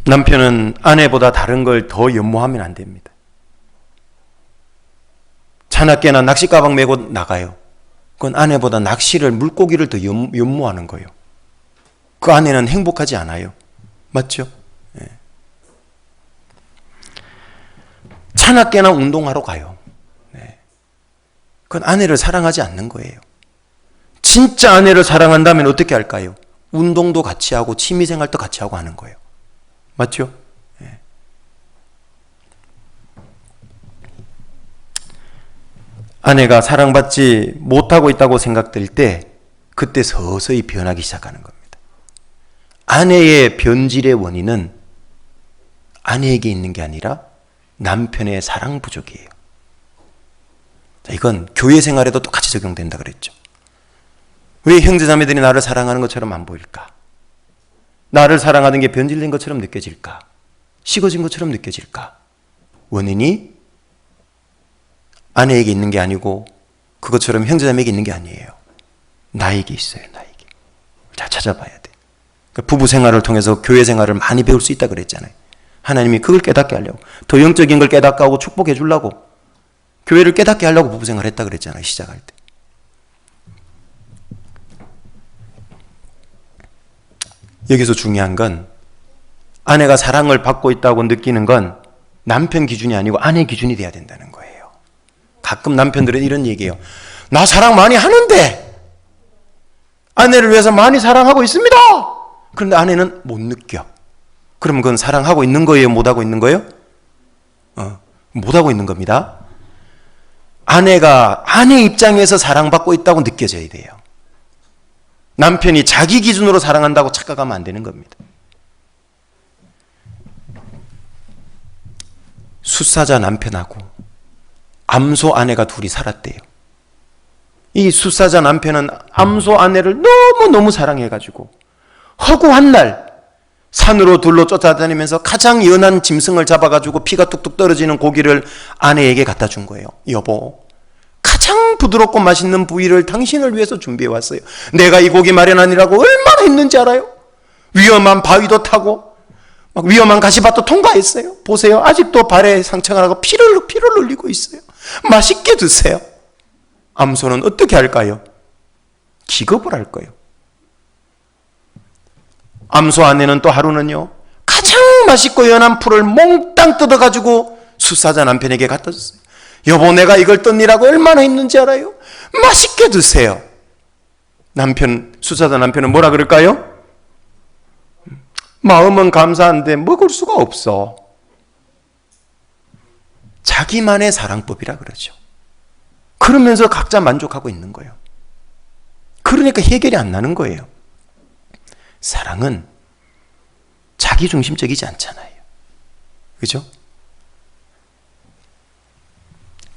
남편은 아내보다 다른 걸 더 연모하면 안 됩니다. 차낮게나 낚시 가방 메고 나가요. 그건 아내보다 낚시를, 물고기를 더 연모하는 거예요. 그 아내는 행복하지 않아요. 맞죠? 네. 차낮게나 운동하러 가요. 네. 그건 아내를 사랑하지 않는 거예요. 진짜 아내를 사랑한다면 어떻게 할까요? 운동도 같이 하고 취미생활도 같이 하고 하는 거예요. 맞죠? 네. 아내가 사랑받지 못하고 있다고 생각될 때 그때 서서히 변하기 시작하는 겁니다. 아내의 변질의 원인은 아내에게 있는 게 아니라 남편의 사랑 부족이에요. 자, 이건 교회 생활에도 똑같이 적용된다 그랬죠. 왜 형제자매들이 나를 사랑하는 것처럼 안 보일까? 나를 사랑하는 게 변질된 것처럼 느껴질까? 식어진 것처럼 느껴질까? 원인이 아내에게 있는 게 아니고 그것처럼 형제자매에게 있는 게 아니에요. 나에게 있어요. 나에게. 잘 찾아봐야 돼. 부부 생활을 통해서 교회 생활을 많이 배울 수 있다 그랬잖아요. 하나님이 그걸 깨닫게 하려고, 더 영적인 걸 깨닫게 하고 축복해 주려고, 교회를 깨닫게 하려고 부부 생활을 했다 그랬잖아요. 시작할 때. 여기서 중요한 건 아내가 사랑을 받고 있다고 느끼는 건 남편 기준이 아니고 아내 기준이 돼야 된다는 거예요. 가끔 남편들은 이런 얘기해요. 나 사랑 많이 하는데 아내를 위해서 많이 사랑하고 있습니다. 그런데 아내는 못 느껴. 그럼 그건 사랑하고 있는 거예요? 못하고 있는 거예요? 못하고 있는 겁니다. 아내가 아내 입장에서 사랑받고 있다고 느껴져야 돼요. 남편이 자기 기준으로 사랑한다고 착각하면 안 되는 겁니다. 숫사자 남편하고 암소 아내가 둘이 살았대요. 이 숫사자 남편은 암소 아내를 너무너무 사랑해가지고 허구한 날 산으로 둘러 쫓아다니면서 가장 연한 짐승을 잡아가지고 피가 뚝뚝 떨어지는 고기를 아내에게 갖다 준 거예요. 여보, 가장 부드럽고 맛있는 부위를 당신을 위해서 준비해 왔어요. 내가 이 고기 마련하느라고 얼마나 힘든지 알아요? 위험한 바위도 타고 막 위험한 가시밭도 통과했어요. 보세요. 아직도 발에 상처가 나고 피를 흘리고 있어요. 맛있게 드세요. 암소는 어떻게 할까요? 기겁을 할 거예요. 암소 아내는 또 하루는요, 가장 맛있고 연한 풀을 몽땅 뜯어가지고 수사자 남편에게 갖다 줬어요. 여보, 내가 이걸 떴니라고 얼마나 힘든지 알아요? 맛있게 드세요. 수사자 남편은 뭐라 그럴까요? 마음은 감사한데 먹을 수가 없어. 자기만의 사랑법이라 그러죠. 그러면서 각자 만족하고 있는 거예요. 그러니까 해결이 안 나는 거예요. 사랑은 자기중심적이지 않잖아요. 그죠?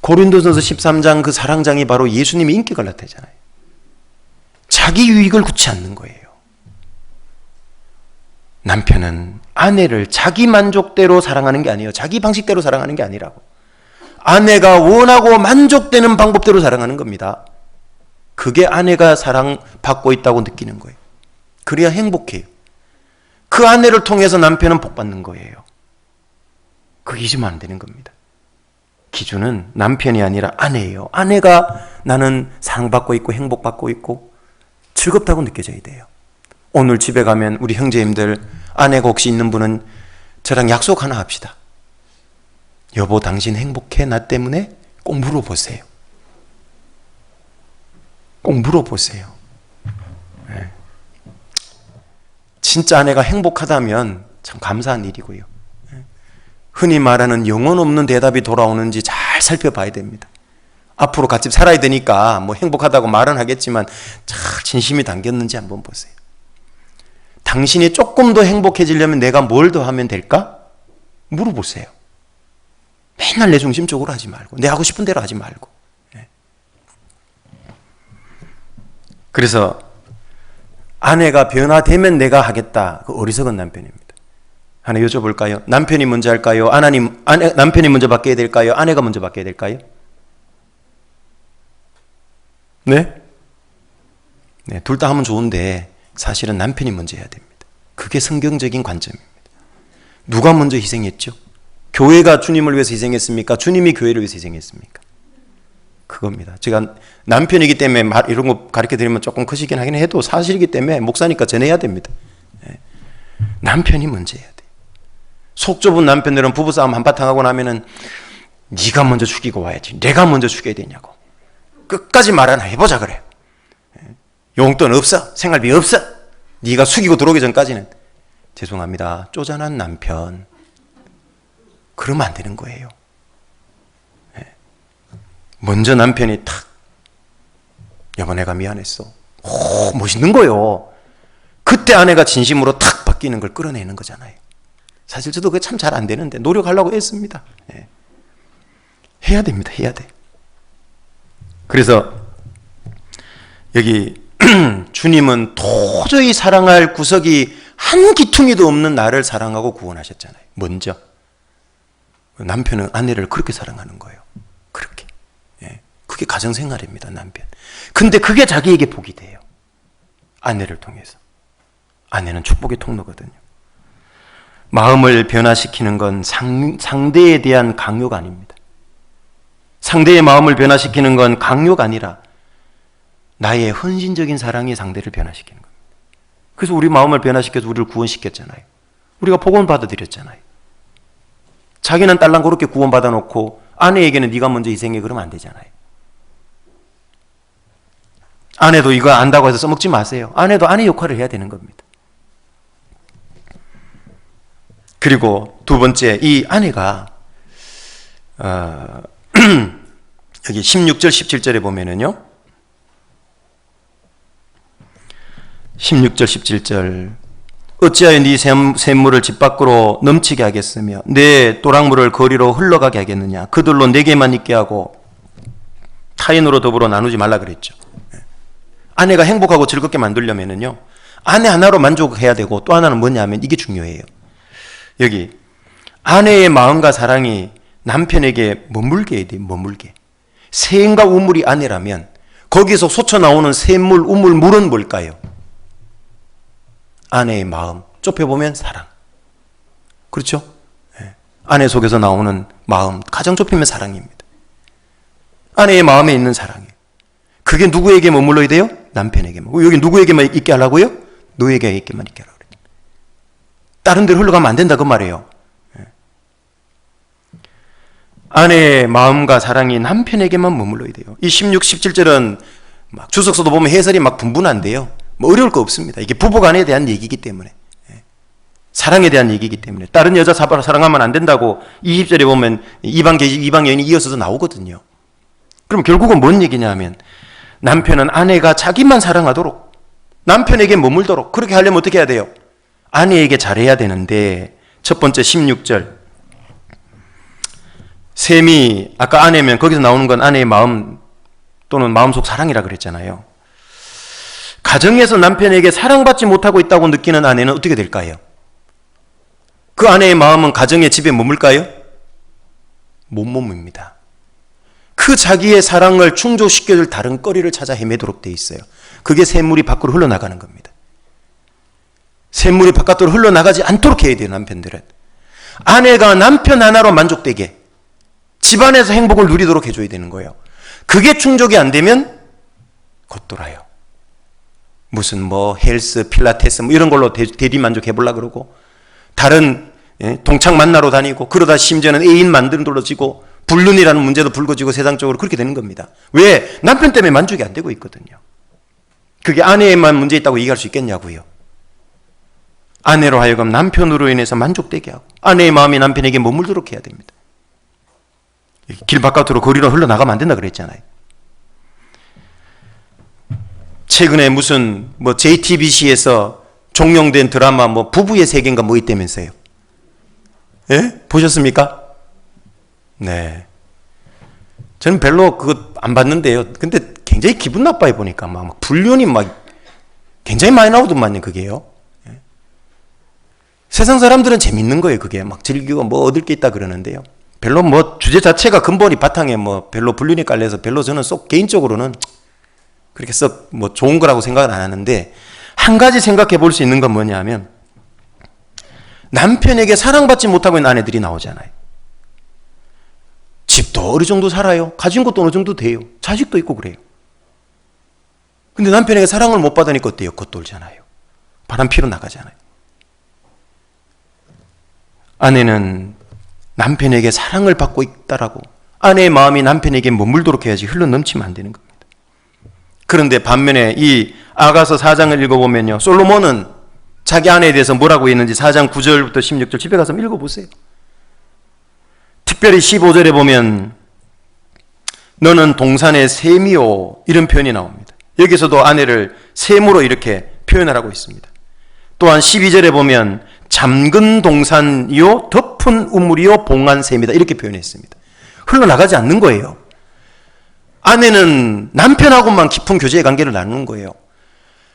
고린도전서 13장 그 사랑장이 바로 예수님의 인격을 나타내잖아요. 자기 유익을 굳지 않는 거예요. 남편은 아내를 자기 만족대로 사랑하는 게 아니에요. 자기 방식대로 사랑하는 게 아니라고. 아내가 원하고 만족되는 방법대로 사랑하는 겁니다. 그게 아내가 사랑받고 있다고 느끼는 거예요. 그래야 행복해요. 그 아내를 통해서 남편은 복받는 거예요. 그거 잊으면 안 되는 겁니다. 기준은 남편이 아니라 아내예요. 아내가 나는 사랑받고 있고 행복받고 있고 즐겁다고 느껴져야 돼요. 오늘 집에 가면 우리 형제님들 아내가 혹시 있는 분은 저랑 약속 하나 합시다. 여보, 당신 행복해? 나 때문에? 꼭 물어보세요. 꼭 물어보세요. 네. 진짜 아내가 행복하다면 참 감사한 일이고요. 흔히 말하는 영혼 없는 대답이 돌아오는지 잘 살펴봐야 됩니다. 앞으로 같이 살아야 되니까 뭐 행복하다고 말은 하겠지만 잘 진심이 담겼는지 한번 보세요. 당신이 조금 더 행복해지려면 내가 뭘 더 하면 될까? 물어보세요. 맨날 내 중심적으로 하지 말고 내 하고 싶은 대로 하지 말고. 그래서 아내가 변화되면 내가 하겠다. 그 어리석은 남편입니다. 하나 여쭤볼까요? 남편이 먼저 할까요? 남편이 먼저 바뀌어야 될까요? 아내가 먼저 바뀌어야 될까요? 네? 네, 둘 다 하면 좋은데 사실은 남편이 먼저 해야 됩니다. 그게 성경적인 관점입니다. 누가 먼저 희생했죠? 교회가 주님을 위해서 희생했습니까? 주님이 교회를 위해서 희생했습니까? 그겁니다. 제가 남편이기 때문에 이런 거 가르쳐 드리면 조금 크시긴 하긴 해도 사실이기 때문에 목사니까 전해야 됩니다. 네. 남편이 먼저 해야 돼요. 속 좁은 남편들은 부부싸움 한바탕 하고 나면은 네가 먼저 죽이고 와야지. 내가 먼저 죽여야 되냐고. 끝까지 말 하나 해보자 그래요. 용돈 없어. 생활비 없어. 네가 숙이고 들어오기 전까지는. 죄송합니다. 쪼잔한 남편. 그러면 안 되는 거예요. 먼저 남편이 탁, 여보 내가 미안했어. 오, 멋있는 거요. 그때 아내가 진심으로 탁 바뀌는 걸 끌어내는 거잖아요. 사실 저도 그게 참 잘 안 되는데 노력하려고 했습니다. 네. 해야 됩니다. 해야 돼. 그래서 여기 주님은 도저히 사랑할 구석이 한 기퉁이도 없는 나를 사랑하고 구원하셨잖아요. 먼저. 남편은 아내를 그렇게 사랑하는 거예요. 그렇게. 예. 그게 가정생활입니다. 남편. 근데 그게 자기에게 복이 돼요. 아내를 통해서. 아내는 축복의 통로거든요. 마음을 변화시키는 건 상대에 대한 강요가 아닙니다. 상대의 마음을 변화시키는 건 강요가 아니라 나의 헌신적인 사랑이 상대를 변화시키는 겁니다. 그래서 우리 마음을 변화시켜서 우리를 구원시켰잖아요. 우리가 복음을 받아들였잖아요. 자기는 딸랑 그렇게 구원받아 놓고 아내에게는 네가 먼저 희생해 그러면 안 되잖아요. 아내도 이거 안다고 해서 써먹지 마세요. 아내도 아내 역할을 해야 되는 겁니다. 그리고 두 번째, 이 아내가 여기 16절 17절에 보면은요, 16절 17절 어찌하여 네 샘물을 집 밖으로 넘치게 하겠으며 내 또랑물을 거리로 흘러가게 하겠느냐. 그들로 내게만 있게 하고 타인으로 더불어 나누지 말라 그랬죠. 아내가 행복하고 즐겁게 만들려면은요, 아내 하나로 만족해야 되고 또 하나는 뭐냐면 이게 중요해요. 여기 아내의 마음과 사랑이 남편에게 머물게 해야 돼요. 머물게. 샘과 우물이 아내라면 거기서 솟아 나오는 샘물, 우물, 물은 뭘까요? 아내의 마음. 좁혀보면 사랑. 그렇죠? 네. 아내 속에서 나오는 마음. 가장 좁히면 사랑입니다. 아내의 마음에 있는 사랑이에요. 그게 누구에게 머물러야 돼요? 남편에게만. 여기 누구에게만 있게 하라고요? 너에게만 있게 하라고. 다른 데로 흘러가면 안 된다 그 말이에요. 아내의 마음과 사랑이 남편에게만 머물러야 돼요. 이 16, 17절은 막 주석서도 보면 해설이 막 분분한데요. 뭐 어려울 거 없습니다. 이게 부부간에 대한 얘기이기 때문에, 사랑에 대한 얘기이기 때문에 다른 여자 사랑하면 안 된다고 20절에 보면 이방 여인이 이어서도 나오거든요. 그럼 결국은 뭔 얘기냐 하면 남편은 아내가 자기만 사랑하도록, 남편에게 머물도록 그렇게 하려면 어떻게 해야 돼요? 아내에게 잘해야 되는데, 첫 번째 16절 셈이, 아까 아내면 거기서 나오는 건 아내의 마음 또는 마음속 사랑이라 그랬잖아요. 가정에서 남편에게 사랑받지 못하고 있다고 느끼는 아내는 어떻게 될까요? 그 아내의 마음은 가정의 집에 머물까요? 못 머뭅니다. 그 자기의 사랑을 충족시켜줄 다른 거리를 찾아 헤매도록 돼 있어요. 그게 샘물이 밖으로 흘러나가는 겁니다. 샘물이 바깥으로 흘러나가지 않도록 해야 돼요. 남편들은 아내가 남편 하나로 만족되게 집안에서 행복을 누리도록 해줘야 되는 거예요. 그게 충족이 안 되면 겉돌아요. 무슨 뭐 헬스, 필라테스 뭐 이런 걸로 대리 만족해보려고 그러고, 다른 동창 만나러 다니고, 그러다 심지어는 애인 만들어지고 불륜이라는 문제도 불거지고 세상적으로 그렇게 되는 겁니다. 왜? 남편 때문에 만족이 안 되고 있거든요. 그게 아내에만 문제 있다고 얘기할 수 있겠냐고요. 아내로 하여금 남편으로 인해서 만족되게 하고 아내의 마음이 남편에게 머물도록 해야 됩니다. 길 바깥으로 거리로 흘러나가면 안 된다 그랬잖아요. 최근에 무슨 뭐 JTBC에서 종영된 드라마 뭐 부부의 세계인가 뭐 있다면서요. 예? 보셨습니까? 네. 저는 별로 그거 안 봤는데요. 근데 굉장히 기분 나빠요. 보니까 막 불륜이 막 굉장히 많이 나오더만요. 그게요. 예? 세상 사람들은 재밌는 거예요. 그게 막 즐기고 뭐 얻을 게 있다 그러는데요. 별로 뭐 주제 자체가 근본이 바탕에 뭐 별로 불륜이 깔려서 별로 저는 쏙 개인적으로는 그렇게 썩 뭐 좋은 거라고 생각은 안 하는데, 한 가지 생각해 볼 수 있는 건 뭐냐 하면 남편에게 사랑받지 못하고 있는 아내들이 나오잖아요. 집도 어느 정도 살아요. 가진 것도 어느 정도 돼요. 자식도 있고 그래요. 근데 남편에게 사랑을 못 받으니까 어때요? 겉돌잖아요. 바람 피러 나가잖아요. 아내는 남편에게 사랑을 받고 있다라고 아내의 마음이 남편에게 머물도록 해야지 흘러넘치면 안 되는 겁니다. 그런데 반면에 이 아가서 4장을 읽어보면요, 솔로몬은 자기 아내에 대해서 뭐라고 했는지 4장 9절부터 16절 집에 가서 읽어보세요. 특별히 15절에 보면 너는 동산의 샘이요 이런 표현이 나옵니다. 여기서도 아내를 샘으로 이렇게 표현을 하고 있습니다. 또한 12절에 보면 잠근 동산이요 덮은 우물이요 봉한 샘이다 이렇게 표현했습니다. 흘러나가지 않는 거예요. 아내는 남편하고만 깊은 교제의 관계를 나누는 거예요.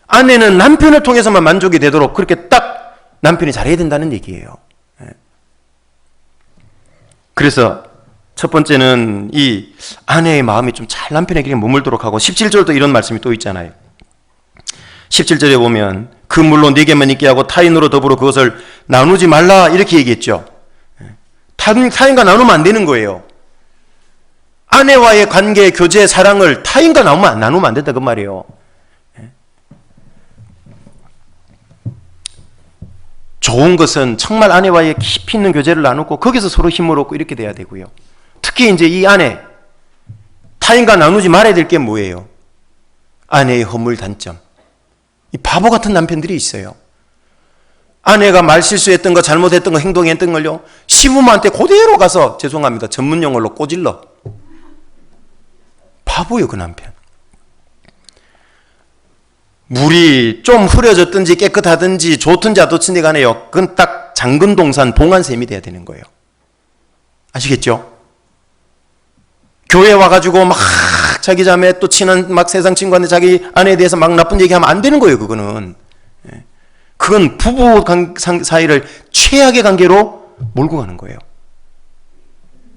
아내는 남편을 통해서만 만족이 되도록 그렇게 딱 남편이 잘해야 된다는 얘기예요. 그래서 첫 번째는 이 아내의 마음이 좀 잘 남편에게 머물도록 하고, 17절도 이런 말씀이 또 있잖아요. 17절에 보면 그 물로 네게만 있게 하고 타인으로 더불어 그것을 나누지 말라 이렇게 얘기했죠. 타인과 나누면 안 되는 거예요. 아내와의 관계, 교제, 사랑을 타인과 나누면 안 된다 그 말이에요. 좋은 것은 정말 아내와의 깊이 있는 교제를 나누고 거기서 서로 힘을 얻고 이렇게 돼야 되고요. 특히 이제 이 아내, 타인과 나누지 말아야 될 게 뭐예요? 아내의 허물 단점. 이 바보 같은 남편들이 있어요. 아내가 말실수했던 거, 잘못했던 거, 행동했던 걸요, 시부모한테 그대로 가서, 죄송합니다, 전문 용어로 꼬질러. 바보요 그 남편. 물이 좀 흐려졌든지 깨끗하든지 좋든지 어떻든지 간에요, 그건 딱 잠근 동산 봉한 셈이 돼야 되는 거예요. 아시겠죠? 교회 와가지고 막 자기 자매 또 친한 막 세상 친구한테 자기 아내에 대해서 막 나쁜 얘기하면 안 되는 거예요. 그거는. 그건 부부 사이를 최악의 관계로 몰고 가는 거예요.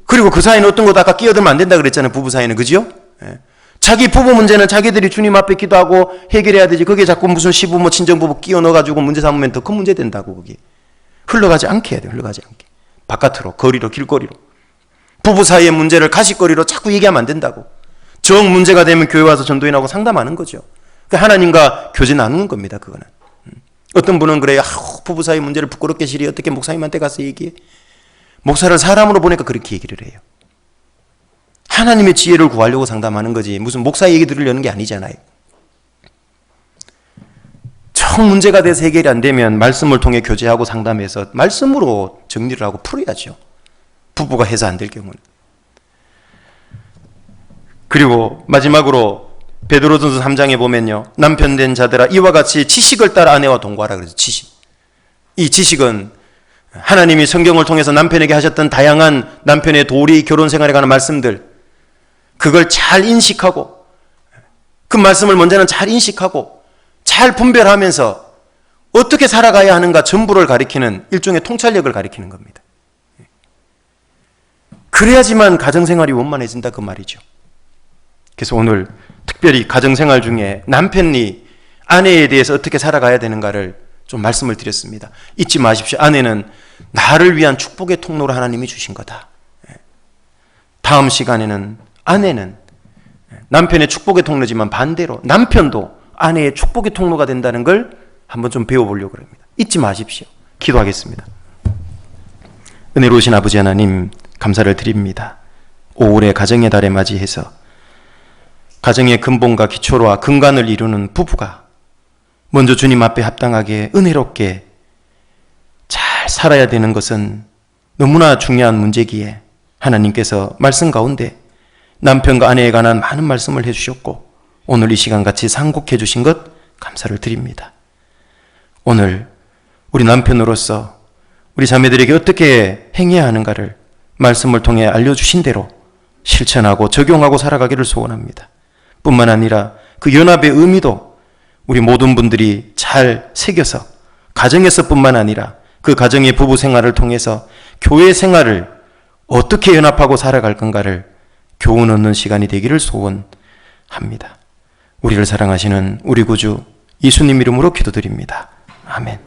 그리고 그 사이는 어떤 것도 아까 끼어들면 안 된다 그랬잖아요. 부부 사이는. 그죠? 자기 부부 문제는 자기들이 주님 앞에 기도하고 해결해야 되지, 그게 자꾸 무슨 시부모 친정부부 끼워 넣어가지고 문제 삼으면 더 큰 문제 된다고. 그게 흘러가지 않게 해야 돼요. 흘러가지 않게. 바깥으로, 거리로, 길거리로. 부부 사이의 문제를 가십거리로 자꾸 얘기하면 안 된다고. 정 문제가 되면 교회 와서 전도인하고 상담하는 거죠. 하나님과 교제 나누는 겁니다. 그거는. 어떤 분은 그래요. 부부 사이 문제를 부끄럽게 시리 어떻게 목사님한테 가서 얘기해. 목사를 사람으로 보니까 그렇게 얘기를 해요. 하나님의 지혜를 구하려고 상담하는 거지 무슨 목사 얘기 들으려는 게 아니잖아요. 정 문제가 돼서 해결이 안 되면 말씀을 통해 교제하고 상담해서 말씀으로 정리를 하고 풀어야죠. 부부가 해서 안 될 경우는. 그리고 마지막으로 베드로전서 3장에 보면요. 남편 된 자들아 이와 같이 지식을 따라 아내와 동거하라 그래서 지식. 이 지식은 하나님이 성경을 통해서 남편에게 하셨던 다양한 남편의 도리, 결혼 생활에 관한 말씀들 그걸 잘 인식하고 그 말씀을 먼저는 잘 인식하고 잘 분별하면서 어떻게 살아가야 하는가 전부를 가리키는 일종의 통찰력을 가리키는 겁니다. 그래야지만 가정생활이 원만해진다 그 말이죠. 그래서 오늘 특별히 가정생활 중에 남편이 아내에 대해서 어떻게 살아가야 되는가를 좀 말씀을 드렸습니다. 잊지 마십시오. 아내는 나를 위한 축복의 통로로 하나님이 주신 거다. 다음 시간에는 아내는 남편의 축복의 통로지만 반대로 남편도 아내의 축복의 통로가 된다는 걸 한번 좀 배워보려고 합니다. 잊지 마십시오. 기도하겠습니다. 은혜로우신 아버지 하나님 감사를 드립니다. 5월의 가정의 달에 맞이해서 가정의 근본과 기초와 근간을 이루는 부부가 먼저 주님 앞에 합당하게 은혜롭게 잘 살아야 되는 것은 너무나 중요한 문제기에 하나님께서 말씀 가운데 남편과 아내에 관한 많은 말씀을 해주셨고 오늘 이 시간 같이 상곡해 주신 것 감사를 드립니다. 오늘 우리 남편으로서 우리 자매들에게 어떻게 행해야 하는가를 말씀을 통해 알려주신 대로 실천하고 적용하고 살아가기를 소원합니다. 뿐만 아니라 그 연합의 의미도 우리 모든 분들이 잘 새겨서 가정에서뿐만 아니라 그 가정의 부부 생활을 통해서 교회 생활을 어떻게 연합하고 살아갈 건가를 교훈 얻는 시간이 되기를 소원합니다. 우리를 사랑하시는 우리 구주 예수님 이름으로 기도드립니다. 아멘.